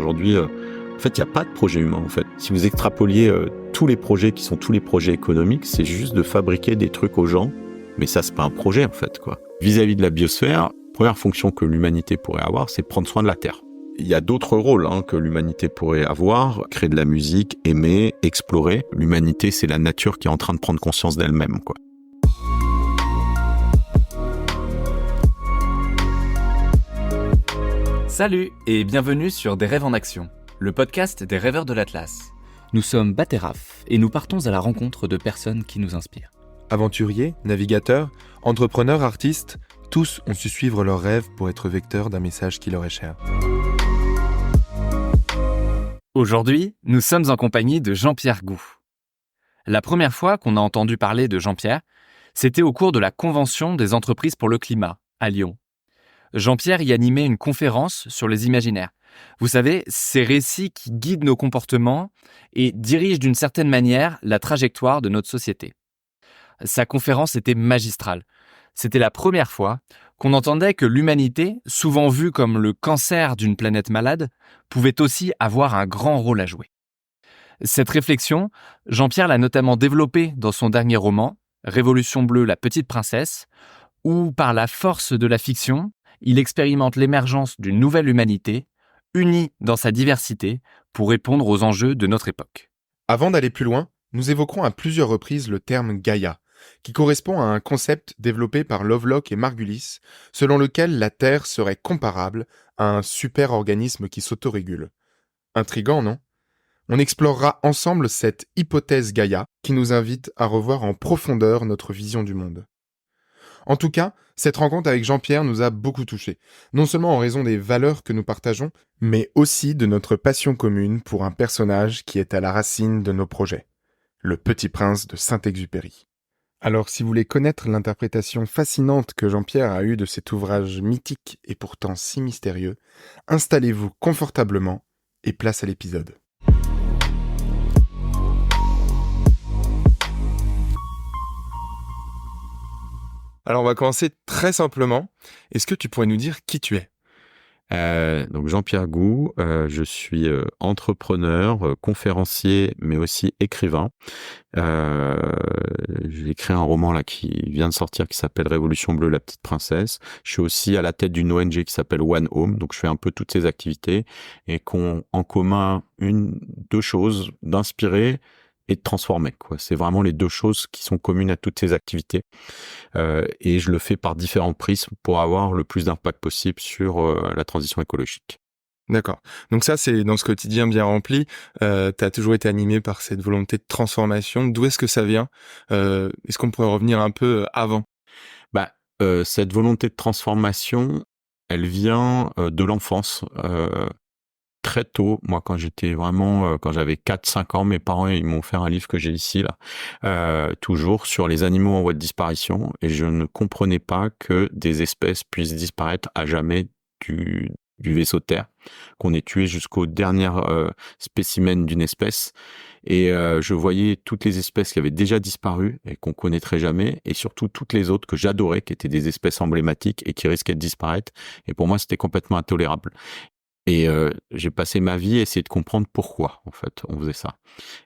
Aujourd'hui, en fait, il n'y a pas de projet humain, en fait. Si vous extrapoliez tous les projets qui sont tous les projets économiques, c'est juste de fabriquer des trucs aux gens. Mais ça, c'est pas un projet, en fait, quoi. Vis-à-vis de la biosphère, la première fonction que l'humanité pourrait avoir, c'est prendre soin de la Terre. Il y a d'autres rôles que l'humanité pourrait avoir, créer de la musique, aimer, explorer. L'humanité, c'est la nature qui est en train de prendre conscience d'elle-même, quoi. Salut et bienvenue sur Des rêves en action, le podcast des rêveurs de l'Atlas. Nous sommes Bateraf et nous partons à la rencontre de personnes qui nous inspirent. Aventuriers, navigateurs, entrepreneurs, artistes, tous ont su suivre leurs rêves pour être vecteurs d'un message qui leur est cher. Aujourd'hui, nous sommes en compagnie de Jean-Pierre Gou. La première fois qu'on a entendu parler de Jean-Pierre, c'était au cours de la Convention des entreprises pour le climat, à Lyon. Jean-Pierre y animait une conférence sur les imaginaires. Vous savez, ces récits qui guident nos comportements et dirigent d'une certaine manière la trajectoire de notre société. Sa conférence était magistrale. C'était la première fois qu'on entendait que l'humanité, souvent vue comme le cancer d'une planète malade, pouvait aussi avoir un grand rôle à jouer. Cette réflexion, Jean-Pierre l'a notamment développée dans son dernier roman, Révolution bleue, la petite princesse, où, par la force de la fiction, il expérimente l'émergence d'une nouvelle humanité, unie dans sa diversité, pour répondre aux enjeux de notre époque. Avant d'aller plus loin, nous évoquerons à plusieurs reprises le terme Gaïa, qui correspond à un concept développé par Lovelock et Margulis, selon lequel la Terre serait comparable à un super-organisme qui s'autorégule. Intriguant, non ? On explorera ensemble cette hypothèse Gaïa qui nous invite à revoir en profondeur notre vision du monde. En tout cas, cette rencontre avec Jean-Pierre nous a beaucoup touchés, non seulement en raison des valeurs que nous partageons, mais aussi de notre passion commune pour un personnage qui est à la racine de nos projets, le Petit Prince de Saint-Exupéry. Alors, si vous voulez connaître l'interprétation fascinante que Jean-Pierre a eue de cet ouvrage mythique et pourtant si mystérieux, installez-vous confortablement et place à l'épisode. Alors, on va commencer très simplement. Est-ce que tu pourrais nous dire qui tu es ? Donc Jean-Pierre Gou, je suis entrepreneur, conférencier, mais aussi écrivain. J'ai écrit un roman là qui vient de sortir qui s'appelle Révolution bleue, la petite princesse. Je suis aussi à la tête d'une ONG qui s'appelle One Home, donc je fais un peu toutes ces activités et qu'ont en commun deux choses, d'inspirer et de transformer, quoi. C'est vraiment les deux choses qui sont communes à toutes ces activités. Et je le fais par différents prismes pour avoir le plus d'impact possible sur la transition écologique. D'accord. Donc ça, c'est dans ce quotidien bien rempli. Tu as toujours été animé par cette volonté de transformation. D'où est-ce que ça vient ? Est-ce qu'on pourrait revenir un peu avant ? Cette volonté de transformation, elle vient de l'enfance. Très tôt, moi, quand j'avais 4-5 ans, mes parents, ils m'ont offert un livre que j'ai ici, là, toujours sur les animaux en voie de disparition, et je ne comprenais pas que des espèces puissent disparaître à jamais du vaisseau Terre, qu'on ait tué jusqu'au dernier spécimen d'une espèce, et je voyais toutes les espèces qui avaient déjà disparu et qu'on connaîtrait jamais, et surtout toutes les autres que j'adorais, qui étaient des espèces emblématiques et qui risquaient de disparaître, et pour moi, c'était complètement intolérable. Et j'ai passé ma vie à essayer de comprendre pourquoi, en fait, on faisait ça.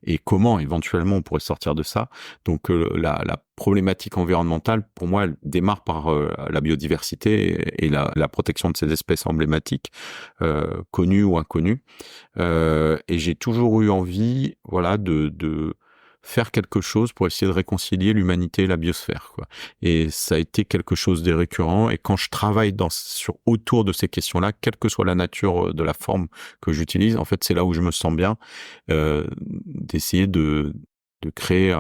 Et comment, éventuellement, on pourrait sortir de ça. Donc, la problématique environnementale, pour moi, elle démarre par la biodiversité et la protection de ces espèces emblématiques, connues ou inconnues. Et j'ai toujours eu envie, voilà, de faire quelque chose pour essayer de réconcilier l'humanité et la biosphère, quoi. Et ça a été quelque chose de récurrent. Et quand je travaille autour de ces questions-là, quelle que soit la nature de la forme que j'utilise, en fait, c'est là où je me sens bien, d'essayer de créer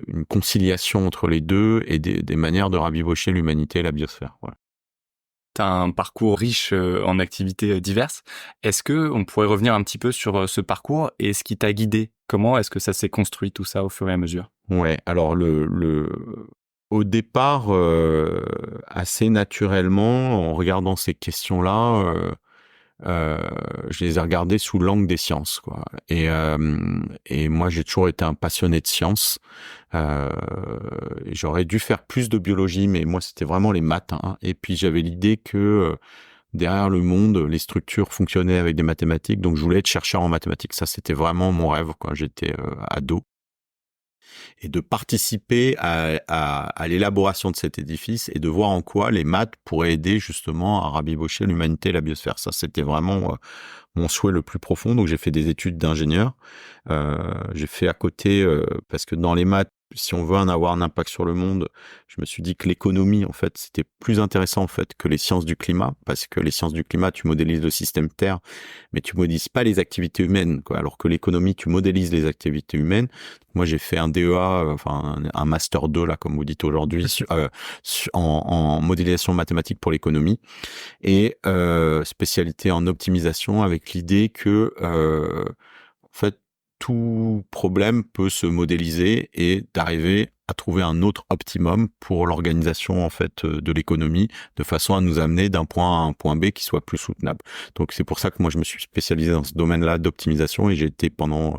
une conciliation entre les deux et des manières de rabibocher l'humanité et la biosphère. Voilà. Tu as un parcours riche en activités diverses. Est-ce qu'on pourrait revenir un petit peu sur ce parcours et ce qui t'a guidé ? Comment est-ce que ça s'est construit tout ça au fur et à mesure ? Ouais, alors au départ, assez naturellement, en regardant ces questions-là, je les ai regardées sous l'angle des sciences, quoi. Et moi, j'ai toujours été un passionné de sciences. J'aurais dû faire plus de biologie, mais moi, c'était vraiment les maths, hein. Et puis, j'avais l'idée que derrière le monde, les structures fonctionnaient avec des mathématiques, donc je voulais être chercheur en mathématiques. Ça, c'était vraiment mon rêve quand j'étais ado. Et de participer à l'élaboration de cet édifice et de voir en quoi les maths pourraient aider justement à rabibocher l'humanité et la biosphère. Ça, c'était vraiment mon souhait le plus profond. Donc, j'ai fait des études d'ingénieur. J'ai fait à côté, parce que dans les maths, si on veut avoir un impact sur le monde, je me suis dit que l'économie, en fait, c'était plus intéressant, en fait, que les sciences du climat, parce que les sciences du climat, tu modélises le système Terre, mais tu modélises pas les activités humaines, quoi. Alors que l'économie, tu modélises les activités humaines. Moi, j'ai fait un DEA, enfin, un Master 2, là, comme vous dites aujourd'hui, en modélisation mathématique pour l'économie, et spécialité en optimisation, avec l'idée que, en fait, tout problème peut se modéliser et d'arriver à trouver un autre optimum pour l'organisation en fait de l'économie, de façon à nous amener d'un point A à un point B qui soit plus soutenable. Donc c'est pour ça que moi je me suis spécialisé dans ce domaine-là d'optimisation et j'ai été pendant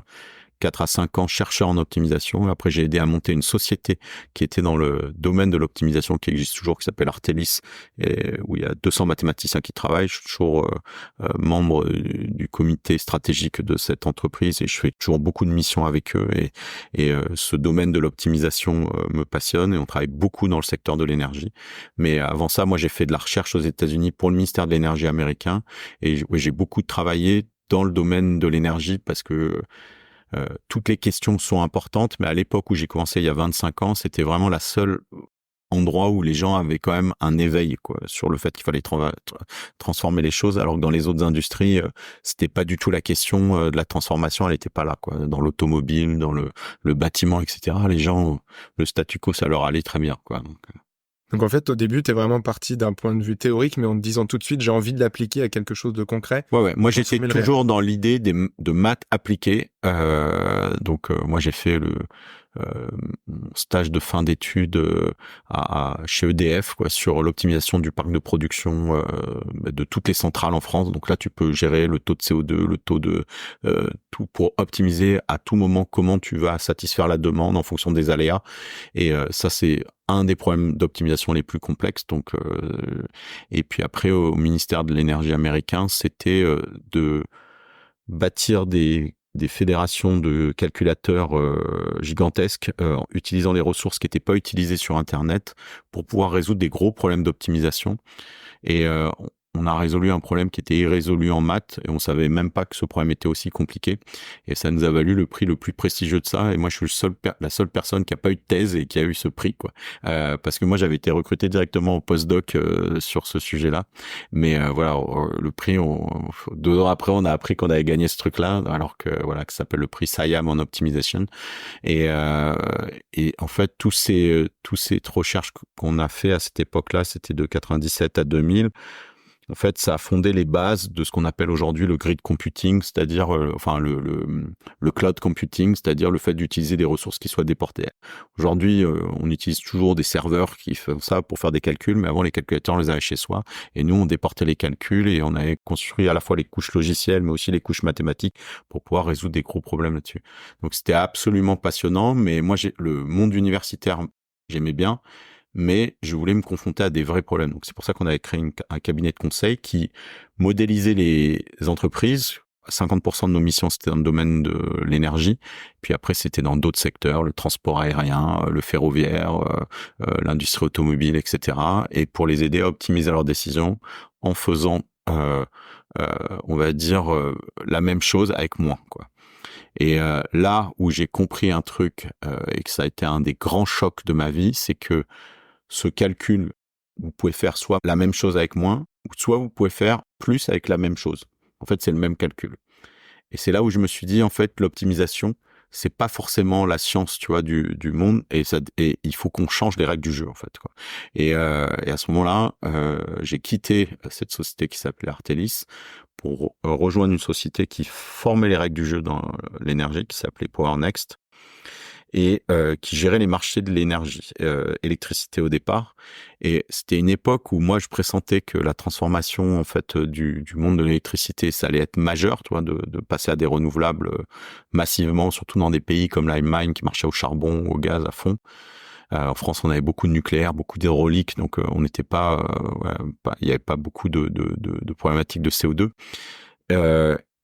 4 à 5 ans chercheur en optimisation. Après, j'ai aidé à monter une société qui était dans le domaine de l'optimisation, qui existe toujours, qui s'appelle Artelis, et où il y a 200 mathématiciens qui travaillent. Je suis toujours membre du comité stratégique de cette entreprise et je fais toujours beaucoup de missions avec eux. Et ce domaine de l'optimisation me passionne et on travaille beaucoup dans le secteur de l'énergie. Mais avant ça, moi, j'ai fait de la recherche aux États-Unis pour le ministère de l'énergie américain et j'ai beaucoup travaillé dans le domaine de l'énergie parce que toutes les questions sont importantes, mais à l'époque où j'ai commencé il y a 25 ans, c'était vraiment la seule endroit où les gens avaient quand même un éveil quoi, sur le fait qu'il fallait transformer les choses, alors que dans les autres industries, c'était pas du tout la question de la transformation, elle était pas là quoi. Dans l'automobile, dans le bâtiment, etc. Les gens, le statu quo, ça leur allait très bien quoi. Donc en fait, au début, tu es vraiment parti d'un point de vue théorique, mais en te disant tout de suite, j'ai envie de l'appliquer à quelque chose de concret. Ouais. Moi, j'étais toujours dans l'idée de maths appliquées. Donc, moi, j'ai fait mon stage de fin d'études chez EDF quoi, sur l'optimisation du parc de production de toutes les centrales en France. Donc là, tu peux gérer le taux de CO2, le taux de tout pour optimiser à tout moment comment tu vas satisfaire la demande en fonction des aléas. Et ça, c'est un des problèmes d'optimisation les plus complexes. Donc, et puis après, au ministère de l'énergie américain, c'était de bâtir des fédérations de calculateurs gigantesques utilisant les ressources qui n'étaient pas utilisées sur Internet pour pouvoir résoudre des gros problèmes d'optimisation. Et on a résolu un problème qui était irrésolu en maths et on savait même pas que ce problème était aussi compliqué. Et ça nous a valu le prix le plus prestigieux de ça. Et moi, je suis la seule personne qui a pas eu de thèse et qui a eu ce prix, quoi. Parce que moi, j'avais été recruté directement au postdoc sur ce sujet-là. Mais voilà, le prix, 2 ans après, on a appris qu'on avait gagné ce truc-là, alors que voilà, que ça s'appelle le prix SIAM en optimisation. Et en fait, tous ces recherches qu'on a fait à cette époque-là, c'était de 97 à 2000. En fait, ça a fondé les bases de ce qu'on appelle aujourd'hui le grid computing, c'est-à-dire le cloud computing, c'est-à-dire le fait d'utiliser des ressources qui soient déportées. Aujourd'hui, on utilise toujours des serveurs qui font ça pour faire des calculs, mais avant, les calculateurs, on les avait chez soi. Et nous, on déportait les calculs et on avait construit à la fois les couches logicielles, mais aussi les couches mathématiques pour pouvoir résoudre des gros problèmes là-dessus. Donc, c'était absolument passionnant, mais moi, le monde universitaire, j'aimais bien. Mais je voulais me confronter à des vrais problèmes. Donc c'est pour ça qu'on avait créé un cabinet de conseil qui modélisait les entreprises. 50% de nos missions, c'était dans le domaine de l'énergie. Puis après, c'était dans d'autres secteurs, le transport aérien, le ferroviaire, l'industrie automobile, etc. Et pour les aider à optimiser leurs décisions en faisant, on va dire, la même chose avec moins, quoi. Et là où j'ai compris un truc et que ça a été un des grands chocs de ma vie, c'est que ce calcul, vous pouvez faire soit la même chose avec moins, soit vous pouvez faire plus avec la même chose. En fait, c'est le même calcul. Et c'est là où je me suis dit, en fait, l'optimisation, c'est pas forcément la science, tu vois, du monde, et il faut qu'on change les règles du jeu, en fait, quoi. Et à ce moment-là, j'ai quitté cette société qui s'appelait Artelis pour rejoindre une société qui formait les règles du jeu dans l'énergie, qui s'appelait PowerNext, et qui gérait les marchés de l'énergie, électricité au départ. Et c'était une époque où moi je pressentais que la transformation en fait du monde de l'électricité, ça allait être majeur, tu vois, de passer à des renouvelables massivement, surtout dans des pays comme l'Allemagne qui marchait au charbon ou au gaz à fond. En France, on avait beaucoup de nucléaire, beaucoup d'hydraulique, donc on n'était pas, il n'y avait pas beaucoup de problématiques de CO2.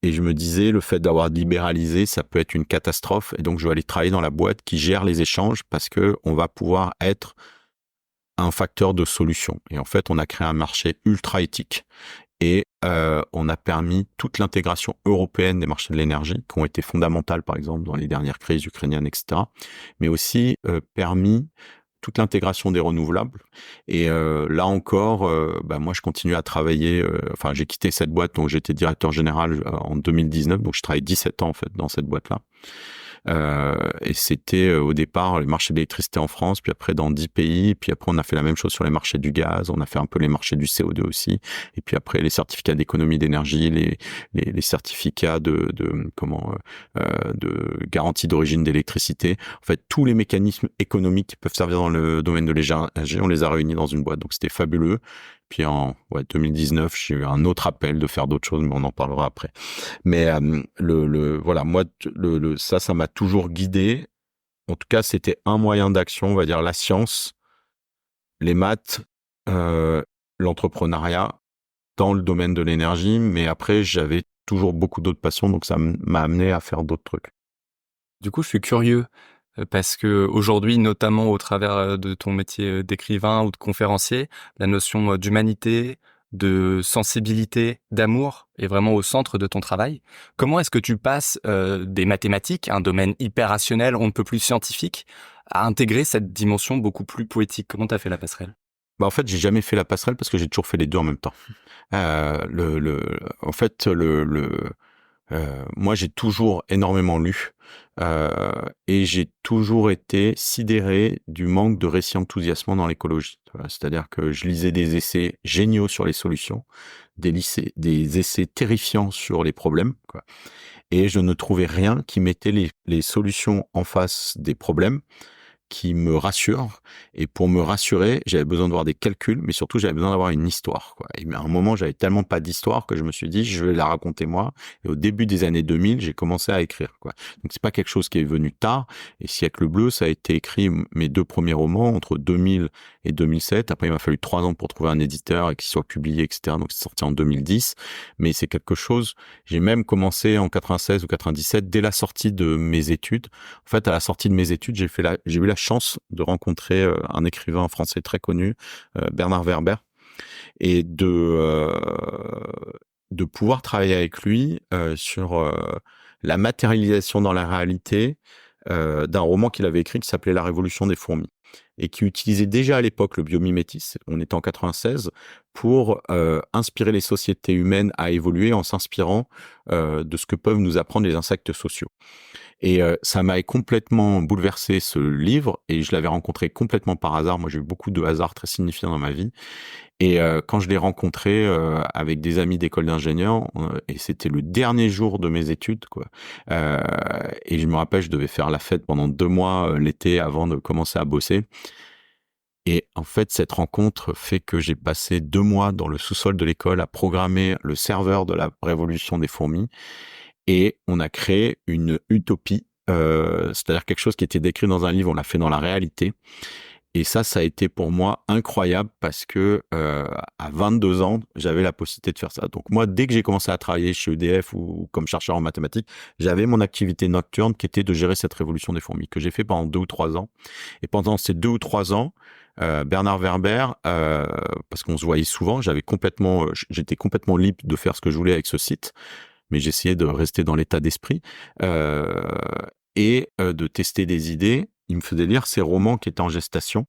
Et je me disais, le fait d'avoir libéralisé, ça peut être une catastrophe. Et donc, je vais aller travailler dans la boîte qui gère les échanges parce que on va pouvoir être un facteur de solution. Et en fait, on a créé un marché ultra éthique. Et on a permis toute l'intégration européenne des marchés de l'énergie, qui ont été fondamentales, par exemple, dans les dernières crises ukrainiennes, etc. Mais aussi permis toute l'intégration des renouvelables. Et là encore, moi, je continue à travailler. Enfin, j'ai quitté cette boîte, donc j'étais directeur général en 2019. Donc, je travaille 17 ans, en fait, dans cette boîte-là. Et c'était au départ les marchés de l'électricité en France, puis après dans 10 pays, puis après on a fait la même chose sur les marchés du gaz, on a fait un peu les marchés du CO2 aussi, et puis après les certificats d'économie d'énergie, les certificats de garantie d'origine d'électricité. En fait, tous les mécanismes économiques qui peuvent servir dans le domaine de l'énergie, on les a réunis dans une boîte, donc c'était fabuleux. Puis en 2019, j'ai eu un autre appel de faire d'autres choses, mais on en parlera après. Mais voilà, moi, ça m'a toujours guidé. En tout cas, c'était un moyen d'action, on va dire la science, les maths, l'entrepreneuriat dans le domaine de l'énergie. Mais après, j'avais toujours beaucoup d'autres passions, donc ça m'a amené à faire d'autres trucs. Du coup, je suis curieux parce que aujourd'hui, notamment au travers de ton métier d'écrivain ou de conférencier, la notion d'humanité, de sensibilité, d'amour est vraiment au centre de ton travail. Comment est-ce que tu passes des mathématiques, un domaine hyper rationnel, on ne peut plus scientifique, à intégrer cette dimension beaucoup plus poétique? Comment t'as fait la passerelle? En fait, j'ai jamais fait la passerelle parce que j'ai toujours fait les deux en même temps. Moi, j'ai toujours énormément lu et j'ai toujours été sidéré du manque de récits enthousiasmants dans l'écologie. C'est-à-dire que je lisais des essais géniaux sur les solutions, des essais terrifiants sur les problèmes, quoi. Et je ne trouvais rien qui mettait les solutions en face des problèmes, qui me rassure. Et pour me rassurer, j'avais besoin de voir des calculs, mais surtout, j'avais besoin d'avoir une histoire, quoi. Et à un moment, j'avais tellement pas d'histoire que je me suis dit, je vais la raconter moi. Et au début des années 2000, j'ai commencé à écrire, quoi. Donc, c'est pas quelque chose qui est venu tard. Et Siècle bleu, ça a été écrit, mes 2 premiers romans, entre 2000 et 2007. Après, il m'a fallu 3 ans pour trouver un éditeur et qu'il soit publié, etc. Donc, c'est sorti en 2010. Mais c'est quelque chose, j'ai même commencé en 96 ou 97, dès la sortie de mes études. En fait, à la sortie de mes études, j'ai eu la chance de rencontrer un écrivain français très connu, Bernard Werber, et de pouvoir travailler avec lui sur la matérialisation dans la réalité d'un roman qu'il avait écrit qui s'appelait La Révolution des fourmis et qui utilisait déjà à l'époque le biomimétisme, on était en 96, pour inspirer les sociétés humaines à évoluer en s'inspirant de ce que peuvent nous apprendre les insectes sociaux. Et ça m'avait complètement bouleversé, ce livre, et je l'avais rencontré complètement par hasard. Moi, j'ai eu beaucoup de hasards très signifiants dans ma vie. Et quand je l'ai rencontré avec des amis d'école d'ingénieurs, et c'était le dernier jour de mes études, quoi. Et je me rappelle, je devais faire la fête pendant 2 mois l'été avant de commencer à bosser. Et en fait, cette rencontre fait que j'ai passé 2 mois dans le sous-sol de l'école à programmer le serveur de la Révolution des fourmis. Et on a créé une utopie, c'est-à-dire quelque chose qui était décrit dans un livre, on l'a fait dans la réalité. Et ça a été pour moi incroyable parce que à 22 ans, j'avais la possibilité de faire ça. Donc moi, dès que j'ai commencé à travailler chez EDF ou comme chercheur en mathématiques, j'avais mon activité nocturne qui était de gérer cette révolution des fourmis, que j'ai fait pendant 2 ou 3 ans. Et pendant ces 2 ou 3 ans, Bernard Werber, parce qu'on se voyait souvent, j'étais complètement libre de faire ce que je voulais avec ce site, mais j'essayais de rester dans l'état d'esprit et de tester des idées. Il me faisait lire ces romans qui étaient en gestation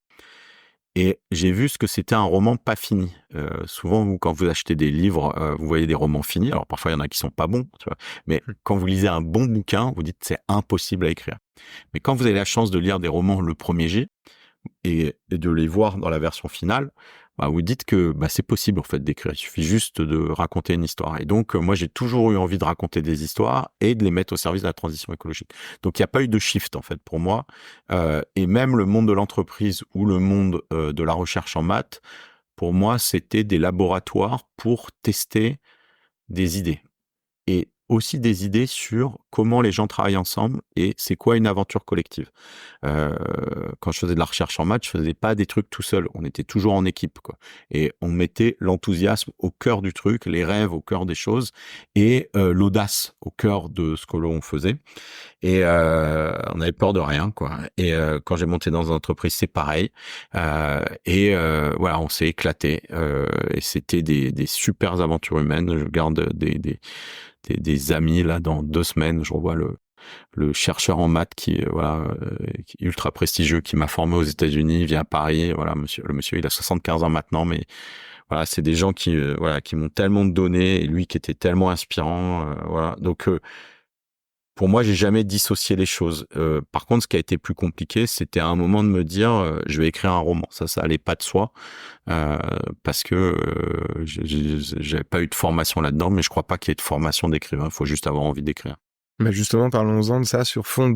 et j'ai vu ce que c'était un roman pas fini. Souvent, quand vous achetez des livres, vous voyez des romans finis. Alors parfois, il y en a qui sont pas bons, tu vois. Mais quand vous lisez un bon bouquin, vous dites c'est impossible à écrire. Mais quand vous avez la chance de lire des romans le premier jet et de les voir dans la version finale, vous dites que c'est possible en fait d'écrire. Il suffit juste de raconter une histoire. Et donc moi j'ai toujours eu envie de raconter des histoires et de les mettre au service de la transition écologique. Donc il n'y a pas eu de shift en fait pour moi. Et même le monde de l'entreprise ou le monde de la recherche en maths, pour moi c'était des laboratoires pour tester des idées. Et aussi des idées sur comment les gens travaillent ensemble et c'est quoi une aventure collective. Quand je faisais de la recherche en maths, je faisais pas des trucs tout seul. On était toujours en équipe, quoi. Et on mettait l'enthousiasme au cœur du truc, les rêves au cœur des choses et l'audace au cœur de ce que l'on faisait. Et on avait peur de rien, quoi. Et quand j'ai monté dans une entreprise, c'est pareil. Voilà, on s'est éclaté. Et c'était des super aventures humaines. Je garde des amis là dans 2 semaines. Je revois le chercheur en maths qui qui est ultra prestigieux, qui m'a formé aux États-Unis, vient à Paris. Voilà, le monsieur, il a 75 ans maintenant, mais voilà, c'est des gens qui m'ont tellement donné et lui qui était tellement inspirant. Voilà, donc pour moi, j'ai jamais dissocié les choses. Par contre, ce qui a été plus compliqué, c'était à un moment de me dire, je vais écrire un roman. Ça allait pas de soi, parce que j'avais pas eu de formation là-dedans, mais je crois pas qu'il y ait de formation d'écrivain. Il faut juste avoir envie d'écrire. Bah justement, parlons-en de ça, sur fond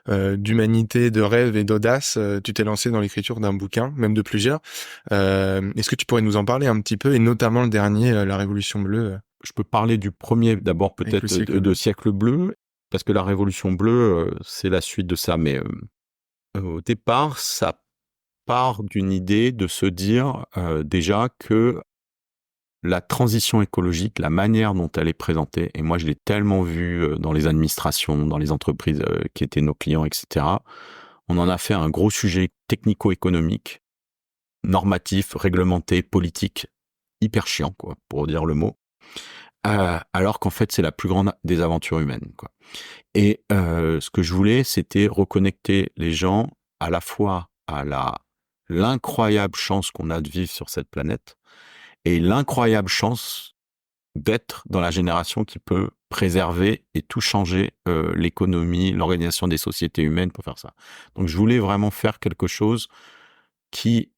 d'humanité, de rêve et d'audace. Tu t'es lancé dans l'écriture d'un bouquin, même de plusieurs. Est-ce que tu pourrais nous en parler un petit peu, et notamment le dernier, La Révolution bleue? Je peux parler du premier d'abord, peut-être de Siècle bleu, parce que la Révolution bleue, c'est la suite de ça. Mais au départ, ça part d'une idée de se dire déjà que la transition écologique, la manière dont elle est présentée, et moi je l'ai tellement vu dans les administrations, dans les entreprises qui étaient nos clients, etc., on en a fait un gros sujet technico-économique, normatif, réglementé, politique, hyper chiant, quoi, pour dire le mot. Alors qu'en fait, c'est la plus grande des aventures humaines, quoi. Et ce que je voulais, c'était reconnecter les gens à la fois à l'incroyable chance qu'on a de vivre sur cette planète et l'incroyable chance d'être dans la génération qui peut préserver et tout changer l'économie, l'organisation des sociétés humaines pour faire ça. Donc, je voulais vraiment faire quelque chose qui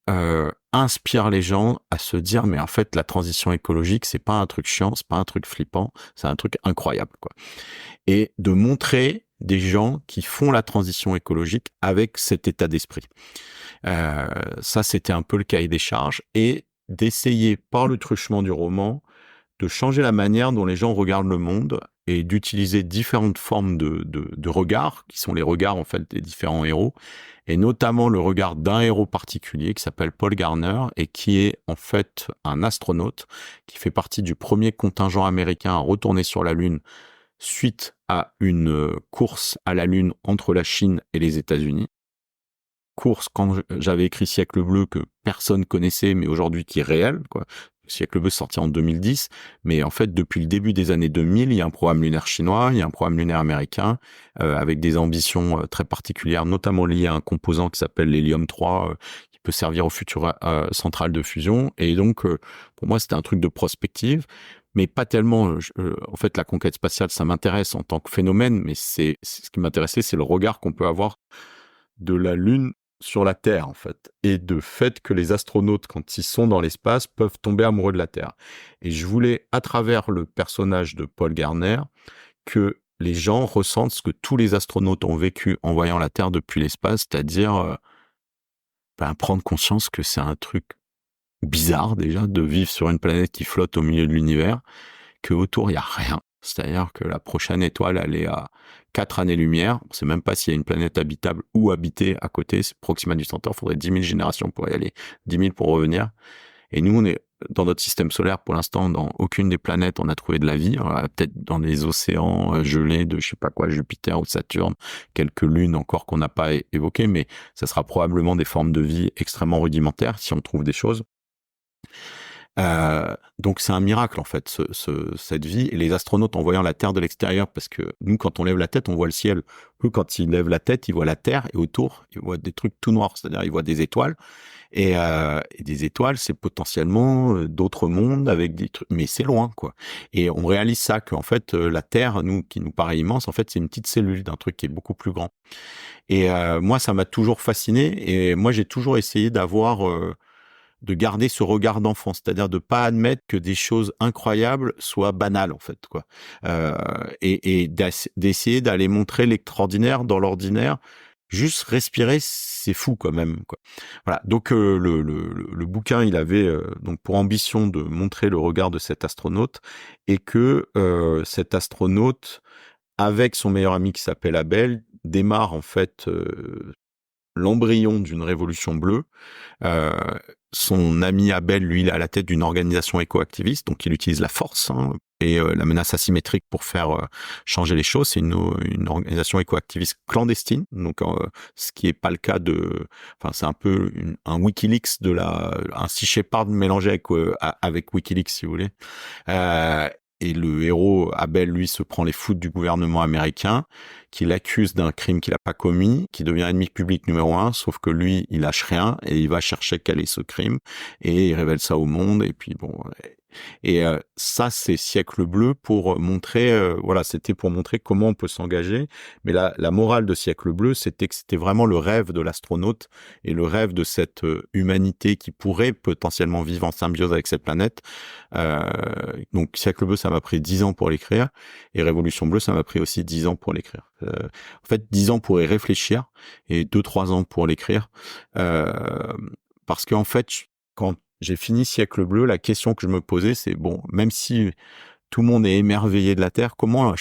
inspire les gens à se dire, mais en fait, la transition écologique, c'est pas un truc chiant, c'est pas un truc flippant, c'est un truc incroyable, quoi. Et de montrer des gens qui font la transition écologique avec cet état d'esprit. Ça, c'était un peu le cahier des charges, et d'essayer, par le truchement du roman, de changer la manière dont les gens regardent le monde et d'utiliser différentes formes de regards, qui sont les regards, en fait, des différents héros, et notamment le regard d'un héros particulier qui s'appelle Paul Garner et qui est en fait un astronaute qui fait partie du premier contingent américain à retourner sur la Lune suite à une course à la Lune entre la Chine et les États-Unis. Course, quand j'avais écrit Siècle bleu, que personne connaissait, mais aujourd'hui qui est réel, quoi. Siècle bleu sorti en 2010, mais en fait depuis le début des années 2000, il y a un programme lunaire chinois, il y a un programme lunaire américain, avec des ambitions très particulières, notamment liées à un composant qui s'appelle l'hélium 3, qui peut servir aux futures centrales de fusion. Et donc pour moi c'était un truc de prospective, mais pas tellement. En fait, la conquête spatiale, ça m'intéresse en tant que phénomène, mais c'est ce qui m'intéressait, c'est le regard qu'on peut avoir de la Lune sur la Terre, en fait, et de fait que les astronautes, quand ils sont dans l'espace, peuvent tomber amoureux de la Terre. Et je voulais, à travers le personnage de Paul Garner, que les gens ressentent ce que tous les astronautes ont vécu en voyant la Terre depuis l'espace, c'est-à-dire prendre conscience que c'est un truc bizarre, déjà, de vivre sur une planète qui flotte au milieu de l'univers, qu'autour, il n'y a rien. C'est-à-dire que la prochaine étoile, elle est à 4 années-lumière. On ne sait même pas s'il y a une planète habitable ou habitée à côté. C'est Proxima du Centaure. Il faudrait 10 000 générations pour y aller, 10 000 pour revenir. Et nous, on est dans notre système solaire, pour l'instant, dans aucune des planètes, on a trouvé de la vie. Peut-être dans les océans gelés de, je sais pas quoi, Jupiter ou Saturne, quelques lunes encore qu'on n'a pas évoquées, mais ça sera probablement des formes de vie extrêmement rudimentaires si on trouve des choses. Donc c'est un miracle en fait cette vie, et les astronautes en voyant la Terre de l'extérieur, parce que nous quand on lève la tête on voit le ciel, eux quand ils lèvent la tête ils voient la Terre et autour ils voient des trucs tout noirs, c'est-à-dire ils voient des étoiles et des étoiles c'est potentiellement d'autres mondes avec des trucs, mais c'est loin quoi, et on réalise ça qu'en fait la Terre nous qui nous paraît immense en fait c'est une petite cellule d'un truc qui est beaucoup plus grand. Et moi ça m'a toujours fasciné, et moi j'ai toujours essayé de garder ce regard d'enfant, c'est-à-dire de pas admettre que des choses incroyables soient banales en fait, quoi. Et d'essayer d'aller montrer l'extraordinaire dans l'ordinaire, juste respirer, c'est fou quand même, quoi. Voilà. Donc le bouquin, il avait donc pour ambition de montrer le regard de cet astronaute et que cet astronaute, avec son meilleur ami qui s'appelle Abel, démarre en fait l'embryon d'une révolution bleue. Euh, Son ami Abel, lui, il est à la tête d'une organisation éco-activiste, donc il utilise la force et la menace asymétrique pour faire changer les choses. C'est une organisation éco-activiste clandestine, donc ce qui est pas le cas de... Enfin, c'est un peu un Wikileaks un Sea Shepherd mélangé avec Wikileaks, si vous voulez. Et le héros, Abel, lui, se prend les foudres du gouvernement américain, qui l'accuse d'un crime qu'il n'a pas commis, qui devient ennemi public numéro 1, sauf que lui, il lâche rien, et il va chercher quel est ce crime, et il révèle ça au monde, et puis bon... Et ça, c'est Siècle Bleu pour montrer, voilà, c'était pour montrer comment on peut s'engager. Mais la morale de Siècle Bleu, c'était que c'était vraiment le rêve de l'astronaute et le rêve de cette humanité qui pourrait potentiellement vivre en symbiose avec cette planète. Donc Siècle Bleu, ça m'a pris 10 ans pour l'écrire, et Révolution Bleue, ça m'a pris aussi 10 ans pour l'écrire. En fait, 10 ans pour y réfléchir et 2-3 ans pour l'écrire, parce qu'en fait, quand j'ai fini Siècle Bleu, la question que je me posais, c'est bon, même si tout le monde est émerveillé de la Terre, comment on le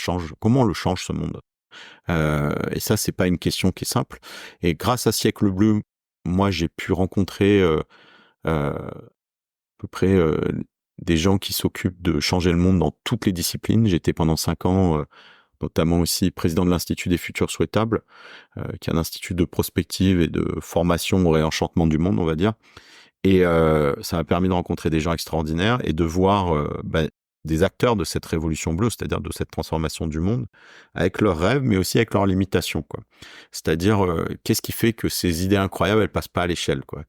change ce monde? Et ça, c'est pas une question qui est simple. Et grâce à Siècle Bleu, moi, j'ai pu rencontrer à peu près des gens qui s'occupent de changer le monde dans toutes les disciplines. J'étais pendant 5 ans, notamment aussi président de l'Institut des Futurs Souhaitables, qui est un institut de prospective et de formation au réenchantement du monde, on va dire. Et ça m'a permis de rencontrer des gens extraordinaires et de voir des acteurs de cette révolution bleue, c'est-à-dire de cette transformation du monde, avec leurs rêves, mais aussi avec leurs limitations, quoi. C'est-à-dire, qu'est-ce qui fait que ces idées incroyables, elles passent pas à l'échelle, quoi.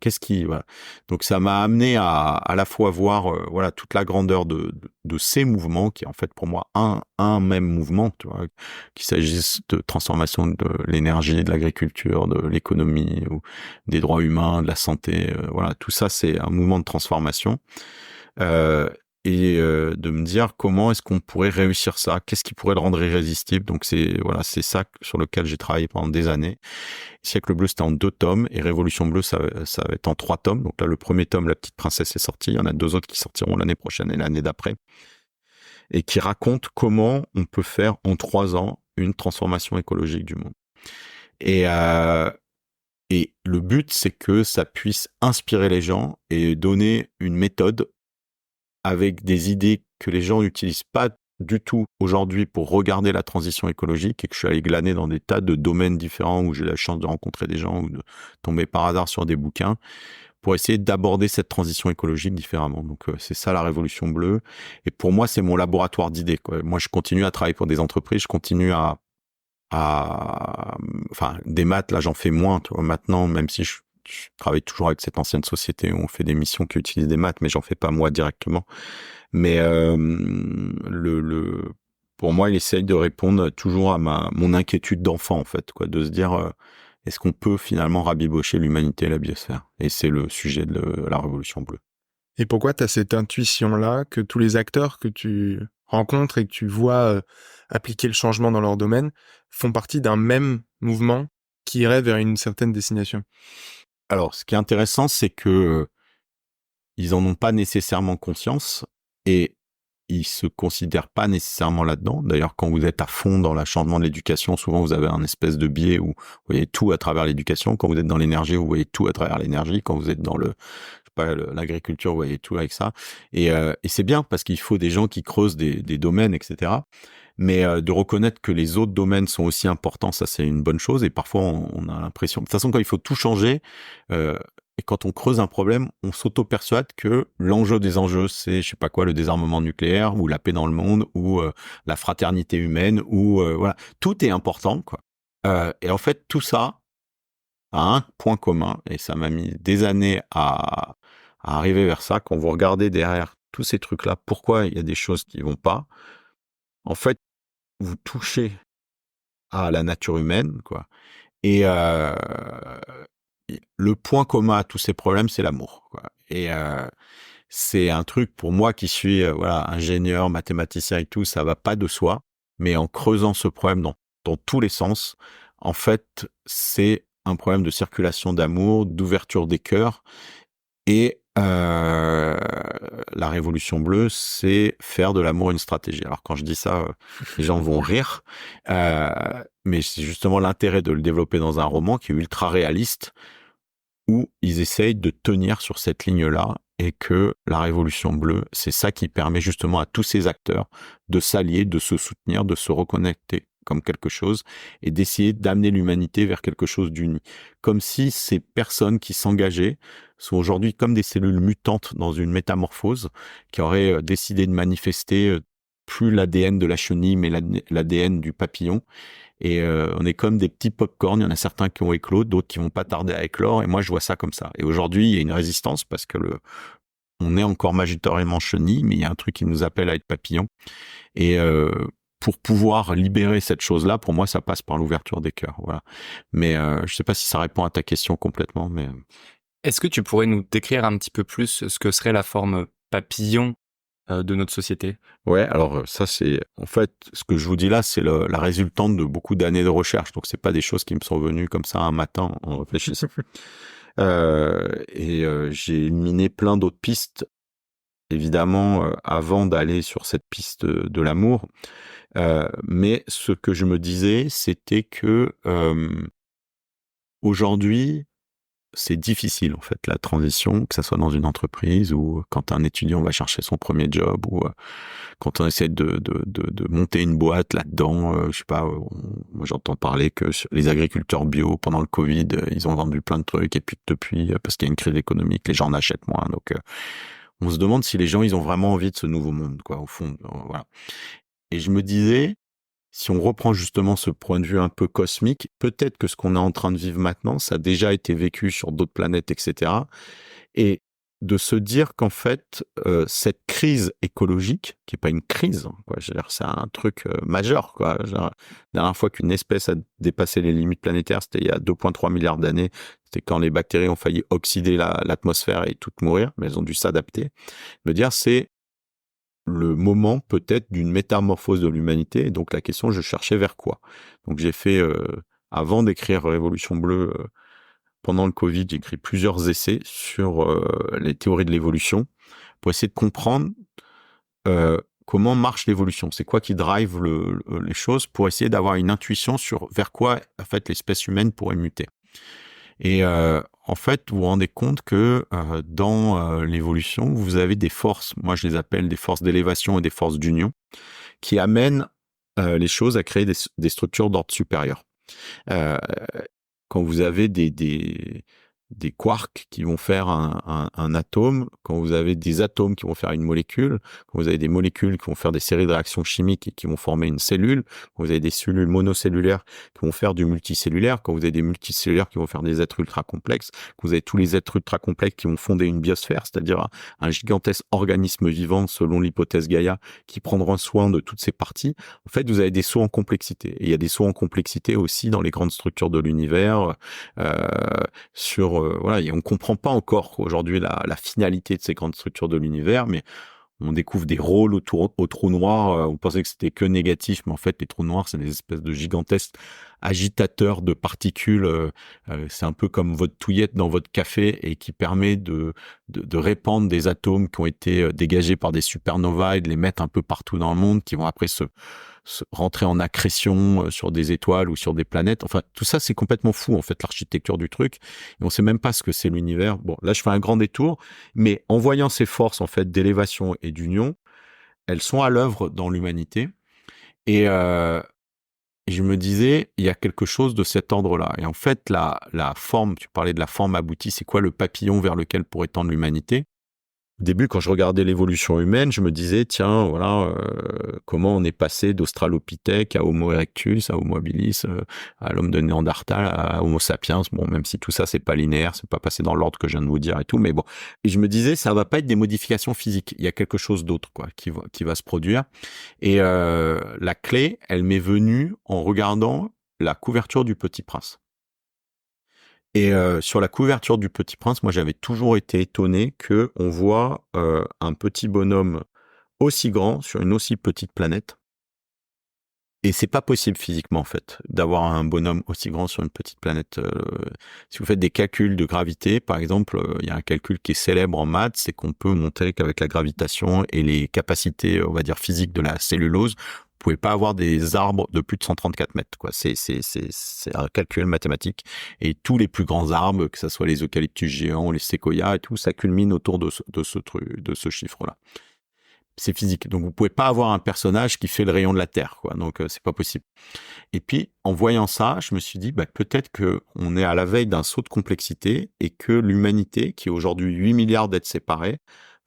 Voilà. Donc ça m'a amené à la fois voir, voilà, toute la grandeur de ces mouvements, qui est en fait pour moi un même mouvement, tu vois, qu'il s'agisse de transformation de l'énergie, de l'agriculture, de l'économie, ou des droits humains, de la santé, voilà, tout ça, c'est un mouvement de transformation. Et de me dire comment est-ce qu'on pourrait réussir ça, qu'est-ce qui pourrait le rendre irrésistible. Donc c'est ça sur lequel j'ai travaillé pendant des années. Siècle Bleu, c'était en 2 tomes, et Révolution Bleue, ça va être en 3 tomes. Donc là, le premier tome, La Petite Princesse, est sorti. Il y en a 2 autres qui sortiront l'année prochaine et l'année d'après, et qui racontent comment on peut faire en 3 ans une transformation écologique du monde. Et le but, c'est que ça puisse inspirer les gens et donner une méthode avec des idées que les gens n'utilisent pas du tout aujourd'hui pour regarder la transition écologique, et que je suis allé glaner dans des tas de domaines différents où j'ai la chance de rencontrer des gens ou de tomber par hasard sur des bouquins pour essayer d'aborder cette transition écologique différemment. Donc c'est ça la Révolution Bleue. Et pour moi, c'est mon laboratoire d'idées, quoi. Moi, je continue à travailler pour des entreprises, je continue enfin, des maths, là, j'en fais moins, tu vois, maintenant, même si je travaille toujours avec cette ancienne société où on fait des missions qui utilisent des maths, mais j'en fais pas moi directement. Mais pour moi, il essaye de répondre toujours à mon inquiétude d'enfant, en fait, quoi, de se dire est-ce qu'on peut finalement rabibocher l'humanité et la biosphère? Et c'est le sujet de la Révolution Bleue. Et pourquoi tu as cette intuition-là que tous les acteurs que tu rencontres et que tu vois appliquer le changement dans leur domaine font partie d'un même mouvement qui irait vers une certaine destination? Alors, ce qui est intéressant, c'est que ils en ont pas nécessairement conscience, et ils se considèrent pas nécessairement là-dedans. D'ailleurs, quand vous êtes à fond dans le changement de l'éducation, souvent vous avez un espèce de biais où vous voyez tout à travers l'éducation. Quand vous êtes dans l'énergie, vous voyez tout à travers l'énergie. Quand vous êtes dans l'agriculture, vous voyez tout avec ça. Et c'est bien, parce qu'il faut des gens qui creusent des domaines, etc. Mais de reconnaître que les autres domaines sont aussi importants, ça c'est une bonne chose. Et parfois on a l'impression, de toute façon, quand il faut tout changer, et quand on creuse un problème, on s'auto-persuade que l'enjeu des enjeux, c'est, je sais pas quoi, le désarmement nucléaire, ou la paix dans le monde, ou la fraternité humaine, ou voilà, tout est important, quoi. Et en fait, tout ça a un point commun, et ça m'a mis des années à arriver vers ça. Quand vous regardez derrière tous ces trucs-là, pourquoi il y a des choses qui vont pas, en fait, vous touchez à la nature humaine, quoi. Et le point commun à tous ces problèmes, c'est l'amour, quoi. Et c'est un truc pour moi qui suis voilà, ingénieur, mathématicien et tout, ça va pas de soi. Mais en creusant ce problème dans tous les sens, En fait, c'est un problème de circulation d'amour, d'ouverture des cœurs. Et la révolution bleue, c'est faire de l'amour une stratégie. Alors quand je dis ça, les gens vont rire, mais c'est justement l'intérêt de le développer dans un roman qui est ultra réaliste, où ils essayent de tenir sur cette ligne-là, et que la révolution bleue, c'est ça qui permet justement à tous ces acteurs de s'allier, de se soutenir, de se reconnecter comme quelque chose, et d'essayer d'amener l'humanité vers quelque chose d'uni. Comme si ces personnes qui s'engageaient sont aujourd'hui comme des cellules mutantes dans une métamorphose, qui auraient décidé de manifester plus l'ADN de la chenille, mais l'ADN du papillon. Et on est comme des petits pop-corn, il y en a certains qui ont éclos, d'autres qui vont pas tarder à éclore, et moi je vois ça comme ça. Et aujourd'hui, il y a une résistance parce que on est encore majoritairement chenille, mais il y a un truc qui nous appelle à être papillon. Et pour pouvoir libérer cette chose-là, pour moi, ça passe par l'ouverture des cœurs. Voilà. Mais je sais pas si ça répond à ta question complètement, mais Est-ce que tu pourrais nous décrire un petit peu plus ce que serait la forme papillon de notre société? ouais, alors ça c'est en fait ce que je vous dis là, c'est la résultante de beaucoup d'années de recherche. Donc c'est pas des choses qui me sont venues comme ça un matin en réfléchissant. J'ai éliminé plein d'autres pistes, évidemment, avant d'aller sur cette piste de l'amour. Mais ce que je me disais, c'était que aujourd'hui, c'est difficile en fait la transition, que ça soit dans une entreprise ou quand un étudiant va chercher son premier job ou quand on essaie de monter une boîte là-dedans. Je sais pas, moi j'entends parler que les agriculteurs bio pendant le Covid, ils ont vendu plein de trucs et puis depuis, parce qu'il y a une crise économique, les gens en achètent moins. Donc on se demande si les gens ils ont vraiment envie de ce nouveau monde, quoi, au fond. Voilà. Et je me disais, si on reprend justement ce point de vue un peu cosmique, peut-être que ce qu'on est en train de vivre maintenant, ça a déjà été vécu sur d'autres planètes, etc. Et de se dire qu'en fait, cette crise écologique, qui est pas une crise, hein, quoi, je veux dire, c'est un truc majeur, quoi. Genre, la dernière fois qu'une espèce a dépassé les limites planétaires, c'était il y a 2,3 milliards d'années. C'était quand les bactéries ont failli oxyder l'atmosphère et toutes mourir, mais elles ont dû s'adapter. Me dire, c'est le moment peut-être d'une métamorphose de l'humanité. Et donc la question, je cherchais vers quoi. Donc j'ai fait, avant d'écrire Révolution bleue, pendant le Covid, j'ai écrit plusieurs essais sur les théories de l'évolution pour essayer de comprendre comment marche l'évolution. C'est quoi qui drive les choses pour essayer d'avoir une intuition sur vers quoi en fait l'espèce humaine pourrait muter. Et en fait, vous vous rendez compte que dans l'évolution, vous avez des forces, moi je les appelle des forces d'élévation et des forces d'union, qui amènent les choses à créer des structures d'ordre supérieur. Quand vous avez des quarks qui vont faire un atome, quand vous avez des atomes qui vont faire une molécule, quand vous avez des molécules qui vont faire des séries de réactions chimiques et qui vont former une cellule, quand vous avez des cellules monocellulaires qui vont faire du multicellulaire, quand vous avez des multicellulaires qui vont faire des êtres ultra complexes, quand vous avez tous les êtres ultra complexes qui vont fonder une biosphère, c'est-à-dire un gigantesque organisme vivant selon l'hypothèse Gaïa qui prendra soin de toutes ces parties. En fait, vous avez des sauts en complexité. Et il y a des sauts en complexité aussi dans les grandes structures de l'univers, voilà, et on comprend pas encore aujourd'hui la finalité de ces grandes structures de l'univers, mais on découvre des rôles au trou noir. On pensait que c'était que négatif, mais en fait, les trous noirs, c'est des espèces de gigantesques agitateurs de particules. C'est un peu comme votre touillette dans votre café et qui permet de répandre des atomes qui ont été dégagés par des supernovas et de les mettre un peu partout dans le monde, qui vont après se rentrer en accrétion sur des étoiles ou sur des planètes. Enfin, tout ça, c'est complètement fou, en fait, l'architecture du truc. Et on sait même pas ce que c'est l'univers. Bon, là, je fais un grand détour, mais en voyant ces forces, en fait, d'élévation et d'union, elles sont à l'œuvre dans l'humanité. Et je me disais, il y a quelque chose de cet ordre-là. Et en fait, la forme, tu parlais de la forme aboutie, c'est quoi le papillon vers lequel pourrait tendre l'humanité? Au début, quand je regardais l'évolution humaine, je me disais, tiens, voilà, comment on est passé d'Australopithèque à Homo erectus, à Homo habilis, à l'homme de Néandertal, à Homo sapiens. Bon, même si tout ça, c'est pas linéaire, c'est pas passé dans l'ordre que je viens de vous dire et tout, mais bon. Et je me disais, ça va pas être des modifications physiques. Il y a quelque chose d'autre, quoi, qui va se produire. Et la clé, elle m'est venue en regardant la couverture du Petit Prince. Et sur la couverture du Petit Prince, moi j'avais toujours été étonné que on voit un petit bonhomme aussi grand sur une aussi petite planète. Et c'est pas possible physiquement, en fait, d'avoir un bonhomme aussi grand sur une petite planète. Si vous faites des calculs de gravité, par exemple, il y a un calcul qui est célèbre en maths, c'est qu'on peut montrer qu'avec la gravitation et les capacités, on va dire, physiques de la cellulose, vous pouvez pas avoir des arbres de plus de 134 mètres, quoi. C'est un calcul mathématique. Et tous les plus grands arbres, que ce soit les eucalyptus géants, les séquoias et tout, ça culmine autour de ce chiffre-là. C'est physique. Donc, vous pouvez pas avoir un personnage qui fait le rayon de la Terre, quoi. Donc, c'est pas possible. Et puis, en voyant ça, je me suis dit, peut-être que on est à la veille d'un saut de complexité et que l'humanité, qui est aujourd'hui 8 milliards d'êtres séparés,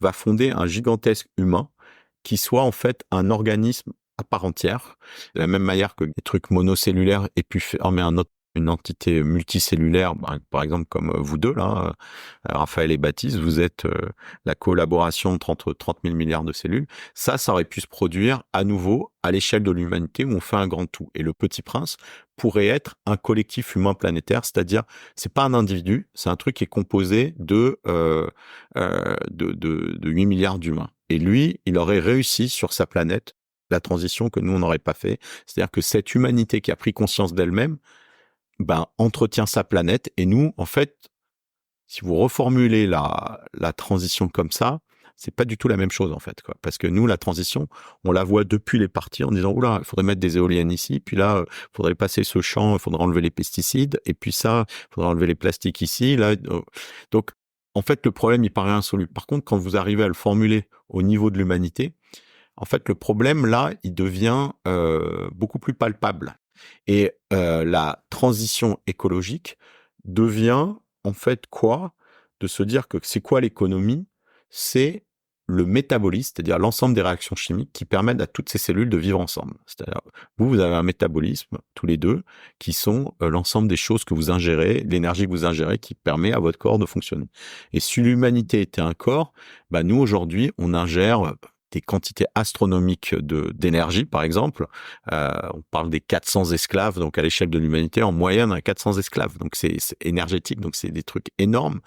va fonder un gigantesque humain qui soit, en fait, un organisme à part entière. De la même manière que des trucs monocellulaires aient pu former une entité multicellulaire, par exemple comme vous deux là, Raphaël et Baptiste, vous êtes la collaboration entre 30 000 milliards de cellules. Ça aurait pu se produire à nouveau à l'échelle de l'humanité où on fait un grand tout. Et le Petit Prince pourrait être un collectif humain planétaire, c'est-à-dire c'est pas un individu, c'est un truc qui est composé de 8 milliards d'humains. Et lui, il aurait réussi sur sa planète la transition que nous on n'aurait pas fait, c'est-à-dire que cette humanité qui a pris conscience d'elle-même entretient sa planète. Et nous, en fait, si vous reformulez la transition comme ça, c'est pas du tout la même chose, en fait, quoi. Parce que nous, la transition, on la voit depuis les parties en disant, oula, il faudrait mettre des éoliennes ici, puis là, il faudrait passer ce champ, il faudrait enlever les pesticides, et puis ça, il faudrait enlever les plastiques ici, là. Donc, en fait, le problème, il paraît insoluble. Par contre, quand vous arrivez à le formuler au niveau de l'humanité, en fait, le problème, là, il devient beaucoup plus palpable. Et la transition écologique devient en fait quoi? De se dire que c'est quoi l'économie? C'est le métabolisme, c'est-à-dire l'ensemble des réactions chimiques qui permettent à toutes ces cellules de vivre ensemble. C'est-à-dire, vous avez un métabolisme, tous les deux, qui sont l'ensemble des choses que vous ingérez, l'énergie que vous ingérez qui permet à votre corps de fonctionner. Et si l'humanité était un corps, nous aujourd'hui, on ingère des quantités astronomiques d'énergie, par exemple. On parle des 400 esclaves, donc à l'échelle de l'humanité, en moyenne, on a 400 esclaves. Donc c'est énergétique, donc c'est des trucs énormes.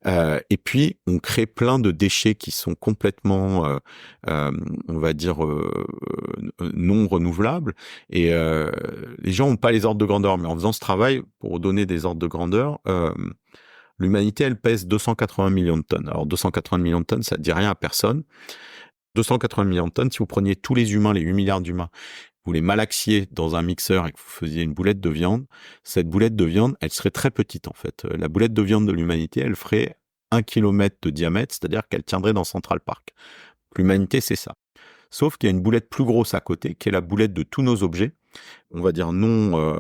Et puis, on crée plein de déchets qui sont complètement, on va dire, non renouvelables. Et les gens n'ont pas les ordres de grandeur. Mais en faisant ce travail, pour donner des ordres de grandeur, l'humanité, elle pèse 280 millions de tonnes. Alors, 280 millions de tonnes, ça ne dit rien à personne. 280 millions de tonnes, si vous preniez tous les humains, les 8 milliards d'humains, vous les malaxiez dans un mixeur et que vous faisiez une boulette de viande, cette boulette de viande, elle serait très petite en fait. La boulette de viande de l'humanité, elle ferait 1 kilomètre de diamètre, c'est-à-dire qu'elle tiendrait dans Central Park. L'humanité, c'est ça. Sauf qu'il y a une boulette plus grosse à côté, qui est la boulette de tous nos objets, on va dire non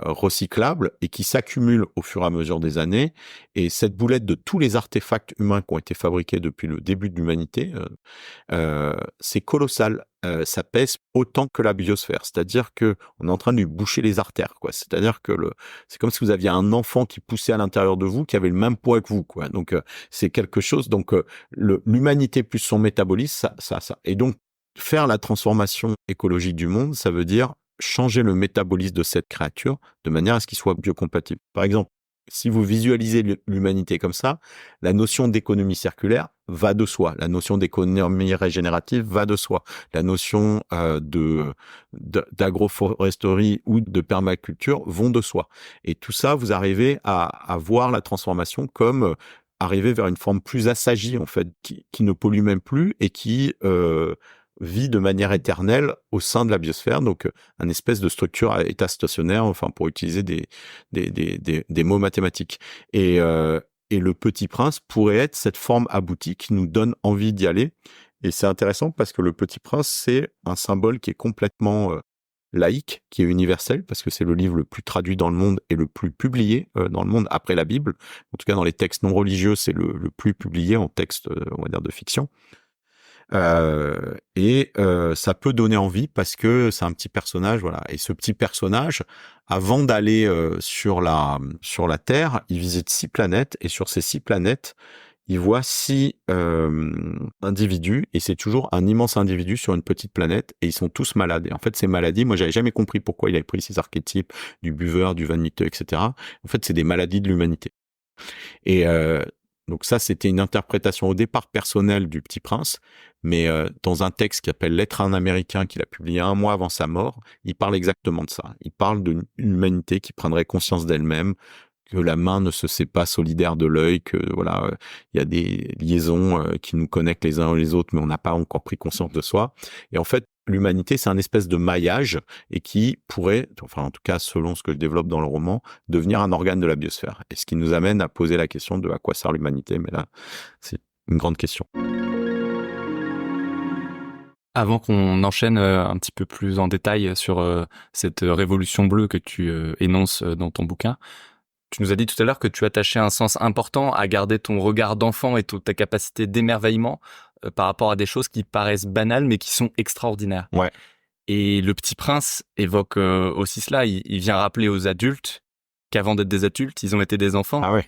recyclables, et qui s'accumulent au fur et à mesure des années. Et cette boulette de tous les artefacts humains qui ont été fabriqués depuis le début de l'humanité, c'est colossal. Ça pèse autant que la biosphère. C'est-à-dire que on est en train de lui boucher les artères, quoi. C'est-à-dire que c'est comme si vous aviez un enfant qui poussait à l'intérieur de vous, qui avait le même poids que vous, quoi. Donc, c'est quelque chose. Donc, l'humanité plus son métabolisme, ça. Et donc, faire la transformation écologique du monde, ça veut dire changer le métabolisme de cette créature de manière à ce qu'il soit biocompatible. Par exemple, si vous visualisez l'humanité comme ça, la notion d'économie circulaire va de soi, la notion d'économie régénérative va de soi, la notion d'agroforesterie ou de permaculture vont de soi. Et tout ça, vous arrivez à voir la transformation comme arriver vers une forme plus assagie, en fait, qui ne pollue même plus et qui vit de manière éternelle au sein de la biosphère, donc un espèce de structure à état stationnaire, enfin pour utiliser des mots mathématiques. Et le Petit Prince pourrait être cette forme aboutie qui nous donne envie d'y aller. Et c'est intéressant parce que le Petit Prince, c'est un symbole qui est complètement laïque, qui est universel, parce que c'est le livre le plus traduit dans le monde et le plus publié dans le monde après la Bible. En tout cas, dans les textes non religieux, c'est le plus publié en texte, on va dire, de fiction. Ça peut donner envie parce que c'est un petit personnage, voilà. Et ce petit personnage, avant d'aller sur la Terre, il visite 6 planètes et sur ces 6 planètes, il voit 6 individus et c'est toujours un immense individu sur une petite planète et ils sont tous malades. Et en fait, ces maladies, moi, j'avais jamais compris pourquoi il avait pris ces archétypes du buveur, du vaniteux, etc. En fait, c'est des maladies de l'humanité. Et Donc ça, c'était une interprétation au départ personnelle du Petit Prince, mais dans un texte qui s'appelle Lettre à un Américain qu'il a publié 1 mois avant sa mort, il parle exactement de ça. Il parle d'une humanité qui prendrait conscience d'elle-même, que la main ne se sait pas solidaire de l'œil, que voilà, il y a des liaisons qui nous connectent les uns aux les autres, mais on n'a pas encore pris conscience de soi. Et en fait, l'humanité, c'est un espèce de maillage et qui pourrait, enfin en tout cas selon ce que je développe dans le roman, devenir un organe de la biosphère. Et ce qui nous amène à poser la question de à quoi sert l'humanité. Mais là, c'est une grande question. Avant qu'on enchaîne un petit peu plus en détail sur cette révolution bleue que tu énonces dans ton bouquin, tu nous as dit tout à l'heure que tu attachais un sens important à garder ton regard d'enfant et ta capacité d'émerveillement par rapport à des choses qui paraissent banales mais qui sont extraordinaires. Ouais. Et le Petit Prince évoque aussi cela. Il vient rappeler aux adultes qu'avant d'être des adultes, ils ont été des enfants. Ah ouais.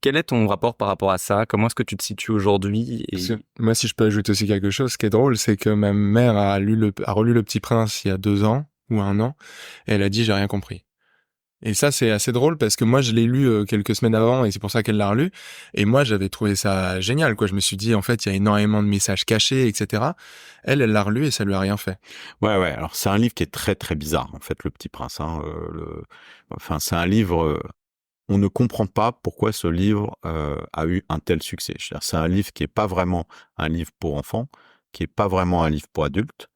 Quel est ton rapport par rapport à ça? Comment est-ce que tu te situes aujourd'hui? Moi, si je peux ajouter aussi quelque chose, ce qui est drôle, c'est que ma mère a relu Le Petit Prince il y a 2 ans ou 1 an, et elle a dit « j'ai rien compris ». Et ça, c'est assez drôle parce que moi, je l'ai lu quelques semaines avant et c'est pour ça qu'elle l'a relu. Et moi, j'avais trouvé ça génial, quoi. Je me suis dit, en fait, il y a énormément de messages cachés, etc. Elle l'a relu et ça lui a rien fait. Ouais. Alors, c'est un livre qui est très, très bizarre, en fait, Le Petit Prince. Enfin, c'est un livre... On ne comprend pas pourquoi ce livre a eu un tel succès. C'est un livre qui est pas vraiment un livre pour enfants, qui est pas vraiment un livre pour adultes.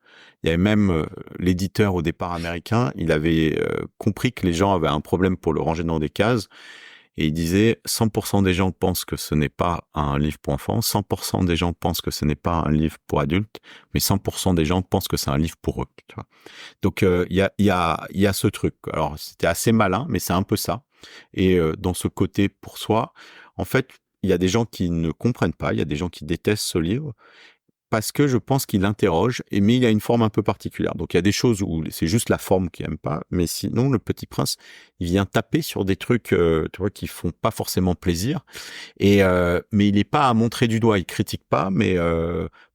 Il y avait même l'éditeur au départ américain, il avait compris que les gens avaient un problème pour le ranger dans des cases, et il disait 100% des gens pensent que ce n'est pas un livre pour enfants, 100% des gens pensent que ce n'est pas un livre pour adultes, mais 100% des gens pensent que c'est un livre pour eux. Tu vois. Donc il y a ce truc. Alors c'était assez malin, mais c'est un peu ça. Et dans ce côté pour soi, en fait, il y a des gens qui ne comprennent pas, il y a des gens qui détestent ce livre, parce que je pense qu'il interroge, mais il a une forme un peu particulière. Donc il y a des choses où c'est juste la forme qu'il aime pas, mais sinon le Petit Prince, il vient taper sur des trucs, tu vois, qui font pas forcément plaisir. Et mais il est pas à montrer du doigt, il critique pas, mais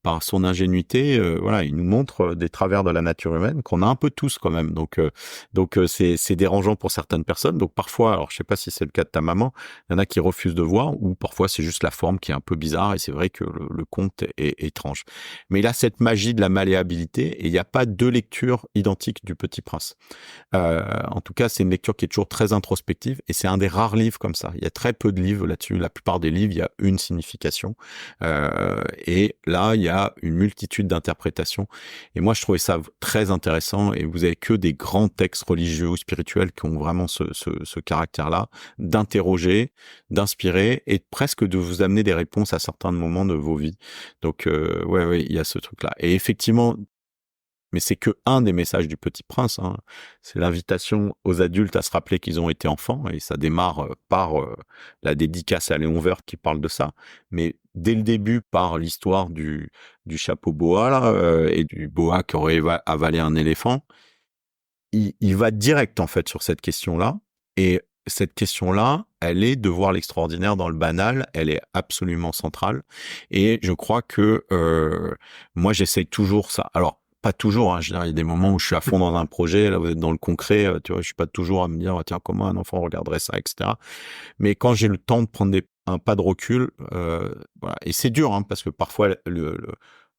par son ingénuité, voilà, il nous montre des travers de la nature humaine qu'on a un peu tous quand même. Donc c'est dérangeant pour certaines personnes. Donc parfois, alors je sais pas si c'est le cas de ta maman, il y en a qui refusent de voir, ou parfois c'est juste la forme qui est un peu bizarre. Et c'est vrai que le conte est étrange. Mais il a cette magie de la malléabilité, et il n'y a pas 2 lectures identiques du Petit Prince. En tout cas, c'est une lecture qui est toujours très introspective, et c'est un des rares livres comme ça. Il y a très peu de livres là-dessus. La plupart des livres, il y a une signification. Et là, il y a une multitude d'interprétations. Et moi, je trouvais ça très intéressant. Et vous avez que des grands textes religieux ou spirituels qui ont vraiment ce caractère-là, d'interroger, d'inspirer, et presque de vous amener des réponses à certains moments de vos vies. Donc, ouais, il y a ce truc-là. Et effectivement, mais c'est que un des messages du Petit Prince, hein. C'est l'invitation aux adultes à se rappeler qu'ils ont été enfants, et ça démarre par la dédicace à Léon Werth qui parle de ça, mais dès le début par l'histoire du chapeau boa là, et du boa qui aurait avalé un éléphant. Il va direct en fait sur cette question-là, et cette question-là, elle est de voir l'extraordinaire dans le banal, elle est absolument centrale, et je crois que moi j'essaye toujours ça. Alors pas toujours, hein, je veux dire, il y a des moments où je suis à fond dans un projet, là vous êtes dans le concret, tu vois, je suis pas toujours à me dire tiens comment un enfant regarderait ça, etc. Mais quand j'ai le temps de prendre un pas de recul, voilà, et c'est dur, hein, parce que parfois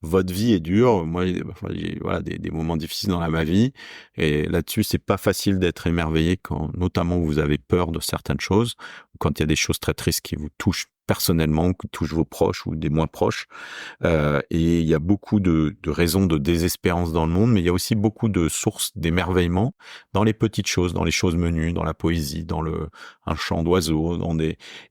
votre vie est dure. Moi, j'ai voilà, des moments difficiles dans ma vie, et là-dessus, c'est pas facile d'être émerveillé quand, notamment, vous avez peur de certaines choses, ou quand il y a des choses très tristes qui vous touchent personnellement, qui touchent vos proches ou des moins proches. Et il y a beaucoup de raisons de désespérance dans le monde, mais il y a aussi beaucoup de sources d'émerveillement dans les petites choses, dans les choses menues, dans la poésie, dans un chant d'oiseau,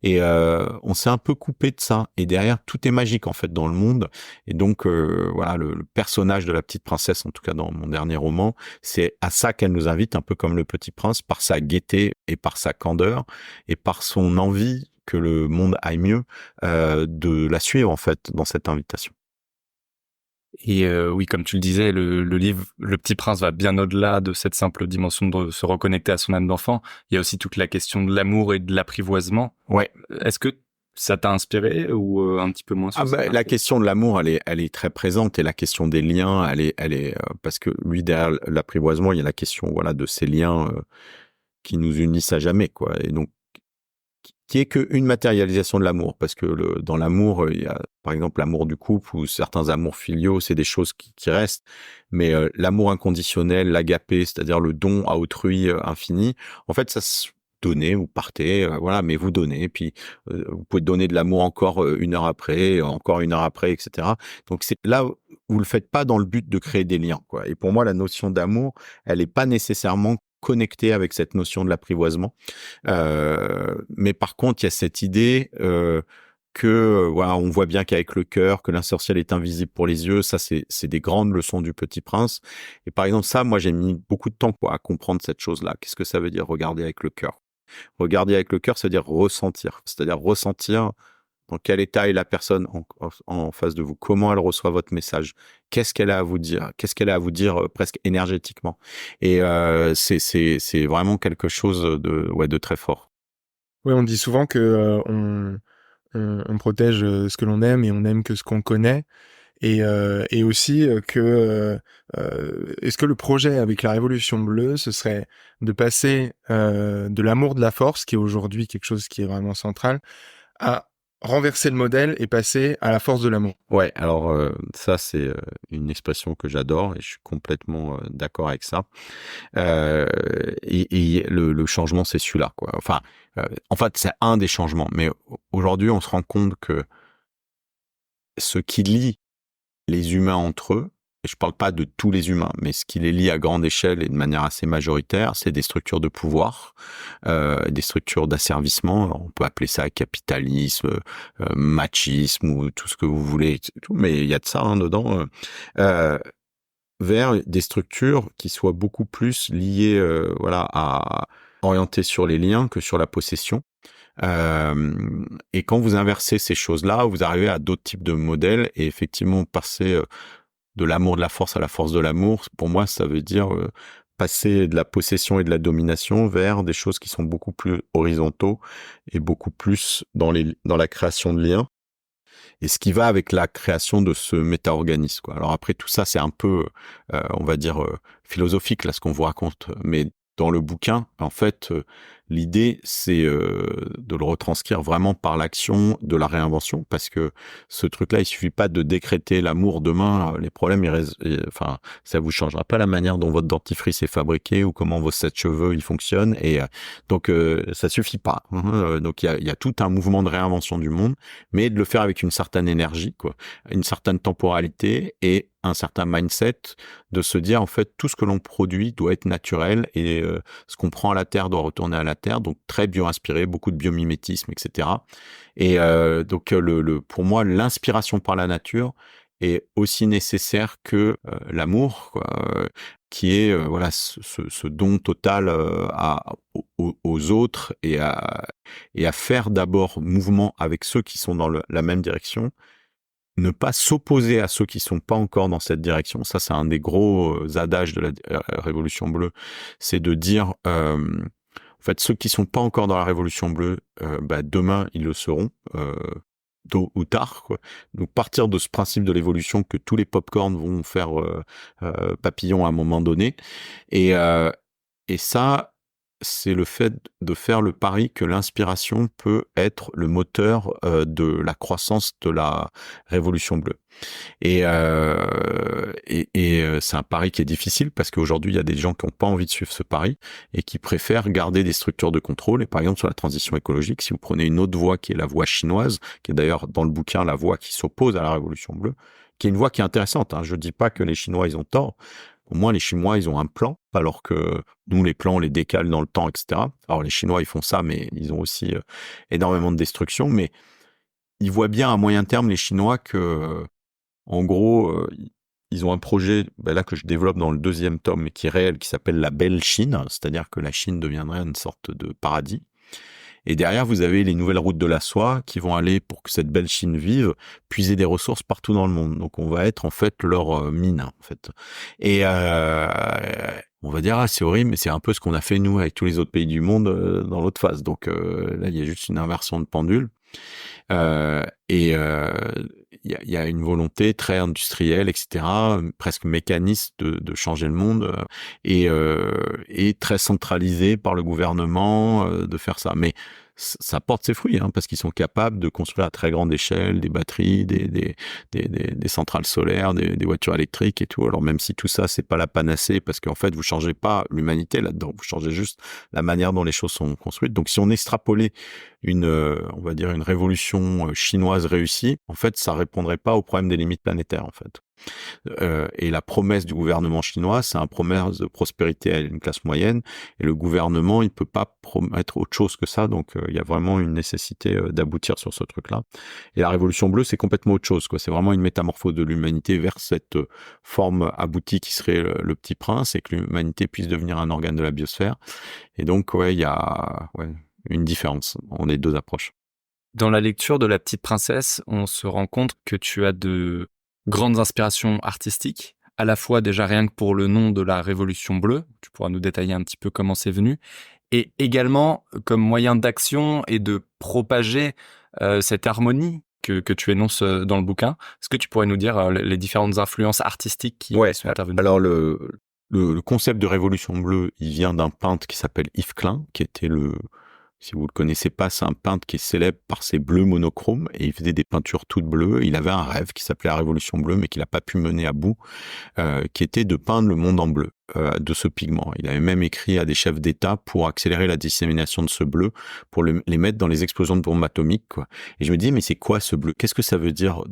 on s'est un peu coupé de ça. Et derrière, tout est magique en fait dans le monde. Et donc voilà, le personnage de la petite princesse, en tout cas dans mon dernier roman, c'est à ça qu'elle nous invite, un peu comme le Petit Prince, par sa gaieté et par sa candeur et par son envie que le monde aille mieux, de la suivre en fait dans cette invitation. Et oui, comme tu le disais, le livre Le Petit Prince va bien au-delà de cette simple dimension de se reconnecter à son âme d'enfant. Il y a aussi toute la question de l'amour et de l'apprivoisement. Ouais. Est-ce que ça t'a inspiré ou un petit peu moins sur ça? La question de l'amour, elle est très présente, et la question des liens, elle est parce que lui, derrière l'apprivoisement, il y a la question, voilà, de ces liens qui nous unissent à jamais, quoi. Et donc qui est qu'une matérialisation de l'amour, parce que dans l'amour, il y a par exemple l'amour du couple ou certains amours filiaux, c'est des choses qui restent, mais l'amour inconditionnel, l'agapé, c'est-à-dire le don à autrui infini, en fait, ça se donnez, vous partez, voilà, mais vous donnez, puis vous pouvez donner de l'amour encore 1 heure après, encore 1 heure après, etc. Donc c'est là, vous le faites pas dans le but de créer des liens, quoi. Et pour moi, la notion d'amour, elle est pas nécessairement connectée avec cette notion de l'apprivoisement. Mais par contre, il y a cette idée que voilà, on voit bien qu'avec le cœur, que l'insentiel est invisible pour les yeux, ça c'est des grandes leçons du Petit Prince. Et par exemple, ça, moi j'ai mis beaucoup de temps à comprendre cette chose-là. Qu'est-ce que ça veut dire regarder avec le cœur? Regarder avec le cœur, ça veut dire ressentir, c'est-à-dire ressentir dans quel état est la personne en face de vous, comment elle reçoit votre message, qu'est-ce qu'elle a à vous dire, presque énergétiquement. Et c'est vraiment quelque chose de très fort. Oui, on dit souvent que on protège ce que l'on aime et on aime que ce qu'on connaît. Et aussi que est-ce que le projet avec la Révolution bleue, ce serait de passer de l'amour de la force, qui est aujourd'hui quelque chose qui est vraiment central, à renverser le modèle et passer à la force de l'amour? Ouais, alors ça c'est une expression que j'adore et je suis complètement d'accord avec ça. Et le changement c'est celui-là, quoi. Enfin, en fait c'est un des changements, mais aujourd'hui on se rend compte que ce qui lie les humains entre eux, et je parle pas de tous les humains, mais ce qui les lie à grande échelle et de manière assez majoritaire, c'est des structures de pouvoir, des structures d'asservissement. On peut appeler ça capitalisme, machisme ou tout ce que vous voulez, mais il y a de ça dedans. Vers des structures qui soient beaucoup plus liées, à orientées sur les liens que sur la possession. Et quand vous inversez ces choses-là, vous arrivez à d'autres types de modèles et effectivement passer de l'amour de la force à la force de l'amour. Pour moi, ça veut dire passer de la possession et de la domination vers des choses qui sont beaucoup plus horizontaux et beaucoup plus dans la création de liens. Et ce qui va avec la création de ce méta-organisme, quoi. Alors après, tout ça, c'est un peu, on va dire, philosophique, là, ce qu'on vous raconte. Mais dans le bouquin, en fait, l'idée, c'est de le retranscrire vraiment par l'action de la réinvention, parce que ce truc-là, il suffit pas de décréter l'amour demain. Les problèmes, ça vous changera pas la manière dont votre dentifrice est fabriqué ou comment vos sèche-cheveux ils fonctionnent. Et donc, ça suffit pas. Donc, il y a tout un mouvement de réinvention du monde, mais de le faire avec une certaine énergie, quoi, une certaine temporalité et un certain mindset de se dire en fait tout ce que l'on produit doit être naturel et ce qu'on prend à la terre doit retourner à la terre, donc très bio-inspiré, beaucoup de biomimétisme, etc. Et donc pour moi l'inspiration par la nature est aussi nécessaire que l'amour, quoi, qui est ce don total aux autres et à faire d'abord mouvement avec ceux qui sont dans la même direction. Ne pas s'opposer à ceux qui sont pas encore dans cette direction. Ça, c'est un des gros adages de la Révolution bleue. C'est de dire, en fait, ceux qui sont pas encore dans la Révolution bleue, demain, ils le seront, tôt ou tard, quoi. Donc, partir de ce principe de l'évolution que tous les pop-corn vont faire papillon à un moment donné. Et ça, c'est le fait de faire le pari que l'inspiration peut être le moteur de la croissance de la Révolution bleue. Et c'est un pari qui est difficile parce qu'aujourd'hui, il y a des gens qui n'ont pas envie de suivre ce pari et qui préfèrent garder des structures de contrôle. Et par exemple, sur la transition écologique, si vous prenez une autre voie qui est la voie chinoise, qui est d'ailleurs dans le bouquin la voie qui s'oppose à la Révolution bleue, qui est une voie qui est intéressante, hein. Je dis pas que les Chinois, ils ont tort. Au moins, les Chinois, ils ont un plan, alors que nous, les plans, on les décale dans le temps, etc. Alors, les Chinois, ils font ça, mais ils ont aussi énormément de destruction. Mais ils voient bien à moyen terme, les Chinois, que, en gros, ils ont un projet là que je développe dans le 2e tome, mais qui est réel, qui s'appelle la Belle Chine, c'est-à-dire que la Chine deviendrait une sorte de paradis. Et derrière, vous avez les nouvelles routes de la soie qui vont aller, pour que cette belle Chine vive, puiser des ressources partout dans le monde. Donc, on va être en fait leur mine, en fait. Et on va dire, c'est horrible, mais c'est un peu ce qu'on a fait, nous, avec tous les autres pays du monde dans l'autre phase. Donc là, il y a juste une inversion de pendule. Il y a une volonté très industrielle, etc., presque mécaniste de changer le monde et très centralisée par le gouvernement de faire ça. Mais ça porte ses fruits, hein, parce qu'ils sont capables de construire à très grande échelle des batteries, des centrales solaires, des voitures électriques et tout. Alors même si tout ça, c'est pas la panacée, parce qu'en fait, vous changez pas l'humanité là-dedans, vous changez juste la manière dont les choses sont construites. Donc si on extrapolait on va dire une révolution chinoise réussie, en fait, ça répondrait pas au problème des limites planétaires, en fait. Et la promesse du gouvernement chinois, c'est une promesse de prospérité à une classe moyenne, et le gouvernement, il peut pas promettre autre chose que ça, donc il y a vraiment une nécessité d'aboutir sur ce truc-là. Et la révolution bleue, c'est complètement autre chose, quoi. C'est vraiment une métamorphose de l'humanité vers cette forme aboutie qui serait le Petit Prince, et que l'humanité puisse devenir un organe de la biosphère. Et donc, il y a une différence entre les deux approches. Dans la lecture de La Petite Princesse, on se rend compte que tu as de grandes inspirations artistiques, à la fois déjà rien que pour le nom de la Révolution bleue, tu pourras nous détailler un petit peu comment c'est venu, et également comme moyen d'action et de propager cette harmonie que tu énonces dans le bouquin. Est-ce que tu pourrais nous dire les différentes influences artistiques qui sont intervenues? Alors le concept de Révolution bleue, il vient d'un peintre qui s'appelle Yves Klein, qui était si vous le connaissez pas, c'est un peintre qui est célèbre par ses bleus monochromes, et il faisait des peintures toutes bleues. Il avait un rêve qui s'appelait la Révolution bleue, mais qu'il n'a pas pu mener à bout, qui était de peindre le monde en bleu, de ce pigment. Il avait même écrit à des chefs d'État pour accélérer la dissémination de ce bleu, pour les mettre dans les explosions de bombes atomiques, quoi. Et je me dis, mais c'est quoi ce bleu? Qu'est-ce que ça veut dire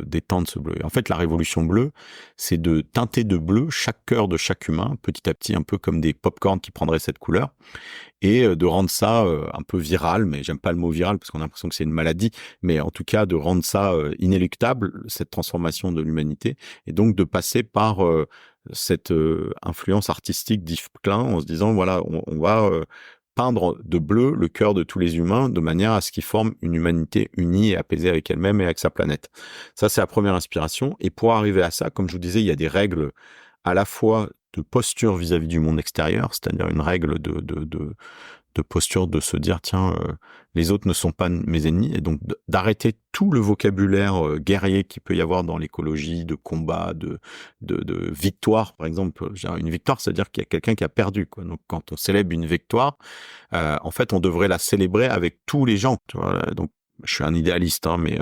d'étendre ce bleu? Et en fait, la Révolution bleue, c'est de teinter de bleu chaque cœur de chaque humain, petit à petit, un peu comme des pop-corns qui prendraient cette couleur, et de rendre ça un peu viral, mais j'aime pas le mot viral parce qu'on a l'impression que c'est une maladie, mais en tout cas de rendre ça inéluctable, cette transformation de l'humanité, et donc de passer par cette influence artistique d'Yves Klein en se disant, voilà, on va peindre de bleu le cœur de tous les humains de manière à ce qu'ils forment une humanité unie et apaisée avec elle-même et avec sa planète. Ça, c'est la première inspiration. Et pour arriver à ça, comme je vous disais, il y a des règles à la fois de posture vis-à-vis du monde extérieur, c'est-à-dire une règle de posture de se dire, tiens, les autres ne sont pas mes ennemis, et donc d'arrêter tout le vocabulaire guerrier qu'il peut y avoir dans l'écologie, de combat, de victoire, par exemple. Une victoire, c'est-à-dire qu'il y a quelqu'un qui a perdu, quoi. Donc quand on célèbre une victoire, en fait, on devrait la célébrer avec tous les gens, tu vois. Donc je suis un idéaliste, hein, mais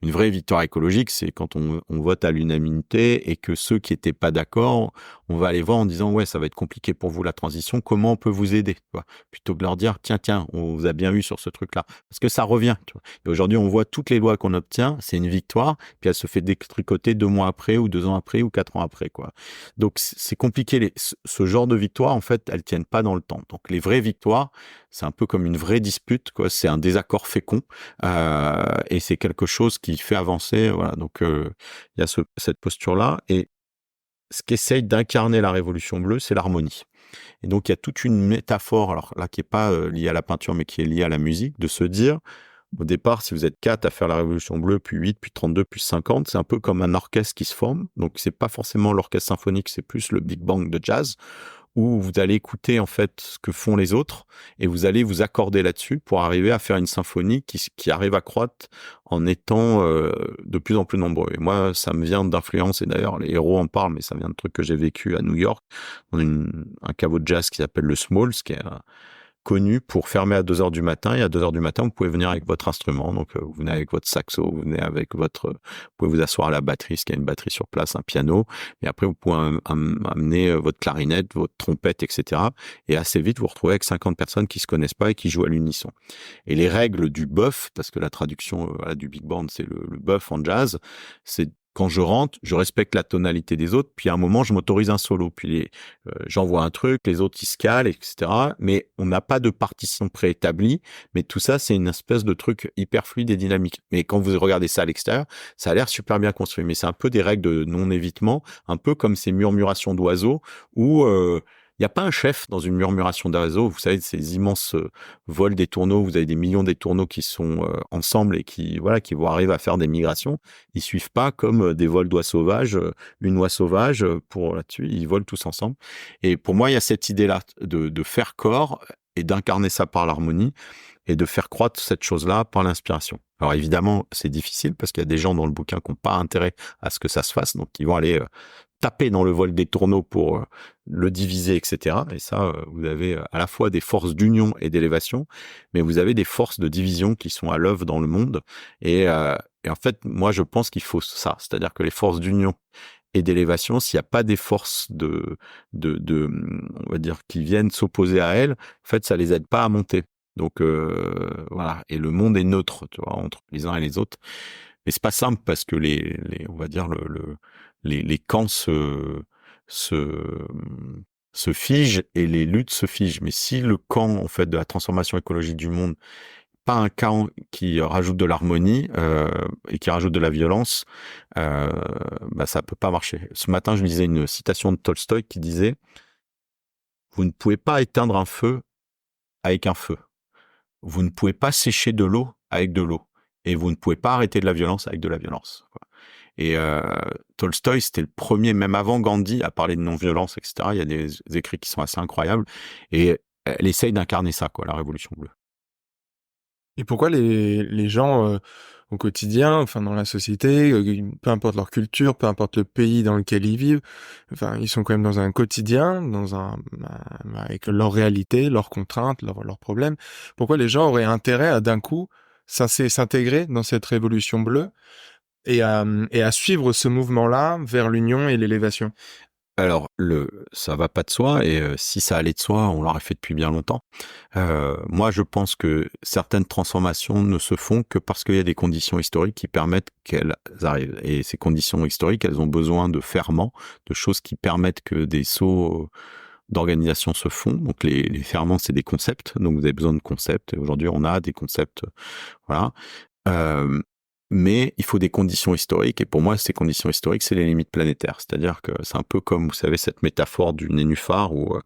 une vraie victoire écologique, c'est quand on vote à l'unanimité et que ceux qui étaient pas d'accord, on va aller voir en disant, ouais, ça va être compliqué pour vous la transition, comment on peut vous aider, tu vois, plutôt que de leur dire, tiens, on vous a bien eu sur ce truc-là, parce que ça revient, tu vois. Et aujourd'hui, on voit toutes les lois qu'on obtient, c'est une victoire, puis elle se fait détricoter 2 mois après, ou 2 ans après, ou 4 ans après, quoi. Donc c'est compliqué. Ce genre de victoire, en fait, elles tiennent pas dans le temps. Donc les vraies victoires, c'est un peu comme une vraie dispute, quoi. C'est un désaccord fécond, et c'est quelque chose qui fait avancer, voilà. Donc il y a cette posture-là, et ce qu'essaye d'incarner la Révolution bleue, c'est l'harmonie. Et donc il y a toute une métaphore, alors là qui est pas liée à la peinture, mais qui est liée à la musique, de se dire, au départ, si vous êtes 4 à faire la Révolution bleue, puis 8, puis 32, puis 50, c'est un peu comme un orchestre qui se forme. Donc c'est pas forcément l'orchestre symphonique, c'est plus le Big Bang de jazz, où vous allez écouter en fait ce que font les autres, et vous allez vous accorder là-dessus pour arriver à faire une symphonie qui arrive à croître en étant de plus en plus nombreux. Et moi, ça me vient d'influence, et d'ailleurs les héros en parlent, mais ça vient de trucs que j'ai vécu à New York, dans un caveau de jazz qui s'appelle le Smalls, qui est connu pour fermer à 2h du matin, et à 2h du matin, vous pouvez venir avec votre instrument. Donc, vous venez avec votre saxo, vous venez avec vous pouvez vous asseoir à la batterie, parce qu'il y a une batterie sur place, un piano, et après, vous pouvez amener votre clarinette, votre trompette, etc. Et assez vite, vous vous retrouvez avec 50 personnes qui se connaissent pas et qui jouent à l'unisson. Et les règles du buff, parce que la traduction du big band, c'est le buff en jazz, c'est quand je rentre, je respecte la tonalité des autres, puis à un moment, je m'autorise un solo, puis j'envoie un truc, les autres, ils se calent, etc. Mais on n'a pas de partition préétablie, mais tout ça, c'est une espèce de truc hyper fluide et dynamique. Mais quand vous regardez ça à l'extérieur, ça a l'air super bien construit, mais c'est un peu des règles de non-évitement, un peu comme ces murmurations d'oiseaux, où il n'y a pas un chef dans une murmuration d'oiseaux. Vous savez, ces immenses vols des tourneaux, vous avez des millions des tourneaux qui sont ensemble et qui vont arriver à faire des migrations. Ils suivent pas comme des vols d'oies sauvages, une oie sauvage pour là-dessus. Ils volent tous ensemble. Et pour moi, il y a cette idée-là de faire corps et d'incarner ça par l'harmonie, et de faire croître cette chose-là par l'inspiration. Alors évidemment, c'est difficile parce qu'il y a des gens dans le bouquin qui n'ont pas intérêt à ce que ça se fasse, donc ils vont aller taper dans le voile des tourneaux pour le diviser, etc. Et ça, vous avez à la fois des forces d'union et d'élévation, mais vous avez des forces de division qui sont à l'œuvre dans le monde. Et en fait, moi, je pense qu'il faut ça. C'est-à-dire que les forces d'union et d'élévation, s'il n'y a pas des forces on va dire, qui viennent s'opposer à elles, en fait, ça les aide pas à monter. Donc, voilà. Et le monde est neutre, tu vois, entre les uns et les autres. Mais c'est pas simple parce que on va dire, les camps se figent et les luttes se figent. Mais si le camp, en fait, de la transformation écologique du monde, pas un camp qui rajoute de l'harmonie et qui rajoute de la violence, ça peut pas marcher. Ce matin, je lisais une citation de Tolstoï qui disait « Vous ne pouvez pas éteindre un feu avec un feu. Vous ne pouvez pas sécher de l'eau avec de l'eau. Et vous ne pouvez pas arrêter de la violence avec de la violence. » Et Tolstoï, c'était le premier, même avant Gandhi, à parler de non-violence, etc. Il y a des écrits qui sont assez incroyables. Et elle essaye d'incarner ça, la Révolution bleue. Et pourquoi les gens au quotidien, enfin dans la société, peu importe leur culture, peu importe le pays dans lequel ils vivent, enfin ils sont quand même dans un quotidien, avec leur réalité, leurs contraintes, leurs problèmes. Pourquoi les gens auraient intérêt à d'un coup s'intégrer dans cette révolution bleue et à suivre ce mouvement-là vers l'union et l'élévation? Alors, ça va pas de soi, et si ça allait de soi, on l'aurait fait depuis bien longtemps. Moi, je pense que certaines transformations ne se font que parce qu'il y a des conditions historiques qui permettent qu'elles arrivent. Et ces conditions historiques, elles ont besoin de ferments, de choses qui permettent que des sauts d'organisation se font. Donc, les ferments, c'est des concepts. Donc, vous avez besoin de concepts. Et aujourd'hui, on a des concepts, voilà. Mais il faut des conditions historiques, et pour moi, ces conditions historiques, c'est les limites planétaires. C'est-à-dire que c'est un peu comme, vous savez, cette métaphore du nénuphar où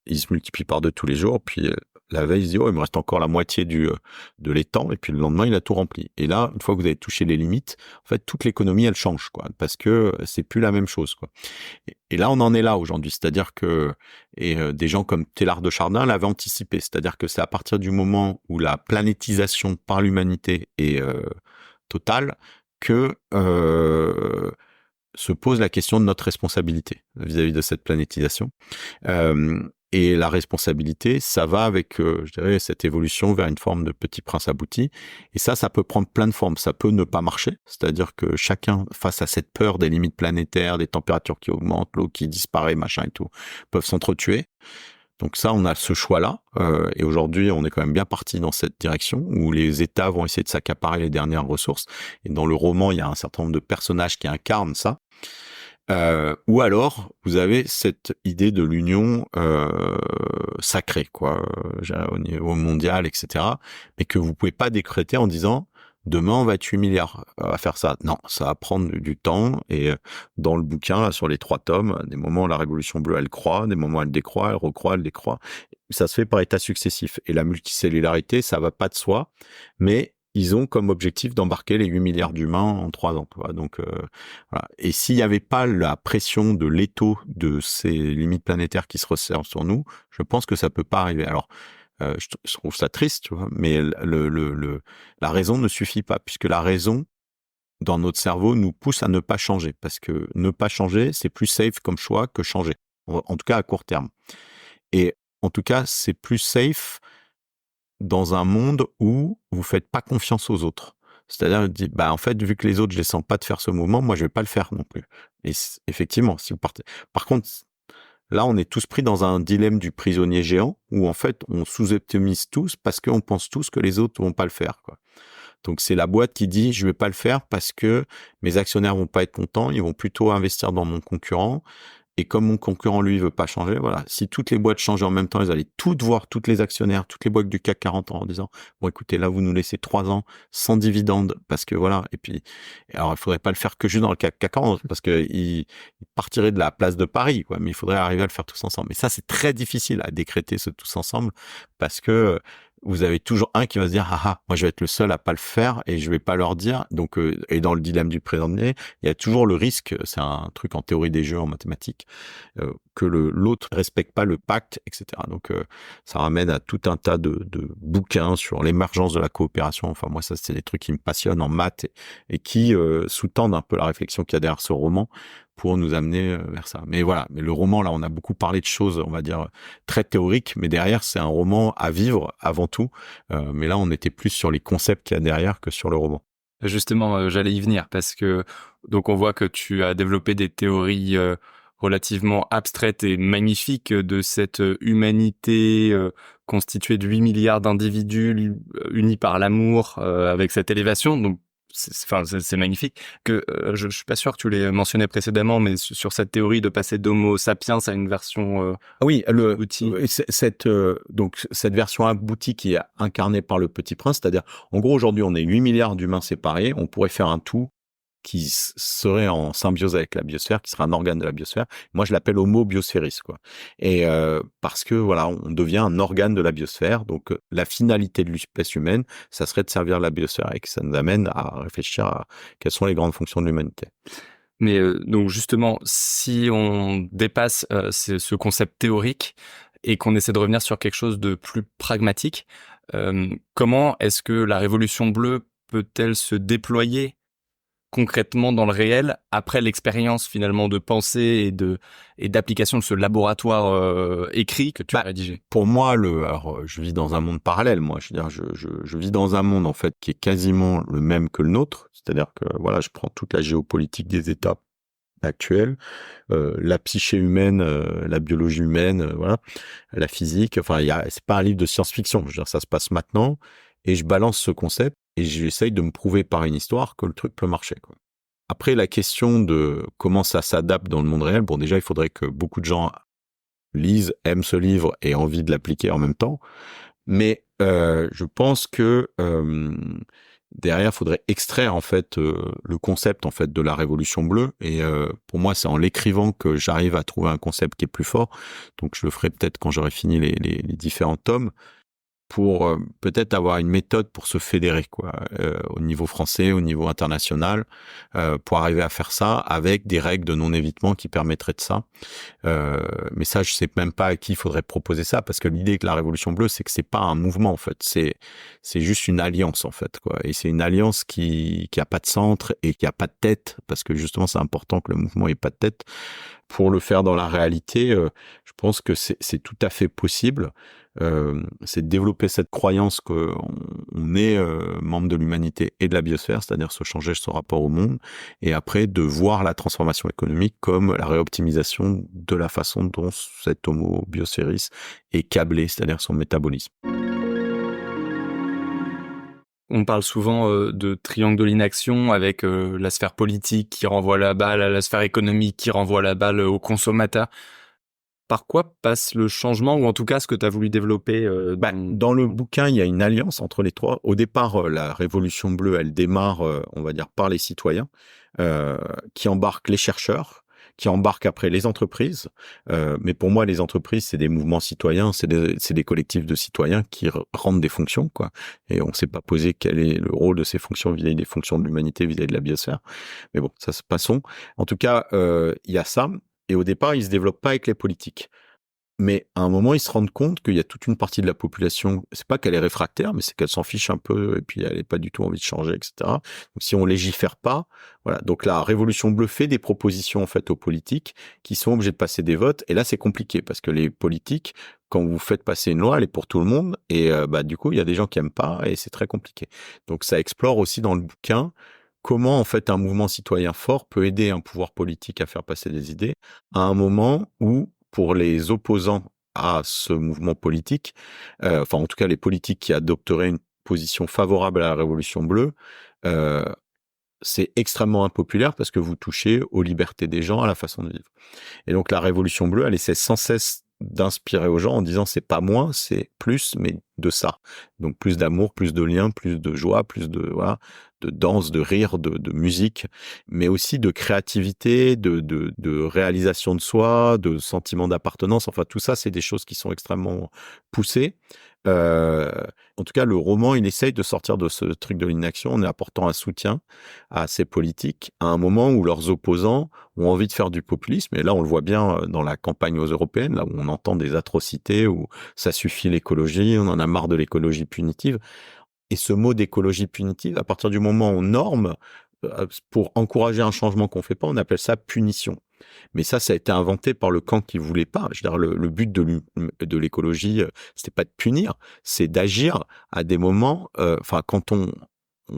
il se multiplie par deux tous les jours, puis la veille, il se dit « Oh, il me reste encore la moitié de l'étang », et puis le lendemain, il a tout rempli. Et là, une fois que vous avez touché les limites, en fait, toute l'économie, elle change, parce que c'est plus la même chose, Et là, on en est là aujourd'hui, c'est-à-dire que des gens comme Teilhard de Chardin l'avaient anticipé, c'est-à-dire que c'est à partir du moment où la planétisation par l'humanité est totale que se pose la question de notre responsabilité vis-à-vis de cette planétisation. Et la responsabilité, ça va avec, je dirais, cette évolution vers une forme de petit prince abouti. Et ça peut prendre plein de formes. Ça peut ne pas marcher, c'est-à-dire que chacun, face à cette peur des limites planétaires, des températures qui augmentent, l'eau qui disparaît, machin et tout, peuvent s'entretuer. Donc ça, on a ce choix-là, et aujourd'hui, on est quand même bien parti dans cette direction, où les États vont essayer de s'accaparer les dernières ressources, et dans le roman, il y a un certain nombre de personnages qui incarnent ça. Ou alors, vous avez cette idée de l'union sacrée, au niveau mondial, etc., mais que vous pouvez pas décréter en disant demain on va être 8 milliards à faire ça. Non, ça va prendre du temps, et dans le bouquin, là, sur les 3 tomes, des moments la Révolution bleue elle croît, des moments elle décroît, elle recroît, elle décroît. Ça se fait par états successifs. Et la multicellularité, ça va pas de soi, mais ils ont comme objectif d'embarquer les 8 milliards d'humains en 3 ans. Donc, voilà. Et s'il n'y avait pas la pression de l'étau de ces limites planétaires qui se resserrent sur nous, je pense que ça peut pas arriver. Alors, je trouve ça triste, tu vois, mais la raison ne suffit pas, puisque la raison, dans notre cerveau, nous pousse à ne pas changer, parce que ne pas changer, c'est plus safe comme choix que changer, en tout cas à court terme. Et en tout cas, c'est plus safe dans un monde où vous faites pas confiance aux autres. C'est-à-dire, en fait, vu que les autres, je les sens pas de faire ce mouvement, moi, je vais pas le faire non plus. Et effectivement, si vous partez. Par contre, là, on est tous pris dans un dilemme du prisonnier géant, où en fait, on sous-optimise tous parce qu'on pense tous que les autres vont pas le faire, Donc, c'est la boîte qui dit, je vais pas le faire parce que mes actionnaires vont pas être contents, ils vont plutôt investir dans mon concurrent. Et comme mon concurrent, lui, veut pas changer, voilà. Si toutes les boîtes changeaient en même temps, ils allaient toutes voir, toutes les actionnaires, toutes les boîtes du CAC 40 en disant, bon, écoutez, là, vous nous laissez 3 ans sans dividende, parce que voilà. Et puis, alors, il faudrait pas le faire que juste dans le CAC 40, parce que ils partiraient de la place de Paris, mais il faudrait arriver à le faire tous ensemble. Mais ça, c'est très difficile à décréter ce tous ensemble, parce que vous avez toujours un qui va se dire, moi je vais être le seul à pas le faire et je vais pas leur dire. Donc, et dans le dilemme du prisonnier, il y a toujours le risque, c'est un truc en théorie des jeux en mathématiques, que l'autre respecte pas le pacte, etc. Donc, ça ramène à tout un tas de bouquins sur l'émergence de la coopération. Enfin, moi, ça, c'est des trucs qui me passionnent en maths et qui sous-tendent un peu la réflexion qu'il y a derrière ce roman. pour nous amener vers ça. Mais voilà, mais le roman, là, on a beaucoup parlé de choses, on va dire, très théoriques, mais derrière, c'est un roman à vivre avant tout. Mais là, on était plus sur les concepts qu'il y a derrière que sur le roman. Justement, j'allais y venir parce que donc on voit que tu as développé des théories relativement abstraites et magnifiques de cette humanité constituée de 8 milliards d'individus unis par l'amour avec cette élévation. Donc c'est magnifique. Que je suis pas sûr que tu l'aies mentionné précédemment, mais sur cette théorie de passer d'Homo sapiens à une version oui, aboutie. Donc cette version aboutie qui est incarnée par le Petit Prince, c'est-à-dire en gros aujourd'hui on est 8 milliards d'humains séparés, on pourrait faire un tout qui serait en symbiose avec la biosphère, qui serait un organe de la biosphère. Moi, je l'appelle Homo biosphéris, quoi. Et parce que voilà, on devient un organe de la biosphère. Donc, la finalité de l'espèce humaine, ça serait de servir la biosphère, et que ça nous amène à réfléchir à quelles sont les grandes fonctions de l'humanité. Mais donc justement, si on dépasse ce concept théorique et qu'on essaie de revenir sur quelque chose de plus pragmatique, comment est-ce que la Révolution bleue peut-elle se déployer concrètement dans le réel après l'expérience finalement de pensée et d'application de ce laboratoire écrit que tu as rédigé? Pour moi, alors, je vis dans un monde parallèle, moi. Je veux dire, je vis dans un monde, en fait, qui est quasiment le même que le nôtre. C'est-à-dire que, voilà, je prends toute la géopolitique des États actuels, la psyché humaine, la biologie humaine, voilà, la physique. Enfin, c'est pas un livre de science-fiction. Je veux dire, ça se passe maintenant. Et je balance ce concept et j'essaye de me prouver par une histoire que le truc peut marcher, quoi. Après, la question de comment ça s'adapte dans le monde réel, bon, déjà, il faudrait que beaucoup de gens lisent, aiment ce livre et aient envie de l'appliquer en même temps. Mais je pense que derrière, il faudrait extraire en fait le concept en fait de la Révolution bleue. Et pour moi, c'est en l'écrivant que j'arrive à trouver un concept qui est plus fort. Donc, je le ferai peut-être quand j'aurai fini les différents tomes, pour peut-être avoir une méthode pour se fédérer, quoi, au niveau français, au niveau international, pour arriver à faire ça avec des règles de non-évitement qui permettraient de ça. Mais ça, je sais même pas à qui il faudrait proposer ça, parce que l'idée que la Révolution bleue, c'est que c'est pas un mouvement, en fait, c'est juste une alliance, en fait, quoi. Et c'est une alliance qui a pas de centre et qui a pas de tête, parce que justement, c'est important que le mouvement ait pas de tête. Pour le faire dans la réalité, je pense que c'est tout à fait possible. C'est de développer cette croyance qu'on est membre de l'humanité et de la biosphère, c'est-à-dire se changer son rapport au monde, et après de voir la transformation économique comme la réoptimisation de la façon dont cet Homo biosphéris est câblé, c'est-à-dire son métabolisme. On parle souvent de triangle de l'inaction avec la sphère politique qui renvoie la balle à la sphère économique qui renvoie la balle au consommateur. Par quoi passe le changement, ou en tout cas ce que tu as voulu développer Dans le bouquin, il y a une alliance entre les trois. Au départ, la Révolution bleue, elle démarre, on va dire, par les citoyens, qui embarquent les chercheurs, qui embarquent après les entreprises. Mais pour moi, les entreprises, c'est des mouvements citoyens, c'est des collectifs de citoyens qui rendent des fonctions, quoi. Et on ne s'est pas posé quel est le rôle de ces fonctions vis-à-vis des fonctions de l'humanité, vis-à-vis de la biosphère. Mais bon, ça, passons. En tout cas, il y a ça. Et au départ, ils ne se développent pas avec les politiques. Mais à un moment, ils se rendent compte qu'il y a toute une partie de la population, c'est pas qu'elle est réfractaire, mais c'est qu'elle s'en fiche un peu, et puis elle n'a pas du tout envie de changer, etc. Donc si on légifère pas, voilà. Donc la Révolution bleue fait des propositions en fait aux politiques qui sont obligés de passer des votes. Et là, c'est compliqué parce que les politiques, quand vous faites passer une loi, elle est pour tout le monde. Et du coup, il y a des gens qui aiment pas, et c'est très compliqué. Donc ça explore aussi dans le bouquin comment en fait un mouvement citoyen fort peut aider un pouvoir politique à faire passer des idées à un moment où, pour les opposants à ce mouvement politique, enfin en tout cas les politiques qui adopteraient une position favorable à la Révolution bleue, c'est extrêmement impopulaire parce que vous touchez aux libertés des gens, à la façon de vivre. Et donc la Révolution bleue, elle essaie sans cesse d'inspirer aux gens en disant c'est pas moins, c'est plus, mais de ça. Donc plus d'amour, plus de liens, plus de joie, plus de voilà, de danse, de rire, de musique, mais aussi de créativité, de réalisation de soi, de sentiment d'appartenance. Enfin tout ça, c'est des choses qui sont extrêmement poussées. En tout cas, le roman, il essaye de sortir de ce truc de l'inaction en apportant un soutien à ces politiques à un moment où leurs opposants ont envie de faire du populisme. Et là, on le voit bien dans la campagne aux européennes, là où on entend des atrocités, où ça suffit l'écologie, on en a marre de l'écologie punitive. Et ce mot d'écologie punitive, à partir du moment où on norme, pour encourager un changement qu'on fait pas, on appelle ça punition. Mais ça a été inventé par le camp qui voulait pas. Je veux dire, le but de l'écologie, c'était pas de punir, c'est d'agir à des moments. Enfin, quand on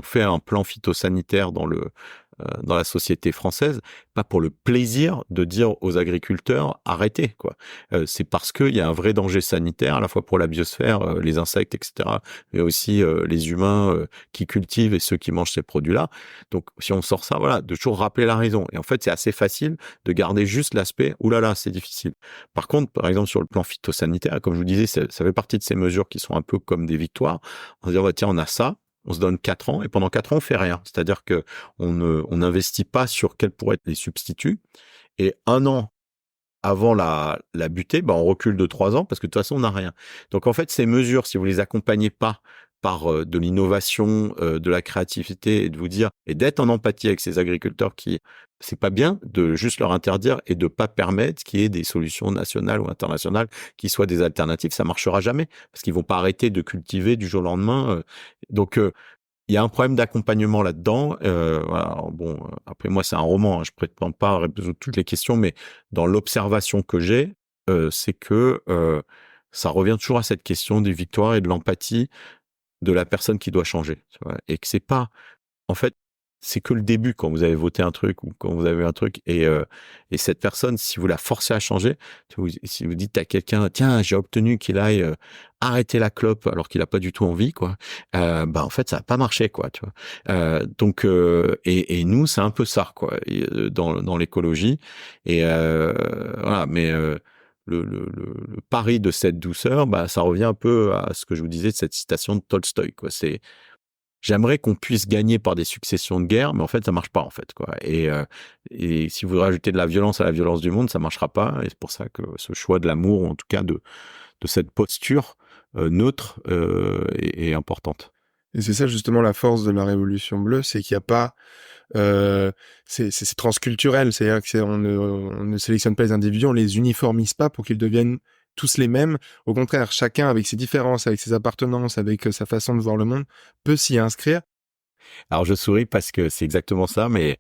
fait un plan phytosanitaire dans la société française, pas pour le plaisir de dire aux agriculteurs arrêtez, quoi. C'est parce qu'il y a un vrai danger sanitaire à la fois pour la biosphère, les insectes, etc., mais aussi les humains qui cultivent et ceux qui mangent ces produits-là. Donc, si on sort ça, voilà, de toujours rappeler la raison. Et en fait, c'est assez facile de garder juste l'aspect oulala, c'est difficile. Par contre, par exemple, sur le plan phytosanitaire, comme je vous disais, ça fait partie de ces mesures qui sont un peu comme des victoires. On se dit, tiens, on a ça. On se donne 4 ans et pendant 4 ans, on fait rien. C'est-à-dire que on n'investit pas sur quels pourraient être les substituts. Et 1 an avant la butée, on recule de 3 ans parce que de toute façon, on n'a rien. Donc, en fait, ces mesures, si vous les accompagnez pas par de l'innovation, de la créativité et de vous dire, et d'être en empathie avec ces agriculteurs c'est pas bien de juste leur interdire et de pas permettre qu'il y ait des solutions nationales ou internationales qui soient des alternatives. Ça marchera jamais parce qu'ils vont pas arrêter de cultiver du jour au lendemain. Donc, il y a un problème d'accompagnement là-dedans. Voilà, bon, après moi, c'est un roman. Je prétends pas résoudre toutes les questions, mais dans l'observation que j'ai, c'est que ça revient toujours à cette question des victoires et de l'empathie de la personne qui doit changer. Tu vois, et que c'est pas, en fait, c'est que le début quand vous avez voté un truc ou quand vous avez un truc et cette personne, si vous la forcez à changer, si vous dites à quelqu'un, tiens, j'ai obtenu qu'il aille arrêter la clope alors qu'il a pas du tout envie, quoi, en fait, ça a pas marché, quoi, tu vois. Donc, et nous, c'est un peu ça, quoi, dans l'écologie. Et voilà, mais le pari de cette douceur, ça revient un peu à ce que je vous disais de cette citation de Tolstoï, quoi. J'aimerais qu'on puisse gagner par des successions de guerres, mais en fait, ça marche pas, en fait, quoi. Et si vous rajoutez de la violence à la violence du monde, ça marchera pas. Et c'est pour ça que ce choix de l'amour, ou en tout cas de cette posture neutre, est importante. Et c'est ça justement la force de la Révolution bleue, c'est qu'il n'y a pas, c'est transculturel, c'est-à-dire que on ne sélectionne pas les individus, on les uniformise pas pour qu'ils deviennent tous les mêmes. Au contraire, chacun avec ses différences, avec ses appartenances, avec sa façon de voir le monde, peut s'y inscrire. Alors je souris parce que c'est exactement ça, mais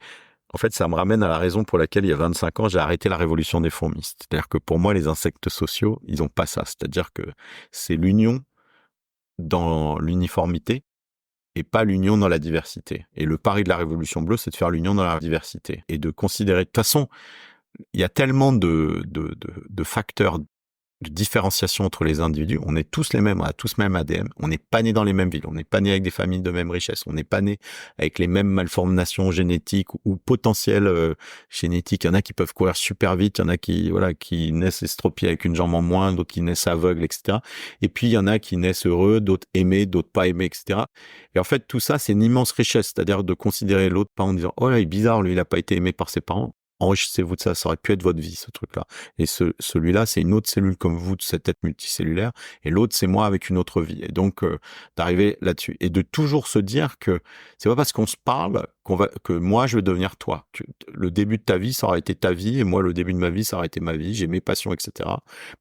en fait ça me ramène à la raison pour laquelle il y a 25 ans j'ai arrêté la révolution des fourmis. C'est-à-dire que pour moi les insectes sociaux, ils ont pas ça. C'est-à-dire que c'est l'union dans l'uniformité et pas l'union dans la diversité. Et le pari de la Révolution bleue, c'est de faire l'union dans la diversité et de considérer. De toute façon, il y a tellement de facteurs de différenciation entre les individus. On est tous les mêmes, on a tous le même ADN. On n'est pas nés dans les mêmes villes, on n'est pas nés avec des familles de même richesse, on n'est pas nés avec les mêmes malformations génétiques ou potentielles génétiques. Il y en a qui peuvent courir super vite, il y en a qui naissent estropiés avec une jambe en moins, d'autres qui naissent aveugles, etc. Et puis il y en a qui naissent heureux, d'autres aimés, d'autres pas aimés, etc. Et en fait, tout ça, c'est une immense richesse, c'est-à-dire de considérer l'autre pas en disant « Oh là, il est bizarre, lui, il n'a pas été aimé par ses parents ». Enrichissez-vous de ça, ça aurait pu être votre vie, ce truc-là. Et celui-là, c'est une autre cellule comme vous, de cette tête multicellulaire, et l'autre, c'est moi avec une autre vie. Et donc, d'arriver là-dessus. Et de toujours se dire que c'est pas parce qu'on se parle que moi, je vais devenir toi. Le début de ta vie, ça aurait été ta vie, et moi, le début de ma vie, ça aurait été ma vie, j'ai mes passions, etc.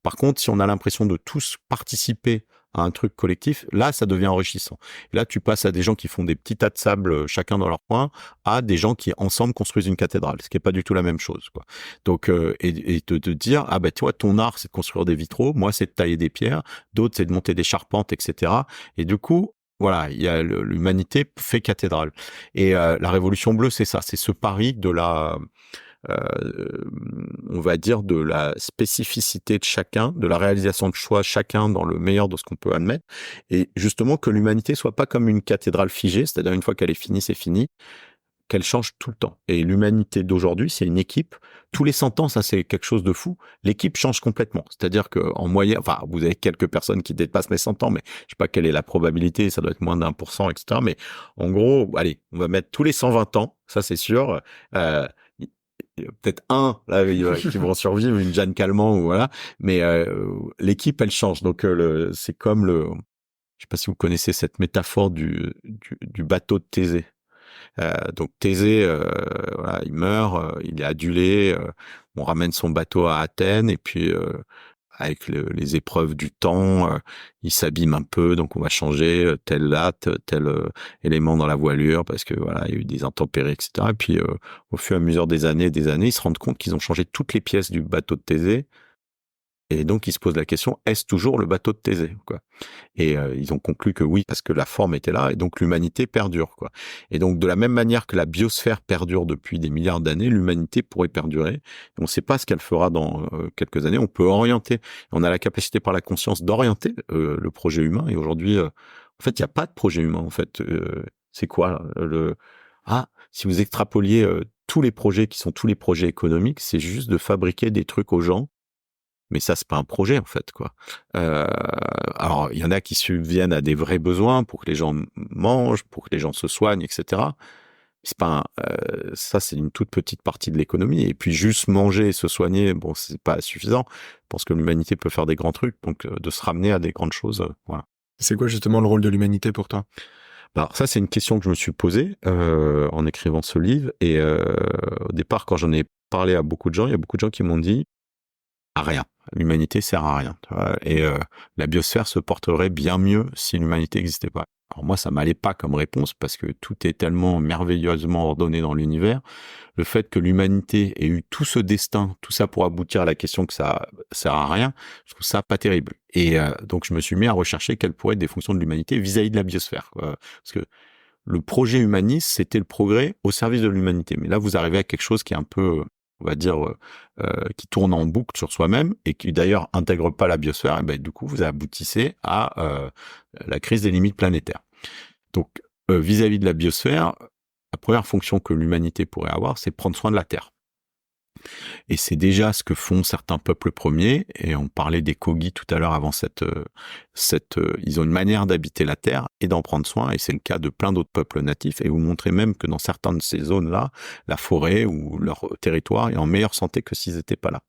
Par contre, si on a l'impression de tous participer à un truc collectif, là, ça devient enrichissant. Et là, tu passes à des gens qui font des petits tas de sable, chacun dans leur coin, à des gens qui, ensemble, construisent une cathédrale, ce qui est pas du tout la même chose, quoi. Donc, et de dire, ah, tu vois, ton art, c'est de construire des vitraux, moi, c'est de tailler des pierres, d'autres, c'est de monter des charpentes, etc. Et du coup, voilà, il y a l'humanité fait cathédrale. Et la Révolution bleue, c'est ça, c'est ce pari de on va dire de la spécificité de chacun, de la réalisation de choix chacun dans le meilleur de ce qu'on peut admettre, et justement que l'humanité soit pas comme une cathédrale figée, c'est-à-dire une fois qu'elle est finie, c'est fini, qu'elle change tout le temps. Et l'humanité d'aujourd'hui, c'est une équipe. Tous les 100 ans, ça c'est quelque chose de fou. L'équipe change complètement. C'est-à-dire que en moyenne, enfin, vous avez quelques personnes qui dépassent les 100 ans, mais je sais pas quelle est la probabilité, ça doit être moins d'1%, etc. Mais en gros, allez, on va mettre tous les 120 ans, ça c'est sûr. Il y a peut-être un là qui vont survivre, une Jeanne Calment ou voilà, mais l'équipe elle change. Donc c'est comme je sais pas si vous connaissez cette métaphore du bateau de Thésée. Donc Thésée, voilà, il meurt, il est adulé, on ramène son bateau à Athènes et puis avec les épreuves du temps, il s'abîme un peu, donc on va changer telle latte, tel élément dans la voilure, parce que voilà, il y a eu des intempéries, etc. Et puis, au fur et à mesure des années, ils se rendent compte qu'ils ont changé toutes les pièces du bateau de Thésée. Et donc, ils se posent la question, est-ce toujours le bateau de Thésée, quoi? Et ils ont conclu que oui, parce que la forme était là, et donc l'humanité perdure, quoi. Et donc, de la même manière que la biosphère perdure depuis des milliards d'années, l'humanité pourrait perdurer. On ne sait pas ce qu'elle fera dans quelques années. On peut orienter, on a la capacité par la conscience d'orienter le projet humain. Et aujourd'hui, en fait, il n'y a pas de projet humain, en fait. C'est quoi si vous extrapoliez tous les projets qui sont tous les projets économiques, c'est juste de fabriquer des trucs aux gens. Mais ça, c'est pas un projet, en fait, quoi. Alors, il y en a qui subviennent à des vrais besoins pour que les gens mangent, pour que les gens se soignent, etc. C'est pas ça, c'est une toute petite partie de l'économie. Et puis, juste manger et se soigner, bon, c'est pas suffisant. Je pense que l'humanité peut faire des grands trucs. Donc, de se ramener à des grandes choses, voilà. C'est quoi, justement, le rôle de l'humanité pour toi? Alors ça, c'est une question que je me suis posée en écrivant ce livre. Et au départ, quand j'en ai parlé à beaucoup de gens, il y a beaucoup de gens qui m'ont dit à rien. L'humanité sert à rien. Tu vois, et la biosphère se porterait bien mieux si l'humanité n'existait pas. Alors moi, ça m'allait pas comme réponse parce que tout est tellement merveilleusement ordonné dans l'univers. Le fait que l'humanité ait eu tout ce destin, tout ça pour aboutir à la question que ça sert à rien, je trouve ça pas terrible. Et donc, je me suis mis à rechercher quelles pourraient être des fonctions de l'humanité vis-à-vis de la biosphère, quoi. Parce que le projet humaniste, c'était le progrès au service de l'humanité. Mais là, vous arrivez à quelque chose qui est un peu, on va dire, qui tourne en boucle sur soi-même et qui d'ailleurs intègre pas la biosphère. Et ben, du coup, vous aboutissez à la crise des limites planétaires. Donc, vis-à-vis de la biosphère, la première fonction que l'humanité pourrait avoir, c'est prendre soin de la Terre. Et c'est déjà ce que font certains peuples premiers. Et on parlait des Kogi tout à l'heure avant ils ont une manière d'habiter la terre et d'en prendre soin. Et c'est le cas de plein d'autres peuples natifs. Et vous montrez même que dans certaines de ces zones-là, la forêt ou leur territoire est en meilleure santé que s'ils n'étaient pas là.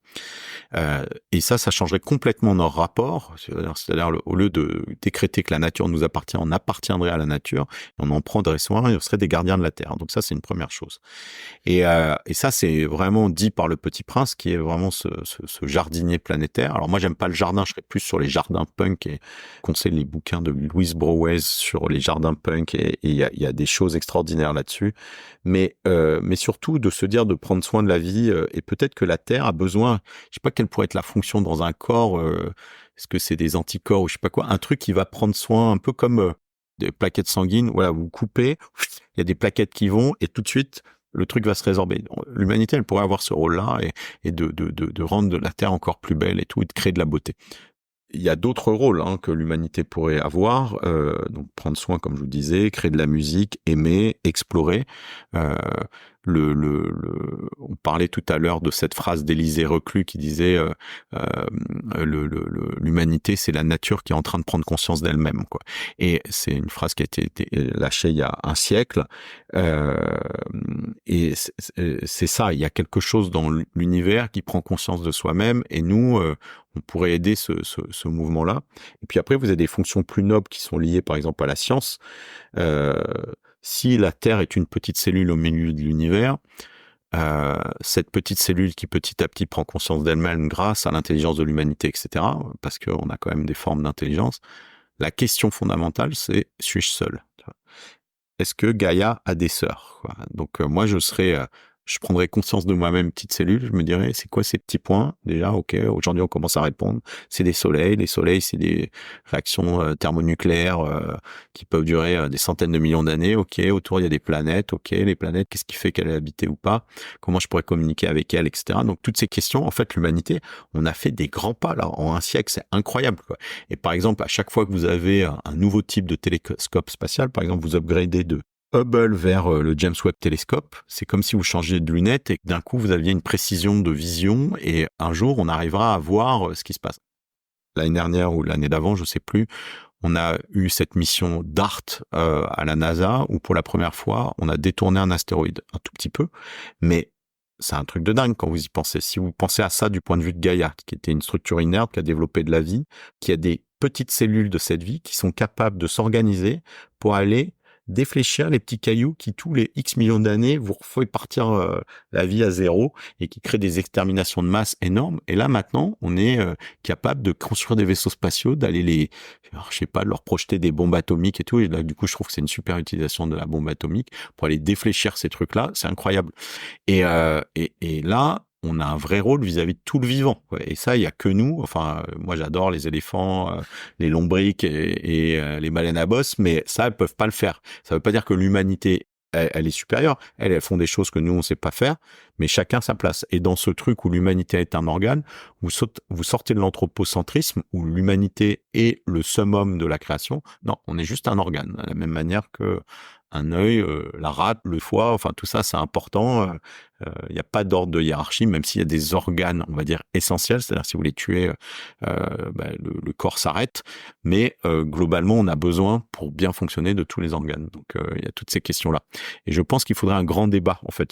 Et ça changerait complètement notre rapport. C'est-à-dire, au lieu de décréter que la nature nous appartient, on appartiendrait à la nature, on en prendrait soin et on serait des gardiens de la terre. Donc ça, c'est une première chose. Et ça, c'est vraiment dit par le Petit Prince, qui est vraiment ce jardinier planétaire. Alors moi, j'aime pas le jardin, je serais plus sur les jardins punk et conseille les bouquins de Louise Browes sur les jardins punk et il y a des choses extraordinaires là-dessus. Mais surtout de se dire de prendre soin de la vie et peut-être que la Terre a besoin, je sais pas quelle pourrait être la fonction dans un corps, est-ce que c'est des anticorps ou je sais pas quoi, un truc qui va prendre soin un peu comme des plaquettes sanguines, voilà, vous coupez, il y a des plaquettes qui vont et tout de suite le truc va se résorber. L'humanité, elle pourrait avoir ce rôle-là et de rendre la Terre encore plus belle et tout, et de créer de la beauté. Il y a d'autres rôles que l'humanité pourrait avoir, donc prendre soin, comme je vous disais, créer de la musique, aimer, explorer. On parlait tout à l'heure de cette phrase d'Élisée Reclus qui disait l'humanité, c'est la nature qui est en train de prendre conscience d'elle-même, quoi. Et c'est une phrase qui a été lâchée il y a un siècle. Et c'est ça, il y a quelque chose dans l'univers qui prend conscience de soi-même, et nous, on pourrait aider ce mouvement-là. Et puis après, vous avez des fonctions plus nobles qui sont liées, par exemple, à la science. Si la Terre est une petite cellule au milieu de l'univers, cette petite cellule qui petit à petit prend conscience d'elle-même grâce à l'intelligence de l'humanité, etc., parce qu'on a quand même des formes d'intelligence, la question fondamentale, c'est « suis-je seul ?» Est-ce que Gaïa a des sœurs, quoi. Donc moi, je prendrais conscience de moi-même, petite cellule, je me dirais, c'est quoi ces petits points? Déjà, ok, aujourd'hui on commence à répondre. C'est des soleils. Les soleils, c'est des réactions thermonucléaires qui peuvent durer des centaines de millions d'années. Ok, autour il y a des planètes. Ok, les planètes, qu'est-ce qui fait qu'elle est habitée ou pas? Comment je pourrais communiquer avec elle, etc. Donc toutes ces questions, en fait, l'humanité, on a fait des grands pas là en un siècle, c'est incroyable, quoi. Et par exemple, à chaque fois que vous avez un nouveau type de télescope spatial, par exemple, vous upgradez de Hubble vers le James Webb Telescope, c'est comme si vous changiez de lunettes et que d'un coup vous aviez une précision de vision et un jour on arrivera à voir ce qui se passe. L'année dernière ou l'année d'avant, je sais plus, on a eu cette mission DART à la NASA où pour la première fois on a détourné un astéroïde, un tout petit peu, mais c'est un truc de dingue quand vous y pensez. Si vous pensez à ça du point de vue de Gaïa, qui était une structure inerte, qui a développé de la vie, qui a des petites cellules de cette vie qui sont capables de s'organiser pour aller défléchir les petits cailloux qui, tous les X millions d'années, vous refait partir la vie à zéro et qui créent des exterminations de masse énormes. Et là, maintenant, on est capable de construire des vaisseaux spatiaux, d'aller de leur projeter des bombes atomiques et tout. Et là, du coup, je trouve que c'est une super utilisation de la bombe atomique pour aller défléchir ces trucs-là. C'est incroyable. Et là, on a un vrai rôle vis-à-vis de tout le vivant. Et ça, il y a que nous. Enfin, moi, j'adore les éléphants, les lombrics et les baleines à bosse, mais ça, elles peuvent pas le faire. Ça veut pas dire que l'humanité, elle est supérieure. Elles font des choses que nous, on sait pas faire, mais chacun sa place. Et dans ce truc où l'humanité est un organe, vous sortez de l'anthropocentrisme, où l'humanité est le summum de la création. Non, on est juste un organe, de la même manière que un œil, la rate, le foie, enfin tout ça, c'est important. Il n'y a pas d'ordre de hiérarchie, même s'il y a des organes, on va dire, essentiels. C'est-à-dire, si vous les tuez, le corps s'arrête. Mais globalement, on a besoin, pour bien fonctionner, de tous les organes. Donc, il y a toutes ces questions-là. Et je pense qu'il faudrait un grand débat, en fait,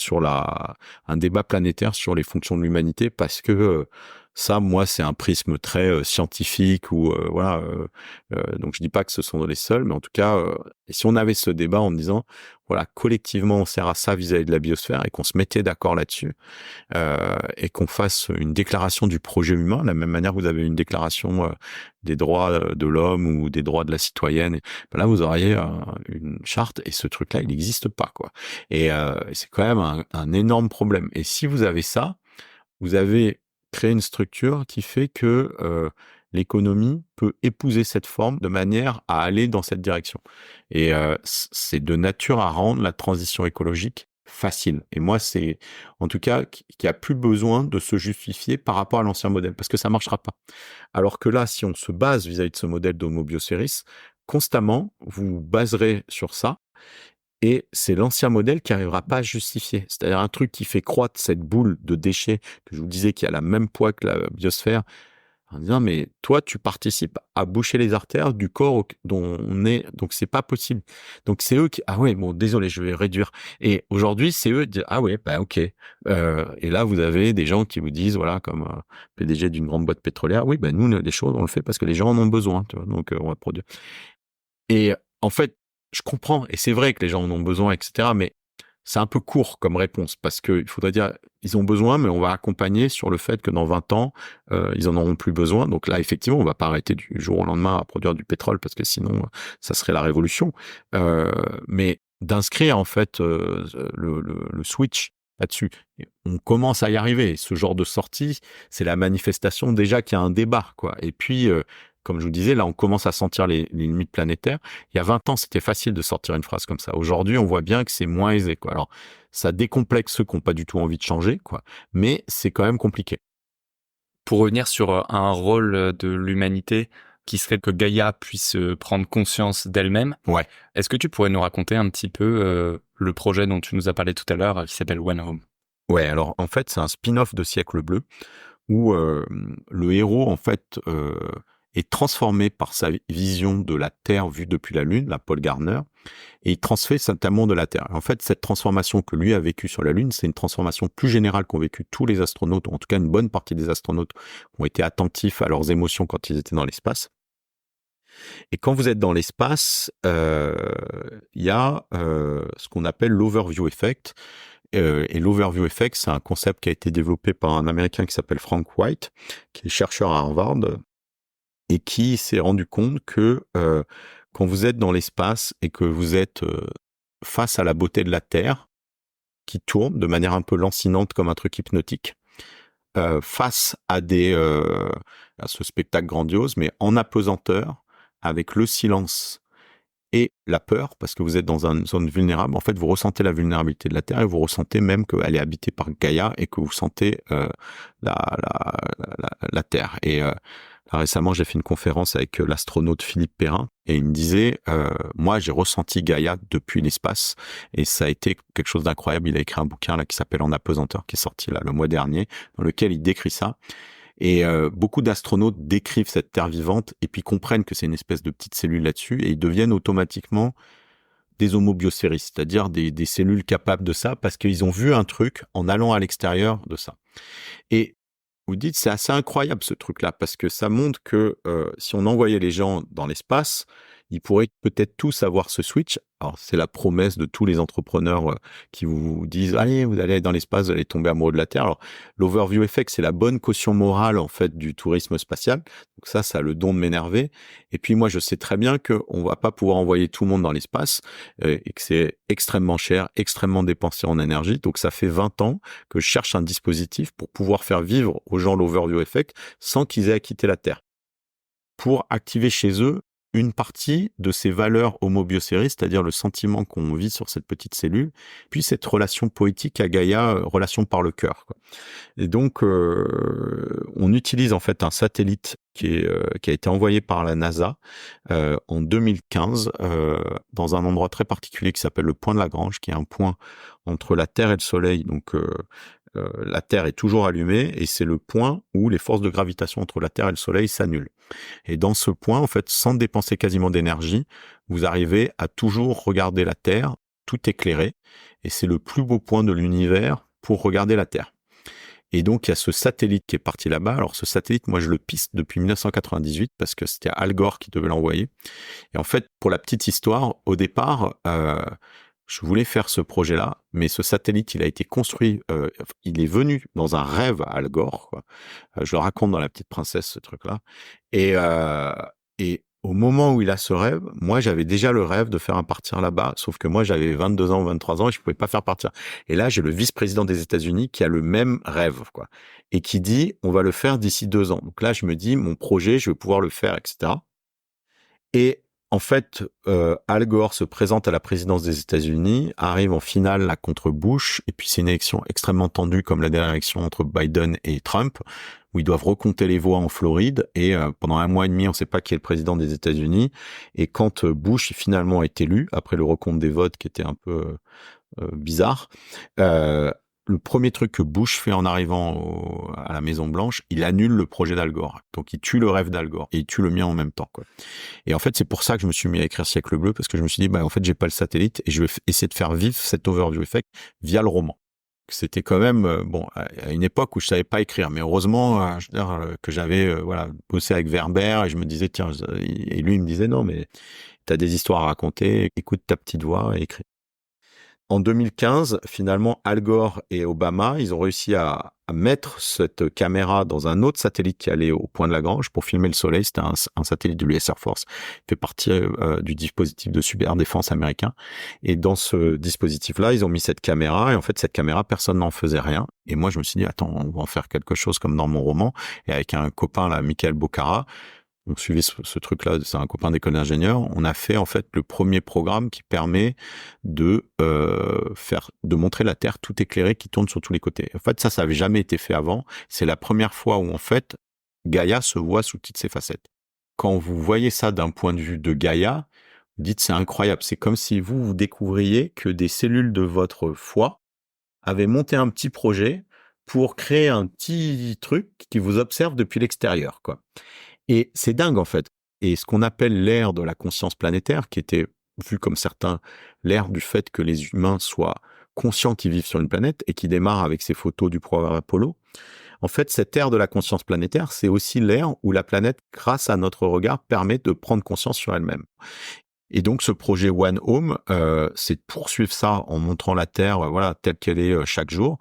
un débat planétaire sur les fonctions de l'humanité, parce que ça, moi, c'est un prisme très scientifique ou voilà. Donc, je dis pas que ce sont les seuls, mais en tout cas, si on avait ce débat en disant, voilà, collectivement, on sert à ça vis-à-vis de la biosphère et qu'on se mettait d'accord là-dessus et qu'on fasse une déclaration du projet humain, de la même manière que vous avez une déclaration des droits de l'homme ou des droits de la citoyenne. Ben là, vous auriez une charte et ce truc-là, il n'existe pas, quoi. Et c'est quand même un énorme problème. Et si vous avez ça, vous avez créé une structure qui fait que l'économie peut épouser cette forme de manière à aller dans cette direction. Et c'est de nature à rendre la transition écologique facile. Et moi, c'est en tout cas qui a plus besoin de se justifier par rapport à l'ancien modèle, parce que ça marchera pas. Alors que là, si on se base vis-à-vis de ce modèle d'Homo Bioceris, constamment, vous baserez sur ça. Et c'est l'ancien modèle qui n'arrivera pas à justifier. C'est-à-dire un truc qui fait croître cette boule de déchets que je vous disais qui a la même poids que la biosphère, en disant mais toi tu participes à boucher les artères du corps dont on est, donc c'est pas possible. Donc c'est eux qui désolé, je vais réduire. Et aujourd'hui c'est eux qui disent ok. Et là vous avez des gens qui vous disent voilà comme PDG d'une grande boîte pétrolière, nous les choses on le fait parce que les gens en ont besoin, tu vois, donc on va produire. Et en fait je comprends, et c'est vrai que les gens en ont besoin, etc. Mais c'est un peu court comme réponse, parce qu'il faudrait dire, ils ont besoin, mais on va accompagner sur le fait que dans 20 ans, ils en auront plus besoin. Donc là, effectivement, on va pas arrêter du jour au lendemain à produire du pétrole, parce que sinon, ça serait la révolution. Mais d'inscrire, en fait, le switch là-dessus. On commence à y arriver. Ce genre de sortie, c'est la manifestation déjà qu'il y a un débat, quoi. Et puis, comme je vous disais, là, on commence à sentir les limites planétaires. Il y a 20 ans, c'était facile de sortir une phrase comme ça. Aujourd'hui, on voit bien que c'est moins aisé, quoi. Alors, ça décomplexe ceux qui n'ont pas du tout envie de changer, quoi. Mais c'est quand même compliqué. Pour revenir sur un rôle de l'humanité qui serait que Gaïa puisse prendre conscience d'elle-même, ouais. Est-ce que tu pourrais nous raconter un petit peu le projet dont tu nous as parlé tout à l'heure, qui s'appelle One Home? Ouais, alors en fait, c'est un spin-off de Siècle Bleu où le héros, en fait, est transformé par sa vision de la Terre vue depuis la Lune, la Paul Gardner, et il transfère cet amour de la Terre. En fait, cette transformation que lui a vécue sur la Lune, c'est une transformation plus générale qu'ont vécu tous les astronautes, ou en tout cas une bonne partie des astronautes qui ont été attentifs à leurs émotions quand ils étaient dans l'espace. Et quand vous êtes dans l'espace, il y a ce qu'on appelle l'overview effect. Et l'overview effect, c'est un concept qui a été développé par un Américain qui s'appelle Frank White, qui est chercheur à Harvard, et qui s'est rendu compte que quand vous êtes dans l'espace et que vous êtes face à la beauté de la Terre, qui tourne de manière un peu lancinante comme un truc hypnotique, face à à ce spectacle grandiose, mais en apesanteur, avec le silence et la peur, parce que vous êtes dans une zone vulnérable, en fait, vous ressentez la vulnérabilité de la Terre et vous ressentez même qu'elle est habitée par Gaïa et que vous sentez la Terre. Et là, récemment, j'ai fait une conférence avec l'astronaute Philippe Perrin et il me disait, moi, j'ai ressenti Gaïa depuis l'espace et ça a été quelque chose d'incroyable. Il a écrit un bouquin là qui s'appelle En apesanteur, qui est sorti là le mois dernier, dans lequel il décrit ça. Et beaucoup d'astronautes décrivent cette Terre vivante et puis comprennent que c'est une espèce de petite cellule là-dessus et ils deviennent automatiquement des Homo Bioceris, c'est-à-dire des cellules capables de ça parce qu'ils ont vu un truc en allant à l'extérieur de ça. Et vous dites, c'est assez incroyable ce truc-là parce que ça montre que si on envoyait les gens dans l'espace, ils pourraient peut-être tous avoir ce switch. Alors, c'est la promesse de tous les entrepreneurs qui vous disent « Allez, vous allez dans l'espace, vous allez tomber amoureux de la Terre ». Alors, l'overview effect, c'est la bonne caution morale, en fait, du tourisme spatial. Donc ça a le don de m'énerver. Et puis, moi, je sais très bien qu'on va pas pouvoir envoyer tout le monde dans l'espace et que c'est extrêmement cher, extrêmement dépensé en énergie. Donc, ça fait 20 ans que je cherche un dispositif pour pouvoir faire vivre aux gens l'overview effect sans qu'ils aient à quitter la Terre. Pour activer chez eux une partie de ces valeurs homo-biocéries, c'est-à-dire le sentiment qu'on vit sur cette petite cellule, puis cette relation poétique à Gaïa, relation par le cœur, quoi. Et donc, on utilise en fait un satellite qui a été envoyé par la NASA en 2015 dans un endroit très particulier qui s'appelle le point de Lagrange, qui est un point entre la Terre et le Soleil. Donc, la Terre est toujours allumée et c'est le point où les forces de gravitation entre la Terre et le Soleil s'annulent. Et dans ce point, en fait, sans dépenser quasiment d'énergie, vous arrivez à toujours regarder la Terre, tout éclairé, et c'est le plus beau point de l'univers pour regarder la Terre. Et donc, il y a ce satellite qui est parti là-bas. Alors, ce satellite, moi, je le piste depuis 1998 parce que c'était Al Gore qui devait l'envoyer. Et en fait, pour la petite histoire, au départ, je voulais faire ce projet-là, mais ce satellite, il a été construit, il est venu dans un rêve à Al Gore, quoi. Je le raconte dans La Petite Princesse, ce truc-là. Et au moment où il a ce rêve, moi, j'avais déjà le rêve de faire un partir là-bas, sauf que moi, j'avais 22 ans ou 23 ans et je pouvais pas faire partir. Et là, j'ai le vice-président des États-Unis qui a le même rêve, quoi. Et qui dit, on va le faire d'ici 2 ans. Donc là, je me dis, mon projet, je vais pouvoir le faire, etc. Et en fait, Al Gore se présente à la présidence des États-Unis, arrive en finale là contre Bush, et puis c'est une élection extrêmement tendue comme la dernière élection entre Biden et Trump, où ils doivent recompter les voix en Floride, et pendant 1 mois et demi, on ne sait pas qui est le président des États-Unis, et quand Bush finalement est élu, après le recompte des votes qui était un peu bizarre, le premier truc que Bush fait en arrivant à la Maison Blanche, il annule le projet d'Al Gore. Donc il tue le rêve d'Al Gore et il tue le mien en même temps, quoi. Et en fait, c'est pour ça que je me suis mis à écrire Siècle Bleu, parce que je me suis dit, en fait, j'ai pas le satellite et je vais essayer de faire vivre cet overview effect via le roman. C'était quand même à une époque où je savais pas écrire, mais heureusement, je veux dire, que j'avais bossé avec Werber et je me disais tiens, et lui il me disait non mais t'as des histoires à raconter, écoute ta petite voix et écris. En 2015, finalement, Al Gore et Obama, ils ont réussi à mettre cette caméra dans un autre satellite qui allait au point de Lagrange pour filmer le Soleil. C'était un satellite de l'US Air Force, qui fait partie du dispositif de cyberdéfense américain. Et dans ce dispositif-là, ils ont mis cette caméra. Et en fait, cette caméra, personne n'en faisait rien. Et moi, je me suis dit, attends, on va en faire quelque chose comme dans mon roman. Et avec un copain, là, Michael Bocara, on suivait ce truc-là, c'est un copain d'école d'ingénieur. On a fait en fait le premier programme qui permet de montrer la Terre tout éclairée qui tourne sur tous les côtés. En fait, ça avait jamais été fait avant. C'est la première fois où en fait Gaïa se voit sous toutes ses facettes. Quand vous voyez ça d'un point de vue de Gaïa, vous dites c'est incroyable. C'est comme si vous découvriez que des cellules de votre foie avaient monté un petit projet pour créer un petit truc qui vous observe depuis l'extérieur, quoi. Et c'est dingue, en fait. Et ce qu'on appelle l'ère de la conscience planétaire, qui était vu comme certains l'ère du fait que les humains soient conscients qu'ils vivent sur une planète et qui démarre avec ces photos du programme Apollo. En fait, cette ère de la conscience planétaire, c'est aussi l'ère où la planète, grâce à notre regard, permet de prendre conscience sur elle-même. Et donc, ce projet One Home, c'est de poursuivre ça en montrant la Terre, telle qu'elle est chaque jour.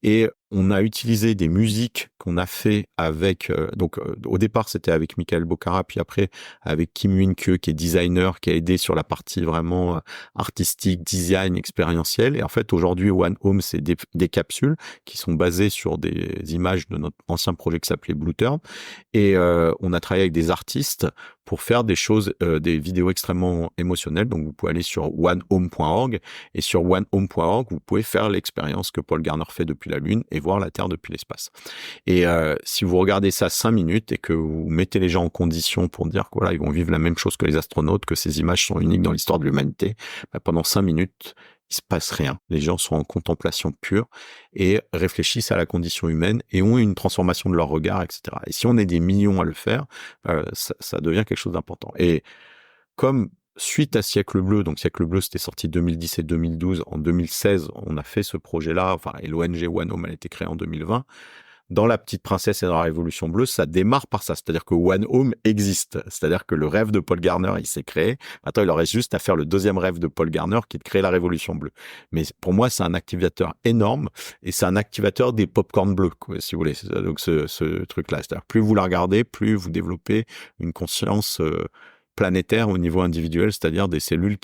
Et on a utilisé des musiques qu'on a fait avec, au départ, c'était avec Michael Bocara, puis après, avec Kim Win-Kyo, qui est designer, qui a aidé sur la partie vraiment artistique, design, expérientielle. Et en fait, aujourd'hui, One Home, c'est des capsules qui sont basées sur des images de notre ancien projet qui s'appelait Blue Turn. Et on a travaillé avec des artistes pour faire des choses, des vidéos extrêmement émotionnelles. Donc, vous pouvez aller sur onehome.org et sur onehome.org, vous pouvez faire l'expérience que Paul Garner fait depuis la Lune et voir la Terre depuis l'espace. Et si vous regardez ça 5 minutes et que vous mettez les gens en condition pour dire que ils vont vivre la même chose que les astronautes, que ces images sont uniques dans l'histoire de l'humanité, pendant 5 minutes, il se passe rien. Les gens sont en contemplation pure et réfléchissent à la condition humaine et ont une transformation de leur regard, etc. Et si on est des millions à le faire, ça devient quelque chose d'important. Et comme suite à Siècle Bleu, donc Siècle Bleu, c'était sorti 2010 et 2012. En 2016, on a fait ce projet-là, et l'ONG One Home, elle a été créée en 2020. dans La Petite Princesse et dans La Révolution Bleue, ça démarre par ça. C'est-à-dire que One Home existe. C'est-à-dire que le rêve de Paul Garner, il s'est créé. Maintenant, il aurait juste à faire le deuxième rêve de Paul Garner, qui est de créer La Révolution Bleue. Mais pour moi, c'est un activateur énorme et c'est un activateur des pop-corn bleus, quoi, si vous voulez. Donc, ce truc-là. C'est-à-dire, plus vous la regardez, plus vous développez une conscience planétaire au niveau individuel, c'est-à-dire des cellules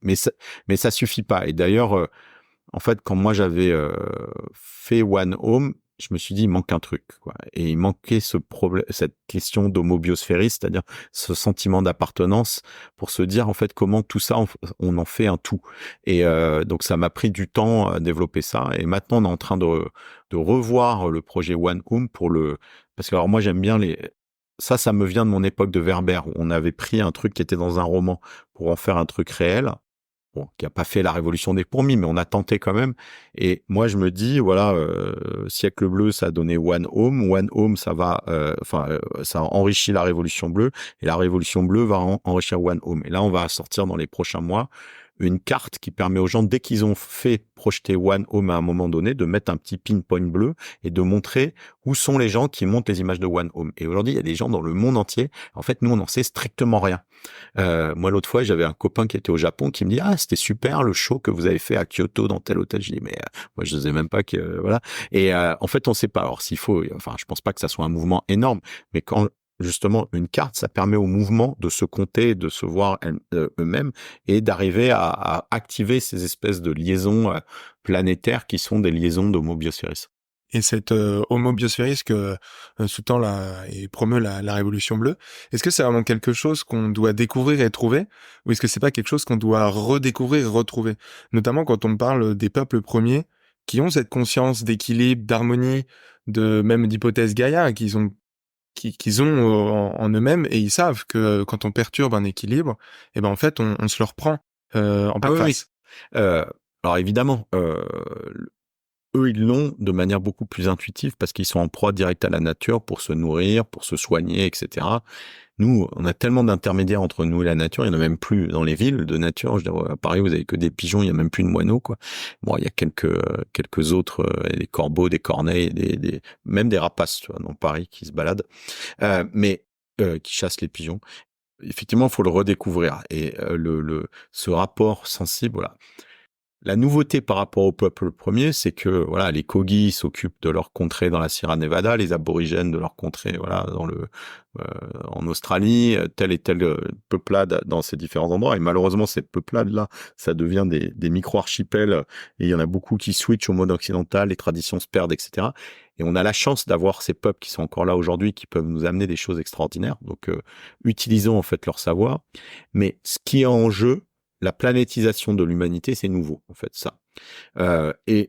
mais ça suffit pas. Et d'ailleurs, en fait, quand moi j'avais fait One Home, je me suis dit il manque un truc, quoi. Et il manquait cette question d'homobiosphérisme, c'est-à-dire ce sentiment d'appartenance pour se dire en fait comment tout ça on en fait un tout. Et donc ça m'a pris du temps à développer ça. Et maintenant on est en train de revoir le projet One Home parce que alors moi j'aime bien ça me vient de mon époque de Werber où on avait pris un truc qui était dans un roman pour en faire un truc réel. Bon, qui a pas fait la révolution des fourmis, mais on a tenté quand même. Et moi, je me dis, voilà, Siècle bleu, ça a donné One Home. One Home, ça a enrichi la révolution bleue. Et la révolution bleue va enrichir One Home. Et là, on va sortir dans les prochains mois une carte qui permet aux gens, dès qu'ils ont fait projeter One Home à un moment donné, de mettre un petit pinpoint bleu et de montrer où sont les gens qui montent les images de One Home. Et aujourd'hui, il y a des gens dans le monde entier. En fait, nous, on n'en sait strictement rien. Moi, l'autre fois, j'avais un copain qui était au Japon qui me dit c'était super le show que vous avez fait à Kyoto dans tel hôtel. Je dis mais moi je sais même pas que voilà. Et en fait, on sait pas. Alors s'il faut, enfin, je pense pas que ça soit un mouvement énorme, mais quand justement une carte, ça permet au mouvement de se compter, de se voir eux-mêmes et d'arriver à activer ces espèces de liaisons planétaires qui sont des liaisons d'homobiosphérisme. Et cette homobiosphérisme que sous-tend et promeut la Révolution bleue, est-ce que c'est vraiment quelque chose qu'on doit découvrir et trouver, ou est-ce que c'est pas quelque chose qu'on doit redécouvrir et retrouver? Notamment quand on parle des peuples premiers qui ont cette conscience d'équilibre, d'harmonie, même d'hypothèse Gaïa, qu'ils ont en eux-mêmes, et ils savent que quand on perturbe un équilibre, et ben en fait on se le reprend en pleine face. Oui. Alors évidemment, eux, ils l'ont de manière beaucoup plus intuitive parce qu'ils sont en proie directe à la nature pour se nourrir, pour se soigner, etc. Nous, on a tellement d'intermédiaires entre nous et la nature, il n'y en a même plus dans les villes de nature. Je veux dire, à Paris, vous avez que des pigeons, il n'y a même plus de moineaux, quoi. Bon, il y a quelques autres, des corbeaux, des corneilles, même des rapaces, tu vois, dans Paris qui se baladent, mais qui chassent les pigeons. Effectivement, il faut le redécouvrir. Et ce rapport sensible, voilà. La nouveauté par rapport au peuple premier, c'est que voilà, les Kogi s'occupent de leur contrée dans la Sierra Nevada, les aborigènes de leur contrée voilà en Australie, telle et telle peuplade dans ces différents endroits. Et malheureusement, ces peuplades-là, ça devient des micro-archipels et il y en a beaucoup qui switchent au mode occidental, les traditions se perdent, etc. Et on a la chance d'avoir ces peuples qui sont encore là aujourd'hui, qui peuvent nous amener des choses extraordinaires. Donc, utilisons en fait leur savoir. Mais ce qui est en jeu, la planétisation de l'humanité, c'est nouveau, en fait, ça. Il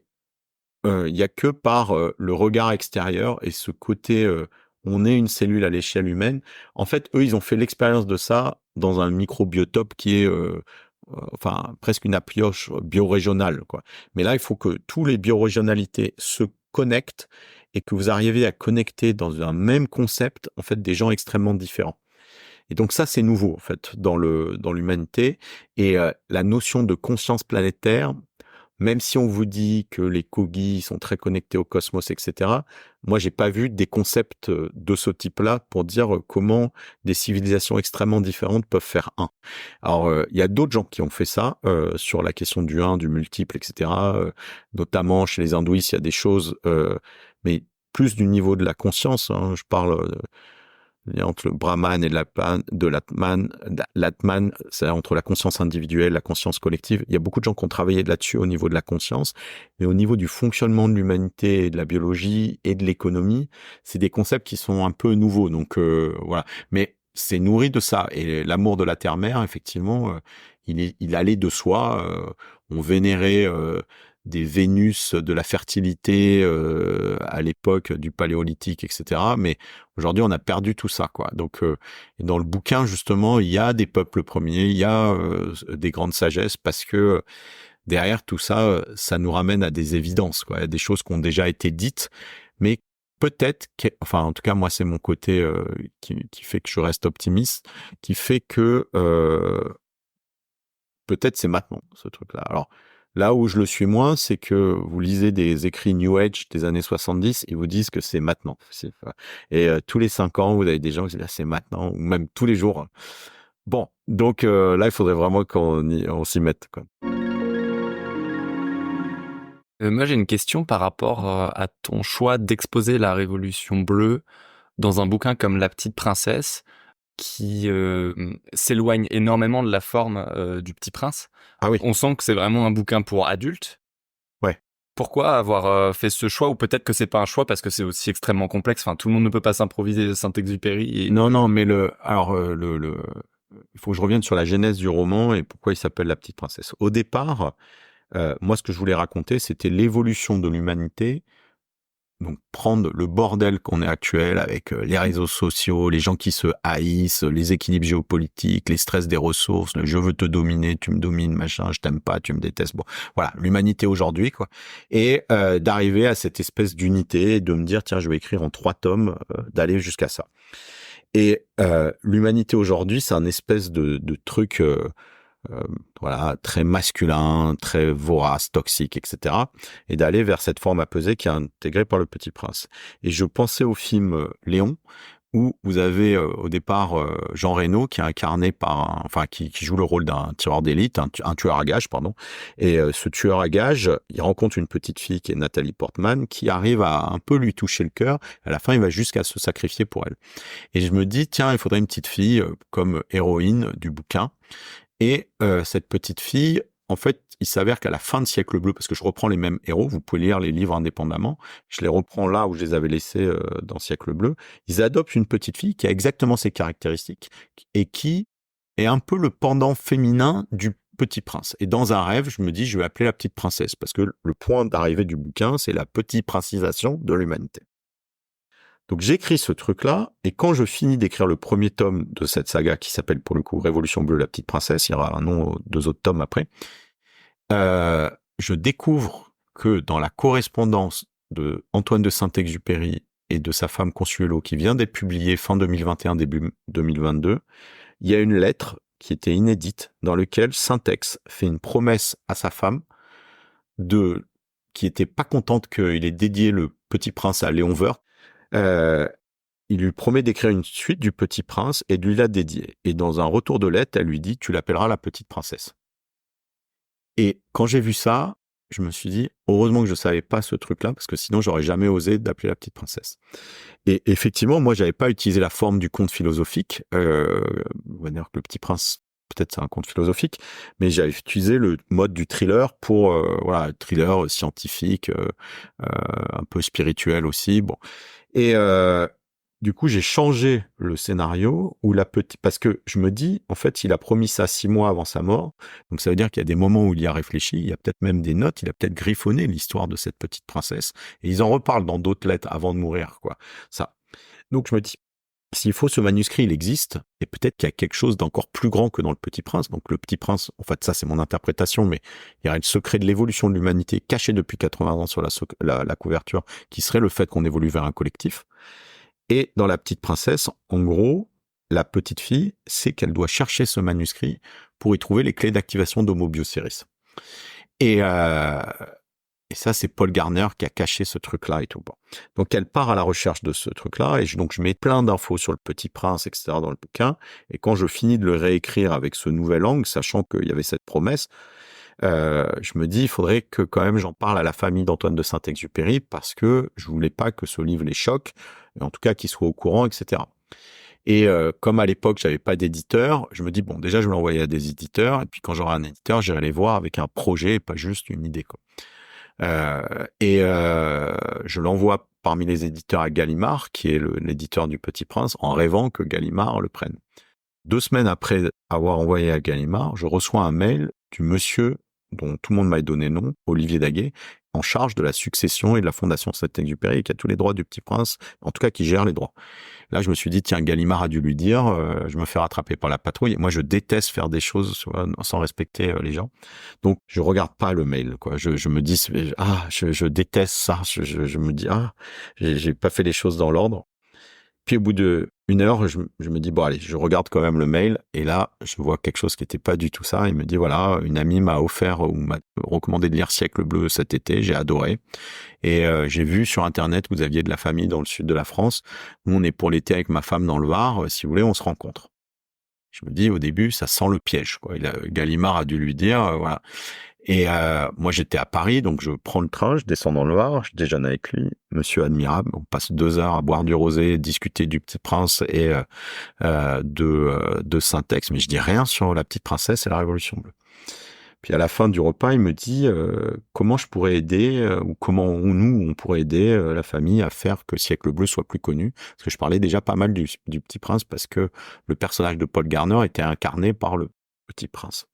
y a que par le regard extérieur et ce côté, on est une cellule à l'échelle humaine. En fait, eux, ils ont fait l'expérience de ça dans un microbiotope qui est, presque une approche biorégionale, quoi. Mais là, il faut que tous les biorégionalités se connectent et que vous arriviez à connecter dans un même concept, en fait, des gens extrêmement différents. Et donc ça, c'est nouveau en fait dans l'humanité. Et la notion de conscience planétaire, même si on vous dit que les Kogi sont très connectés au cosmos, etc., moi, j'ai pas vu des concepts de ce type-là pour dire comment des civilisations extrêmement différentes peuvent faire un. Alors, il y a d'autres gens qui ont fait ça sur la question du un, du multiple, etc. Notamment chez les hindouistes, il y a des choses, mais plus du niveau de la conscience. Hein, je parle entre le Brahman et l'Atman, c'est entre la conscience individuelle, la conscience collective. Il y a beaucoup de gens qui ont travaillé là-dessus au niveau de la conscience, mais au niveau du fonctionnement de l'humanité, et de la biologie et de l'économie, c'est des concepts qui sont un peu nouveaux. Donc voilà, mais c'est nourri de ça. Et l'amour de la terre-mère, effectivement, il allait de soi. On vénérait des Vénus de la fertilité à l'époque du Paléolithique, etc. Mais aujourd'hui, on a perdu tout ça, quoi. Donc, dans le bouquin, justement, il y a des peuples premiers, il y a des grandes sagesses, parce que derrière tout ça, ça nous ramène à des évidences, quoi, à des choses qui ont déjà été dites, mais peut-être, en tout cas, moi, c'est mon côté qui fait que je reste optimiste, qui fait que peut-être c'est maintenant, ce truc-là. Alors, Là où je le suis moins, c'est que vous lisez des écrits New Age des années 70 et vous disent que c'est maintenant. Et tous les 5 ans, vous avez des gens qui disent c'est maintenant, ou même tous les jours. Bon, donc là, il faudrait vraiment on s'y mette, quoi. Moi, j'ai une question par rapport à ton choix d'exposer la Révolution bleue dans un bouquin comme La Petite Princesse, qui s'éloigne énormément de la forme du Petit Prince. Ah oui. On sent que c'est vraiment un bouquin pour adultes. Ouais. Pourquoi avoir fait ce choix? Ou peut-être que c'est pas un choix parce que c'est aussi extrêmement complexe. Enfin, tout le monde ne peut pas s'improviser Saint-Exupéry. Non, mais il faut que je revienne sur la genèse du roman et pourquoi il s'appelle La Petite Princesse. Au départ, moi, ce que je voulais raconter, c'était l'évolution de l'humanité. Donc, prendre le bordel qu'on est actuel avec les réseaux sociaux, les gens qui se haïssent, les équilibres géopolitiques, les stress des ressources, le je veux te dominer, tu me domines, machin, je t'aime pas, tu me détestes. Bon, voilà, l'humanité aujourd'hui, quoi. Et d'arriver à cette espèce d'unité et de me dire, tiens, je vais écrire en 3 tomes, d'aller jusqu'à ça. Et l'humanité aujourd'hui, c'est un espèce de truc... voilà, très masculin, très vorace, toxique, etc. Et d'aller vers cette forme apaisée qui est intégrée par le Petit Prince. Et je pensais au film Léon, où vous avez au départ Jean Reno qui est incarné par qui joue le rôle d'un tireur d'élite, un tueur à gages, pardon. Et ce tueur à gages, il rencontre une petite fille qui est Nathalie Portman, qui arrive à un peu lui toucher le cœur. À la fin, il va jusqu'à se sacrifier pour elle. Et je me dis, tiens, il faudrait une petite fille comme héroïne du bouquin. Et cette petite fille, en fait, il s'avère qu'à la fin de Siècle Bleu, parce que je reprends les mêmes héros, vous pouvez lire les livres indépendamment, je les reprends là où je les avais laissés dans Siècle Bleu, ils adoptent une petite fille qui a exactement ces caractéristiques et qui est un peu le pendant féminin du Petit Prince. Et dans un rêve, je me dis, je vais appeler la Petite Princesse, parce que le point d'arrivée du bouquin, c'est la petite princisation de l'humanité. Donc j'écris ce truc-là, et quand je finis d'écrire le premier tome de cette saga, qui s'appelle pour le coup Révolution Bleue, la Petite Princesse, il y aura un nom aux 2 autres tomes après, je découvre que dans la correspondance de Antoine de Saint-Exupéry et de sa femme Consuelo, qui vient d'être publiée fin 2021, début 2022, il y a une lettre qui était inédite, dans laquelle Saint-Ex fait une promesse à sa femme qui était pas contente qu'il ait dédié le Petit Prince à Léon Wörth. Il lui promet d'écrire une suite du Petit Prince et de lui la dédier. Et dans un retour de lettre, elle lui dit « Tu l'appelleras la Petite Princesse ». Et quand j'ai vu ça, je me suis dit « Heureusement que je savais pas ce truc-là, parce que sinon, j'aurais jamais osé d'appeler la Petite Princesse ». Et effectivement, moi, j'avais pas utilisé la forme du conte philosophique. On va dire que le Petit Prince, peut-être c'est un conte philosophique, mais j'avais utilisé le mode du thriller pour, thriller scientifique, un peu spirituel aussi, bon. Et du coup, j'ai changé le scénario où parce que je me dis, en fait, il a promis ça 6 mois avant sa mort. Donc, ça veut dire qu'il y a des moments où il y a réfléchi. Il y a peut-être même des notes. Il a peut-être griffonné l'histoire de cette petite princesse. Et ils en reparlent dans d'autres lettres avant de mourir, quoi. Ça. Donc, je me dis, s'il faut, ce manuscrit, il existe. Et peut-être qu'il y a quelque chose d'encore plus grand que dans le Petit Prince. Donc, le Petit Prince, en fait, ça, c'est mon interprétation, mais il y aurait le secret de l'évolution de l'humanité caché depuis 80 ans sur la couverture, qui serait le fait qu'on évolue vers un collectif. Et dans La Petite Princesse, en gros, la petite fille sait qu'elle doit chercher ce manuscrit pour y trouver les clés d'activation d'Homo Bioceres. Et ça, c'est Paul Garner qui a caché ce truc-là et tout. Bon. Donc, elle part à la recherche de ce truc-là, et donc je mets plein d'infos sur le Petit Prince, etc. dans le bouquin. Et quand je finis de le réécrire avec ce nouvel angle, sachant qu'il y avait cette promesse, je me dis, il faudrait que quand même j'en parle à la famille d'Antoine de Saint-Exupéry, parce que je voulais pas que ce livre les choque, en tout cas qu'ils soient au courant, etc. Et comme à l'époque j'avais pas d'éditeur, je me dis bon, déjà je vais l'envoyer à des éditeurs, et puis quand j'aurai un éditeur, j'irai les voir avec un projet et pas juste une idée, quoi. Je l'envoie parmi les éditeurs à Gallimard, qui est l'éditeur du Petit Prince, en rêvant que Gallimard le prenne. 2 semaines après avoir envoyé à Gallimard, je reçois un mail du monsieur dont tout le monde m'a donné nom, Olivier Daguet, en charge de la succession et de la fondation Saint-Exupéry, qui a tous les droits du Petit Prince, en tout cas qui gère les droits. Là, je me suis dit, tiens, Gallimard a dû lui dire, je me fais rattraper par la patrouille. Moi, je déteste faire des choses sans respecter les gens. Donc, je regarde pas le mail, quoi. Je me dis, je déteste ça. Je me dis, j'ai pas fait les choses dans l'ordre. Puis, au bout de 1 heure, je me dis, bon, allez, je regarde quand même le mail. Et là, je vois quelque chose qui n'était pas du tout ça. Il me dit, voilà, une amie m'a offert ou m'a recommandé de lire Siècle Bleu cet été. J'ai adoré. Et j'ai vu sur Internet, vous aviez de la famille dans le sud de la France. Nous, on est pour l'été avec ma femme dans le Var. Si vous voulez, on se rencontre. Je me dis, au début, ça sent le piège, quoi. Gallimard a dû lui dire, voilà. Et moi, j'étais à Paris, donc je prends le train, je descends dans le Var, je déjeune avec lui, monsieur admirable. On passe 2 heures à boire du rosé, discuter du Petit Prince et de Saint-Ex, mais je dis rien sur la Petite Princesse et la Révolution bleue. Puis à la fin du repas, il me dit comment je pourrais aider ou comment on pourrait aider la famille à faire que Siècle Bleu soit plus connu. Parce que je parlais déjà pas mal du Petit Prince parce que le personnage de Paul Garner était incarné par le Petit Prince.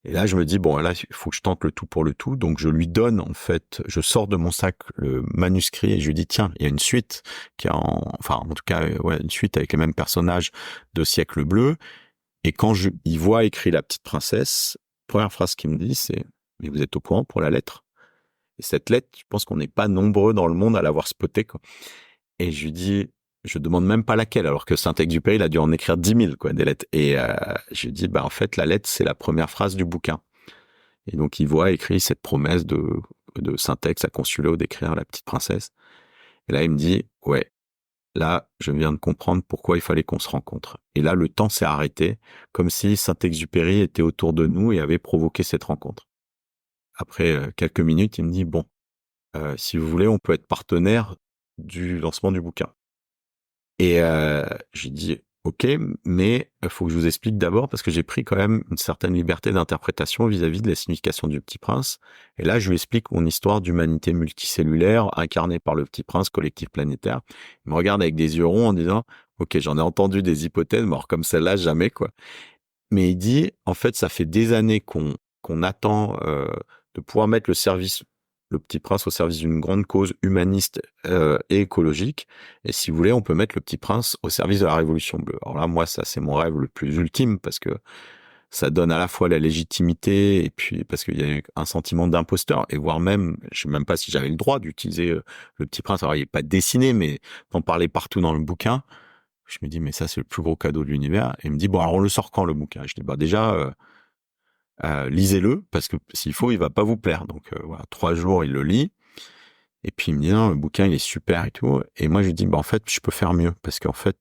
Et là, je me dis, bon, là, il faut que je tente le tout pour le tout. Donc, je lui donne, en fait, je sors de mon sac le manuscrit et je lui dis, tiens, il y a une suite qui est en tout cas, une suite avec les mêmes personnages de Siècle Bleu. Et quand il voit écrit La Petite Princesse, première phrase qu'il me dit, c'est, mais vous êtes au courant pour la lettre? Et cette lettre, je pense qu'on n'est pas nombreux dans le monde à l'avoir spotée, quoi. Et je lui dis, je demande même pas laquelle, alors que Saint-Exupéry, il a dû en écrire 10 000, quoi, des lettres. Et je lui dis, en fait, la lettre, c'est la première phrase du bouquin. Et donc, il voit écrit cette promesse de Saint-Ex à Consuléo d'écrire La Petite Princesse. Et là, il me dit, ouais, là, je viens de comprendre pourquoi il fallait qu'on se rencontre. Et là, le temps s'est arrêté, comme si Saint-Exupéry était autour de nous et avait provoqué cette rencontre. Après quelques minutes, il me dit, bon, si vous voulez, on peut être partenaire du lancement du bouquin. Et j'ai dit, ok, mais il faut que je vous explique d'abord, parce que j'ai pris quand même une certaine liberté d'interprétation vis-à-vis de la signification du Petit Prince. Et là, je lui explique mon histoire d'humanité multicellulaire, incarnée par le Petit Prince, collectif planétaire. Il me regarde avec des yeux ronds en disant, ok, j'en ai entendu des hypothèses, mais alors comme celle-là, jamais, quoi. Mais il dit, en fait, ça fait des années qu'on attend de pouvoir mettre le Petit Prince au service d'une grande cause humaniste et écologique. Et si vous voulez, on peut mettre le Petit Prince au service de la Révolution bleue. Alors là, moi, ça, c'est mon rêve le plus ultime parce que ça donne à la fois la légitimité et puis parce qu'il y a un sentiment d'imposteur et voire même, je sais même pas si j'avais le droit d'utiliser le Petit Prince. Alors, il n'est pas dessiné, mais d'en parler partout dans le bouquin. Je me dis, mais ça, c'est le plus gros cadeau de l'univers. Et il me dit, bon, alors on le sort quand, le bouquin? Je dis, déjà... lisez-le, parce que s'il faut, il va pas vous plaire. Donc voilà, 3 jours, il le lit. Et puis il me dit, non, le bouquin, il est super et tout. Et moi, je lui dis, en fait, je peux faire mieux. Parce qu'en fait,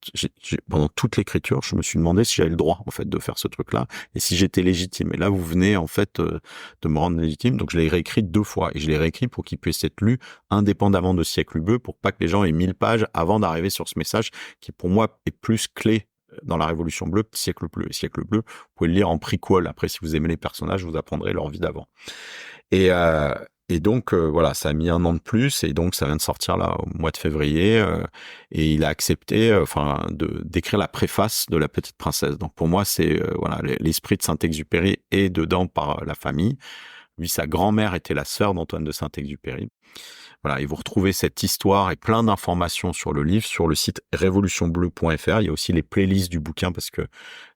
pendant toute l'écriture, je me suis demandé si j'avais le droit, en fait, de faire ce truc-là. Et si j'étais légitime. Et là, vous venez, en fait, de me rendre légitime. Donc je l'ai réécrit 2 fois. Et je l'ai réécrit pour qu'il puisse être lu indépendamment de Siècle Bleu, pour pas que les gens aient 1000 pages avant d'arriver sur ce message qui, pour moi, est plus clé dans la Révolution bleue, Siècle bleu. Et Siècle bleu, vous pouvez le lire en prequel. Après, si vous aimez les personnages, vous apprendrez leur vie d'avant. Et donc, voilà, ça a mis 1 an de plus. Et donc, ça vient de sortir là au mois de février. Et il a accepté, d'écrire la préface de La Petite Princesse. Donc, pour moi, c'est, voilà, l'esprit de Saint-Exupéry est dedans par la famille. Lui, sa grand-mère était la sœur d'Antoine de Saint-Exupéry. Voilà, et vous retrouvez cette histoire et plein d'informations sur le livre sur le site révolutionbleu.fr. Il y a aussi les playlists du bouquin parce que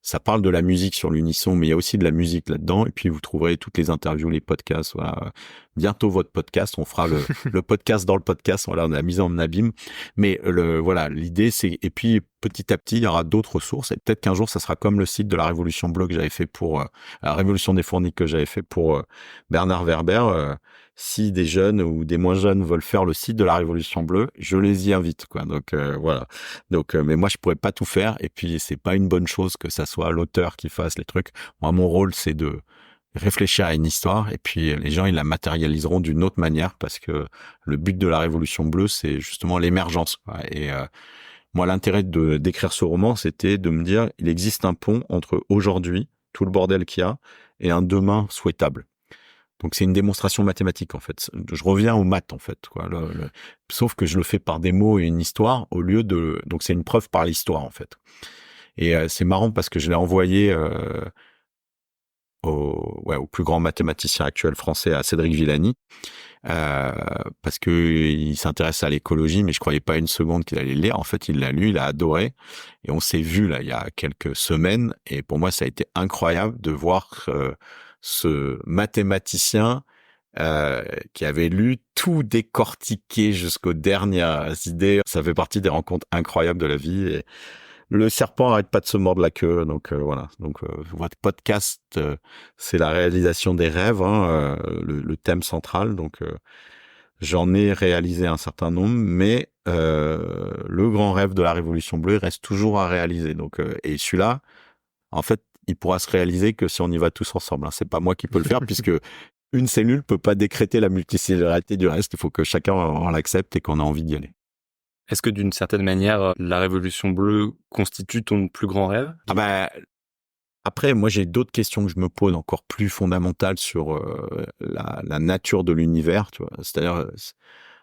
ça parle de la musique sur l'unisson, mais il y a aussi de la musique là-dedans. Et puis vous trouverez toutes les interviews, les podcasts. Voilà. Bientôt votre podcast, on fera le podcast dans le podcast. Voilà, on a mis en abîme. Mais voilà, l'idée c'est, et puis petit à petit, il y aura d'autres ressources. Et peut-être qu'un jour, ça sera comme le site de la Révolution bleue que j'avais fait pour la Révolution des fourniques que j'avais fait pour Bernard Werber. Si des jeunes ou des moins jeunes veulent faire le site de la Révolution bleue, je les y invite, quoi. Donc voilà. Donc, mais moi, je pourrais pas tout faire. Et puis, c'est pas une bonne chose que ça soit l'auteur qui fasse les trucs. Moi, mon rôle, c'est de réfléchir à une histoire. Et puis, les gens, ils la matérialiseront d'une autre manière parce que le but de la Révolution bleue, c'est justement l'émergence, quoi. Et moi, l'intérêt d'écrire ce roman, c'était de me dire, il existe un pont entre aujourd'hui, tout le bordel qu'il y a, et un demain souhaitable. Donc c'est une démonstration mathématique en fait. Je reviens aux maths en fait, quoi. Sauf que je le fais par des mots et une histoire au lieu de. Donc c'est une preuve par l'histoire en fait. Et c'est marrant parce que je l'ai envoyé au plus grand mathématicien actuel français, à Cédric Villani, parce que il s'intéresse à l'écologie, mais je croyais pas une seconde qu'il allait le lire. En fait, il l'a lu, il a adoré, et on s'est vu là il y a quelques semaines. Et pour moi, ça a été incroyable de voir ce mathématicien qui avait lu tout décortiqué jusqu'aux dernières idées. Ça fait partie des rencontres incroyables de la vie. Et le serpent arrête pas de se mordre la queue. Donc voilà. Donc votre podcast, c'est la réalisation des rêves, hein, le thème central. Donc j'en ai réalisé un certain nombre, mais le grand rêve de la Révolution bleue reste toujours à réaliser. Donc et celui-là, en fait, il pourra se réaliser que si on y va tous ensemble. Hein. C'est pas moi qui peux le faire puisque une cellule peut pas décréter la multicellularité du reste. Il faut que chacun en l'accepte et qu'on a envie d'y aller. Est-ce que d'une certaine manière, la Révolution bleue constitue ton plus grand rêve? Ah bah, après, moi, j'ai d'autres questions que je me pose encore plus fondamentales sur la nature de l'univers. Tu vois, c'est-à-dire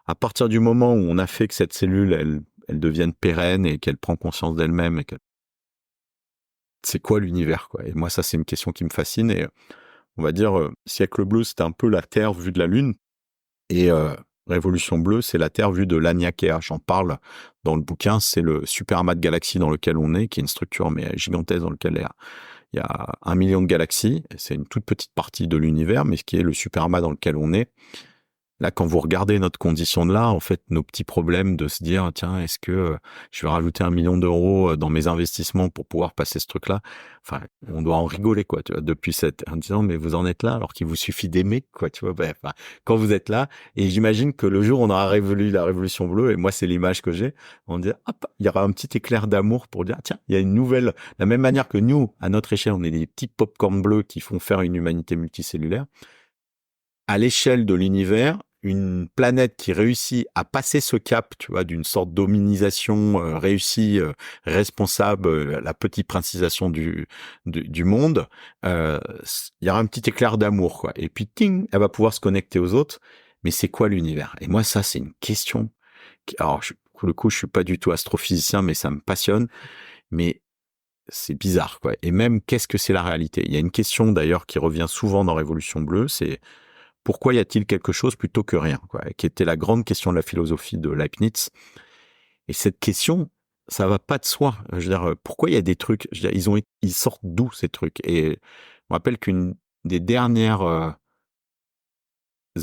à partir du moment où on a fait que cette cellule, elle devienne pérenne et qu'elle prend conscience d'elle-même, et c'est quoi l'univers, quoi. Et moi, ça, c'est une question qui me fascine. Et on va dire, siècle bleu, c'était un peu la Terre vue de la Lune. Et Révolution bleue, c'est la Terre vue de l'Aniakea. J'en parle dans le bouquin. C'est le super amas de galaxies dans lequel on est, qui est une structure mais gigantesque dans lequel il y a 1 million de galaxies. Et c'est une toute petite partie de l'univers, mais ce qui est le super amas dans lequel on est. Là, quand vous regardez notre condition de là, en fait, nos petits problèmes de se dire, tiens, est-ce que je vais rajouter 1 million d'euros dans mes investissements pour pouvoir passer ce truc-là? Enfin, on doit en rigoler, quoi, tu vois, depuis en disant, mais vous en êtes là, alors qu'il vous suffit d'aimer, quoi, tu vois, bref, enfin, quand vous êtes là, et j'imagine que le jour où on aura révolu la Révolution bleue, et moi, c'est l'image que j'ai, on dit, hop, il y aura un petit éclair d'amour pour dire, tiens, il y a une nouvelle, de la même manière que nous, à notre échelle, on est des petits pop-corn bleus qui font faire une humanité multicellulaire. À l'échelle de l'univers, une planète qui réussit à passer ce cap, tu vois, d'une sorte d'hominisation réussie, responsable, la petite princisation du monde, il y aura un petit éclair d'amour, quoi. Et puis, ting, elle va pouvoir se connecter aux autres. Mais c'est quoi l'univers? Et moi, ça, c'est une question. Alors, pour le coup, je suis pas du tout astrophysicien, mais ça me passionne. Mais c'est bizarre, quoi. Et même, qu'est-ce que c'est la réalité? Il y a une question, d'ailleurs, qui revient souvent dans Révolution bleue, c'est pourquoi y a-t-il quelque chose plutôt que rien, quoi, qui était la grande question de la philosophie de Leibniz. Et cette question, ça va pas de soi. Je veux dire, pourquoi il y a des trucs, je veux dire, ils sortent d'où ces trucs? Et je me rappelle qu'une des dernières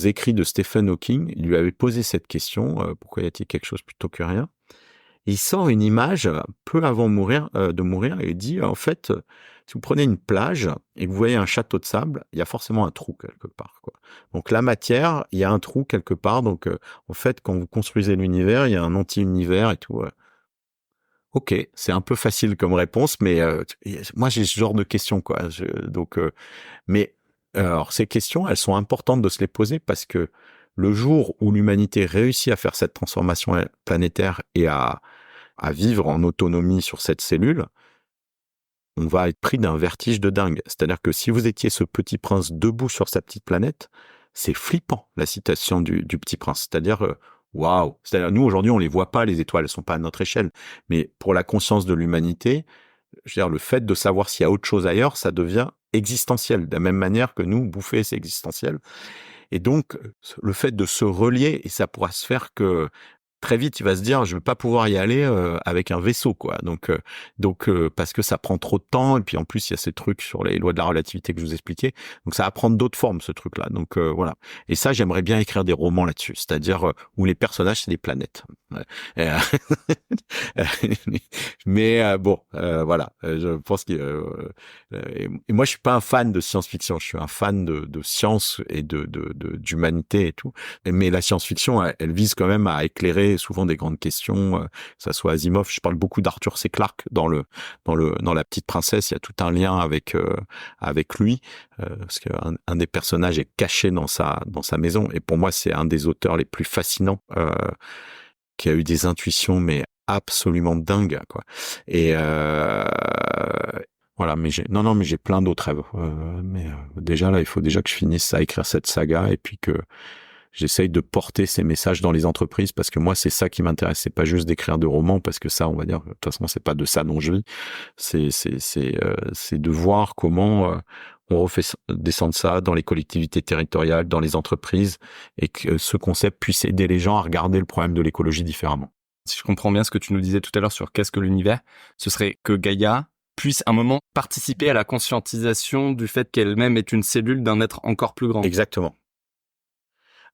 écrits de Stephen Hawking, il lui avait posé cette question, pourquoi y a-t-il quelque chose plutôt que rien? Et il sort une image peu avant de mourir, et il dit, en fait, si vous prenez une plage et que vous voyez un château de sable, il y a forcément un trou quelque part, quoi. Donc la matière, il y a un trou quelque part. Donc en fait, quand vous construisez l'univers, il y a un anti-univers et tout. Ok, c'est un peu facile comme réponse, mais moi j'ai ce genre de questions, quoi. Mais alors ces questions, elles sont importantes de se les poser parce que le jour où l'humanité réussit à faire cette transformation planétaire et à vivre en autonomie sur cette cellule, on va être pris d'un vertige de dingue. C'est-à-dire que si vous étiez ce petit prince debout sur sa petite planète, c'est flippant, la citation du petit prince. C'est-à-dire, waouh. C'est-à-dire, nous, aujourd'hui, on les voit pas, les étoiles, elles sont pas à notre échelle. Mais pour la conscience de l'humanité, je veux dire, le fait de savoir s'il y a autre chose ailleurs, ça devient existentiel. De la même manière que nous, bouffer, c'est existentiel. Et donc, le fait de se relier, et ça pourra se faire que très vite, il va se dire, je vais pas pouvoir y aller avec un vaisseau, quoi. Donc, parce que ça prend trop de temps, et puis en plus, il y a ces trucs sur les lois de la relativité que je vous expliquais. Donc, ça va prendre d'autres formes, ce truc-là. Donc, voilà. Et ça, j'aimerais bien écrire des romans là-dessus, c'est-à-dire où les personnages, c'est des planètes. Ouais. Mais bon, voilà. Je pense que et moi, je suis pas un fan de science-fiction. Je suis un fan de science et d'humanité et tout. Mais la science-fiction, elle vise quand même à éclairer souvent des grandes questions, que ça soit Asimov. Je parle beaucoup d'Arthur C. Clarke dans La Petite Princesse. Il y a tout un lien avec lui, parce qu'un des personnages est caché dans sa maison. Et pour moi, c'est un des auteurs les plus fascinants, qui a eu des intuitions mais absolument dingues, quoi. Et voilà, mais j'ai plein d'autres rêves. Mais déjà là, il faut déjà que je finisse à écrire cette saga et puis que j'essaye de porter ces messages dans les entreprises, parce que moi, c'est ça qui m'intéresse. C'est pas juste d'écrire de romans, parce que ça, on va dire, de toute façon, c'est pas de ça dont je vis. C'est de voir comment on refait descendre ça dans les collectivités territoriales, dans les entreprises, et que ce concept puisse aider les gens à regarder le problème de l'écologie différemment. Si je comprends bien ce que tu nous disais tout à l'heure sur qu'est-ce que l'univers, ce serait que Gaïa puisse un moment participer à la conscientisation du fait qu'elle-même est une cellule d'un être encore plus grand. Exactement.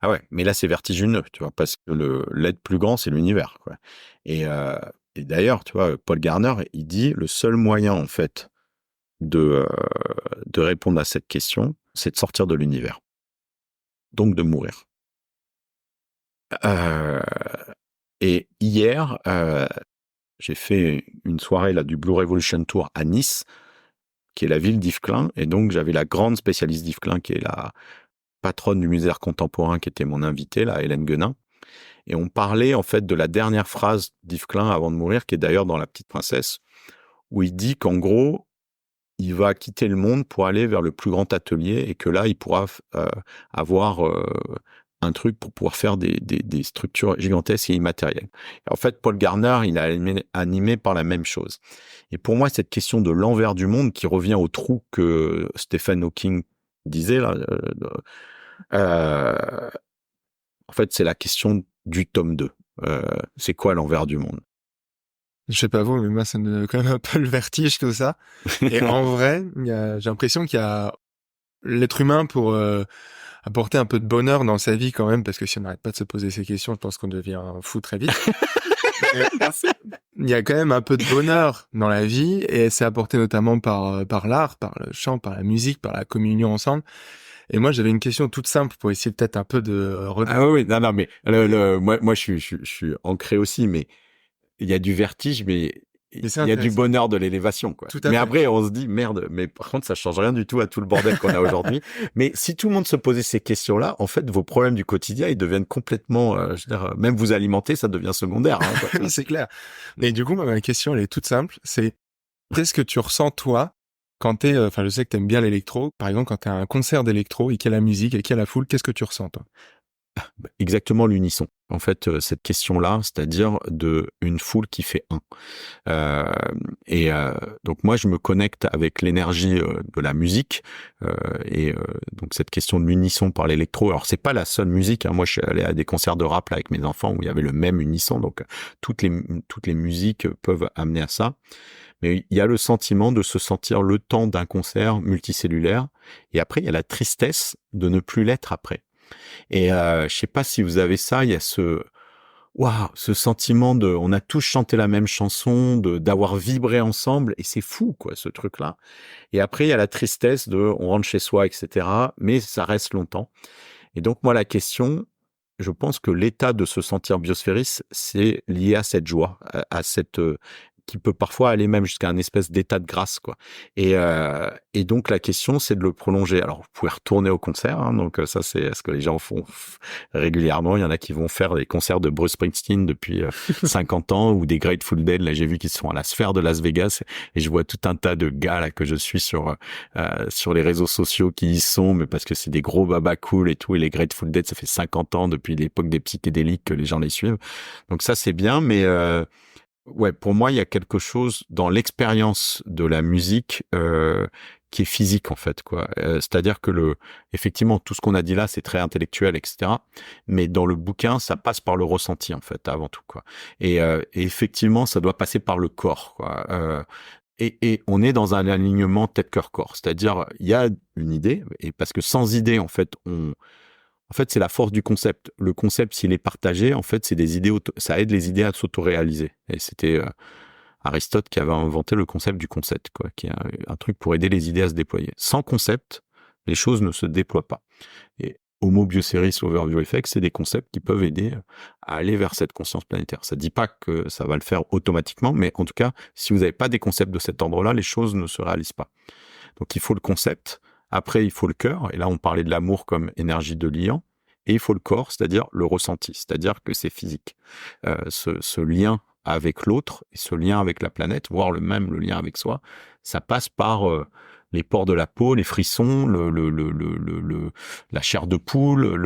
Ah ouais, mais là c'est vertigineux, tu vois, parce que l'être plus grand c'est l'univers, quoi. Et, euh, et d'ailleurs, tu vois, Paul Garner, il dit le seul moyen en fait de de répondre à cette question, c'est de sortir de l'univers, donc de mourir. Euh, et hier, j'ai fait une soirée là du Blue Revolution Tour à Nice, qui est la ville d'Yves Klein, et donc j'avais la grande spécialiste d'Yves Klein, qui est la patronne du musée d'art contemporain, qui était mon invitée, là, Hélène Guenin. Et on parlait en fait de la dernière phrase d'Yves Klein avant de mourir, qui est d'ailleurs dans La Petite Princesse, où il dit qu'en gros, il va quitter le monde pour aller vers le plus grand atelier et que là, il pourra avoir un truc pour pouvoir faire des structures gigantesques et immatérielles. Et en fait, Paul Garner, il est animé par la même chose. Et pour moi, cette question de l'envers du monde qui revient au trou que Stephen Hawking disait là, euh, en fait, c'est la question du tome 2. C'est quoi l'envers du monde? Je sais pas vous, mais moi, ça me donne quand même un peu le vertige, tout ça. Et en vrai, j'ai l'impression qu'il y a l'être humain pour apporter un peu de bonheur dans sa vie quand même, parce que si on n'arrête pas de se poser ces questions, je pense qu'on devient fou très vite. Il y a quand même un peu de bonheur dans la vie, et c'est apporté notamment par l'art, par le chant, par la musique, par la communion ensemble. Et moi, j'avais une question toute simple pour essayer peut-être un peu de... Ah oui, non, mais moi, je suis ancré aussi, mais il y a du vertige, mais Mais c'est il y a du intéressant. bonheur de l'élévation, quoi. Tout à Mais fait. après, on se dit, merde, mais par contre, ça change rien du tout à tout le bordel qu'on a aujourd'hui. Mais si tout le monde se posait ces questions-là, en fait, vos problèmes du quotidien, ils deviennent complètement, je veux dire, même vous alimenter, ça devient secondaire, hein, quoi. Oui, c'est clair. Mais du coup, ma question, elle est toute simple. C'est qu'est-ce que tu ressens, toi, quand t'es... Enfin, je sais que t'aimes bien l'électro. Par exemple, quand t'es à un concert d'électro et qu'il y a la musique et qu'il y a la foule, qu'est-ce que tu ressens, toi? Exactement l'unisson. En fait, cette question-là, c'est-à-dire de une foule qui fait un. Euh, donc moi, je me connecte avec l'énergie de la musique donc cette question de l'unisson par l'électro. Alors c'est pas la seule musique, hein. Moi, je suis allé à des concerts de rap là, avec mes enfants où il y avait le même unisson. Donc toutes les musiques peuvent amener à ça. Mais il y a le sentiment de se sentir le temps d'un concert multicellulaire. Et après, il y a la tristesse de ne plus l'être après. Et je sais pas si vous avez ça, il y a ce sentiment de, on a tous chanté la même chanson, d'avoir vibré ensemble, et c'est fou, quoi, ce truc-là. Et après, il y a la tristesse de, on rentre chez soi, etc., mais ça reste longtemps. Et donc, moi, la question, je pense que l'état de se sentir biosphériste, c'est lié à cette joie, à cette, qui peut parfois aller même jusqu'à un espèce d'état de grâce, quoi. Et donc la question, c'est de le prolonger. Alors, vous pouvez retourner au concert, hein, donc ça, c'est ce que les gens font régulièrement. Il y en a qui vont faire des concerts de Bruce Springsteen depuis 50 ans ou des Grateful Dead. Là, j'ai vu qu'ils sont à la Sphère de Las Vegas et je vois tout un tas de gars là que je suis sur les réseaux sociaux qui y sont, mais parce que c'est des gros babas cool et tout. Et les Grateful Dead, ça fait 50 ans depuis l'époque des psychédéliques que les gens les suivent. Donc ça, c'est bien, mais ouais, pour moi, il y a quelque chose dans l'expérience de la musique qui est physique en fait, quoi. C'est-à-dire que effectivement, tout ce qu'on a dit là, c'est très intellectuel, etc. Mais dans le bouquin, ça passe par le ressenti en fait, avant tout, quoi. Et effectivement, ça doit passer par le corps, quoi. Et on est dans un alignement tête-cœur-corps, c'est-à-dire il y a une idée, et parce que sans idée, en fait, c'est la force du concept. Le concept, s'il est partagé, en fait, c'est des idées, ça aide les idées à s'auto-réaliser. Et c'était Aristote qui avait inventé le concept du concept, quoi, qui est un truc pour aider les idées à se déployer. Sans concept, les choses ne se déploient pas. Et Homo Bioceris Overview Effect, c'est des concepts qui peuvent aider à aller vers cette conscience planétaire. Ça ne dit pas que ça va le faire automatiquement, mais en tout cas, si vous n'avez pas des concepts de cet ordre-là, les choses ne se réalisent pas. Donc il faut le concept. Après, il faut le cœur. Et là, on parlait de l'amour comme énergie de liant. Et il faut le corps, c'est-à-dire le ressenti. C'est-à-dire que c'est physique. Ce lien avec l'autre et ce lien avec la planète, voire le lien avec soi, ça passe par les pores de la peau, les frissons, la chair de poule,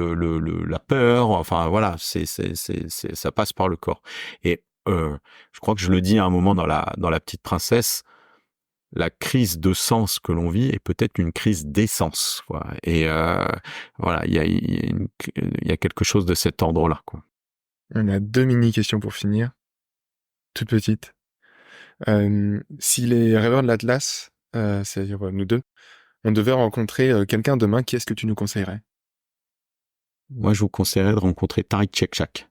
la peur. Enfin, voilà, ça passe par le corps. Et je crois que je le dis à un moment dans la Petite Princesse, la crise de sens que l'on vit est peut-être une crise d'essence, quoi. Et voilà, il y a quelque chose de cet ordre-là, quoi. On a 2 mini-questions pour finir. Toutes petites. Si les rêveurs de l'Atlas, c'est-à-dire nous deux, on devait rencontrer quelqu'un demain, qui est-ce que tu nous conseillerais? moi, je vous conseillerais de rencontrer Tariq Chekchak,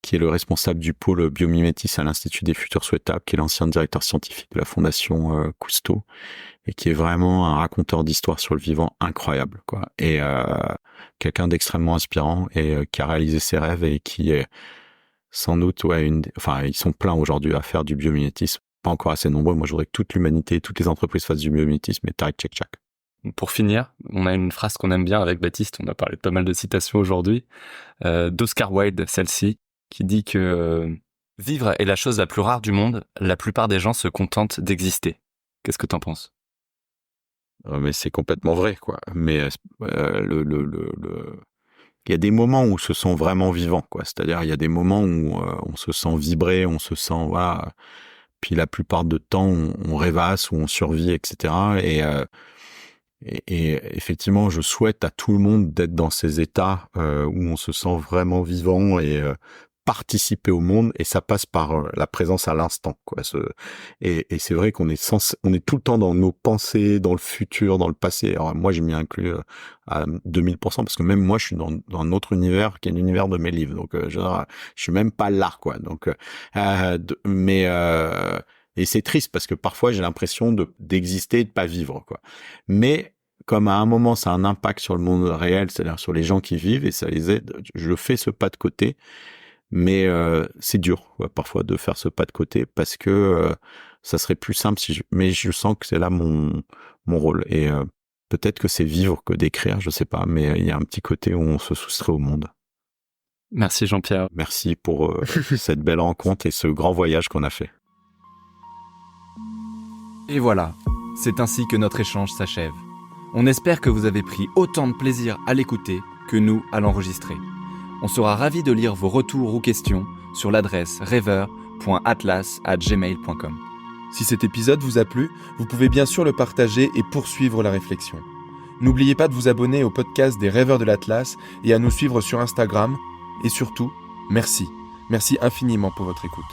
qui est le responsable du pôle biomimétisme à l'Institut des Futurs Souhaitables, qui est l'ancien directeur scientifique de la Fondation Cousteau, et qui est vraiment un raconteur d'histoire sur le vivant incroyable, quoi. Et quelqu'un d'extrêmement inspirant et qui a réalisé ses rêves et qui est sans doute, ils sont pleins aujourd'hui à faire du biomimétisme. Pas encore assez nombreux. Moi, je voudrais que toute l'humanité, toutes les entreprises fassent du biomimétisme, et Tariq Chekchak. Pour finir, on a une phrase qu'on aime bien avec Baptiste, on a parlé de pas mal de citations aujourd'hui, d'Oscar Wilde, celle-ci, qui dit que vivre est la chose la plus rare du monde, la plupart des gens se contentent d'exister. Qu'est-ce que t'en penses ? Mais c'est complètement vrai, quoi. Mais il y a des moments où on se sent vraiment vivant, quoi. C'est-à-dire, il y a des moments où on se sent vibrer, on se sent, voilà. Puis la plupart du temps, on rêvasse ou on survit, etc. Et effectivement, je souhaite à tout le monde d'être dans ces états où on se sent vraiment vivant et participer au monde. Et ça passe par la présence à l'instant, quoi. Et c'est vrai qu'on est tout le temps dans nos pensées, dans le futur, dans le passé. Alors moi, je m'y inclus à 2000%, parce que même moi, je suis dans un autre univers qui est l'univers de mes livres. Donc, je suis même pas là, quoi. Donc, et c'est triste parce que parfois j'ai l'impression d'exister et de pas vivre, quoi. Mais comme à un moment ça a un impact sur le monde réel, c'est-à-dire sur les gens qui vivent, et ça les aide, je fais ce pas de côté. Mais c'est dur, quoi, parfois de faire ce pas de côté, parce que ça serait plus simple mais je sens que c'est là mon rôle. Et peut-être que c'est vivre que d'écrire, je sais pas, mais il y a un petit côté où on se soustrait au monde. Merci Jean-Pierre. Merci pour cette belle rencontre et ce grand voyage qu'on a fait. Et voilà, c'est ainsi que notre échange s'achève. On espère que vous avez pris autant de plaisir à l'écouter que nous à l'enregistrer. On sera ravis de lire vos retours ou questions sur l'adresse rêveur.atlas@gmail.com. Si cet épisode vous a plu, vous pouvez bien sûr le partager et poursuivre la réflexion. N'oubliez pas de vous abonner au podcast des Rêveurs de l'Atlas et à nous suivre sur Instagram. Et surtout, merci. Merci infiniment pour votre écoute.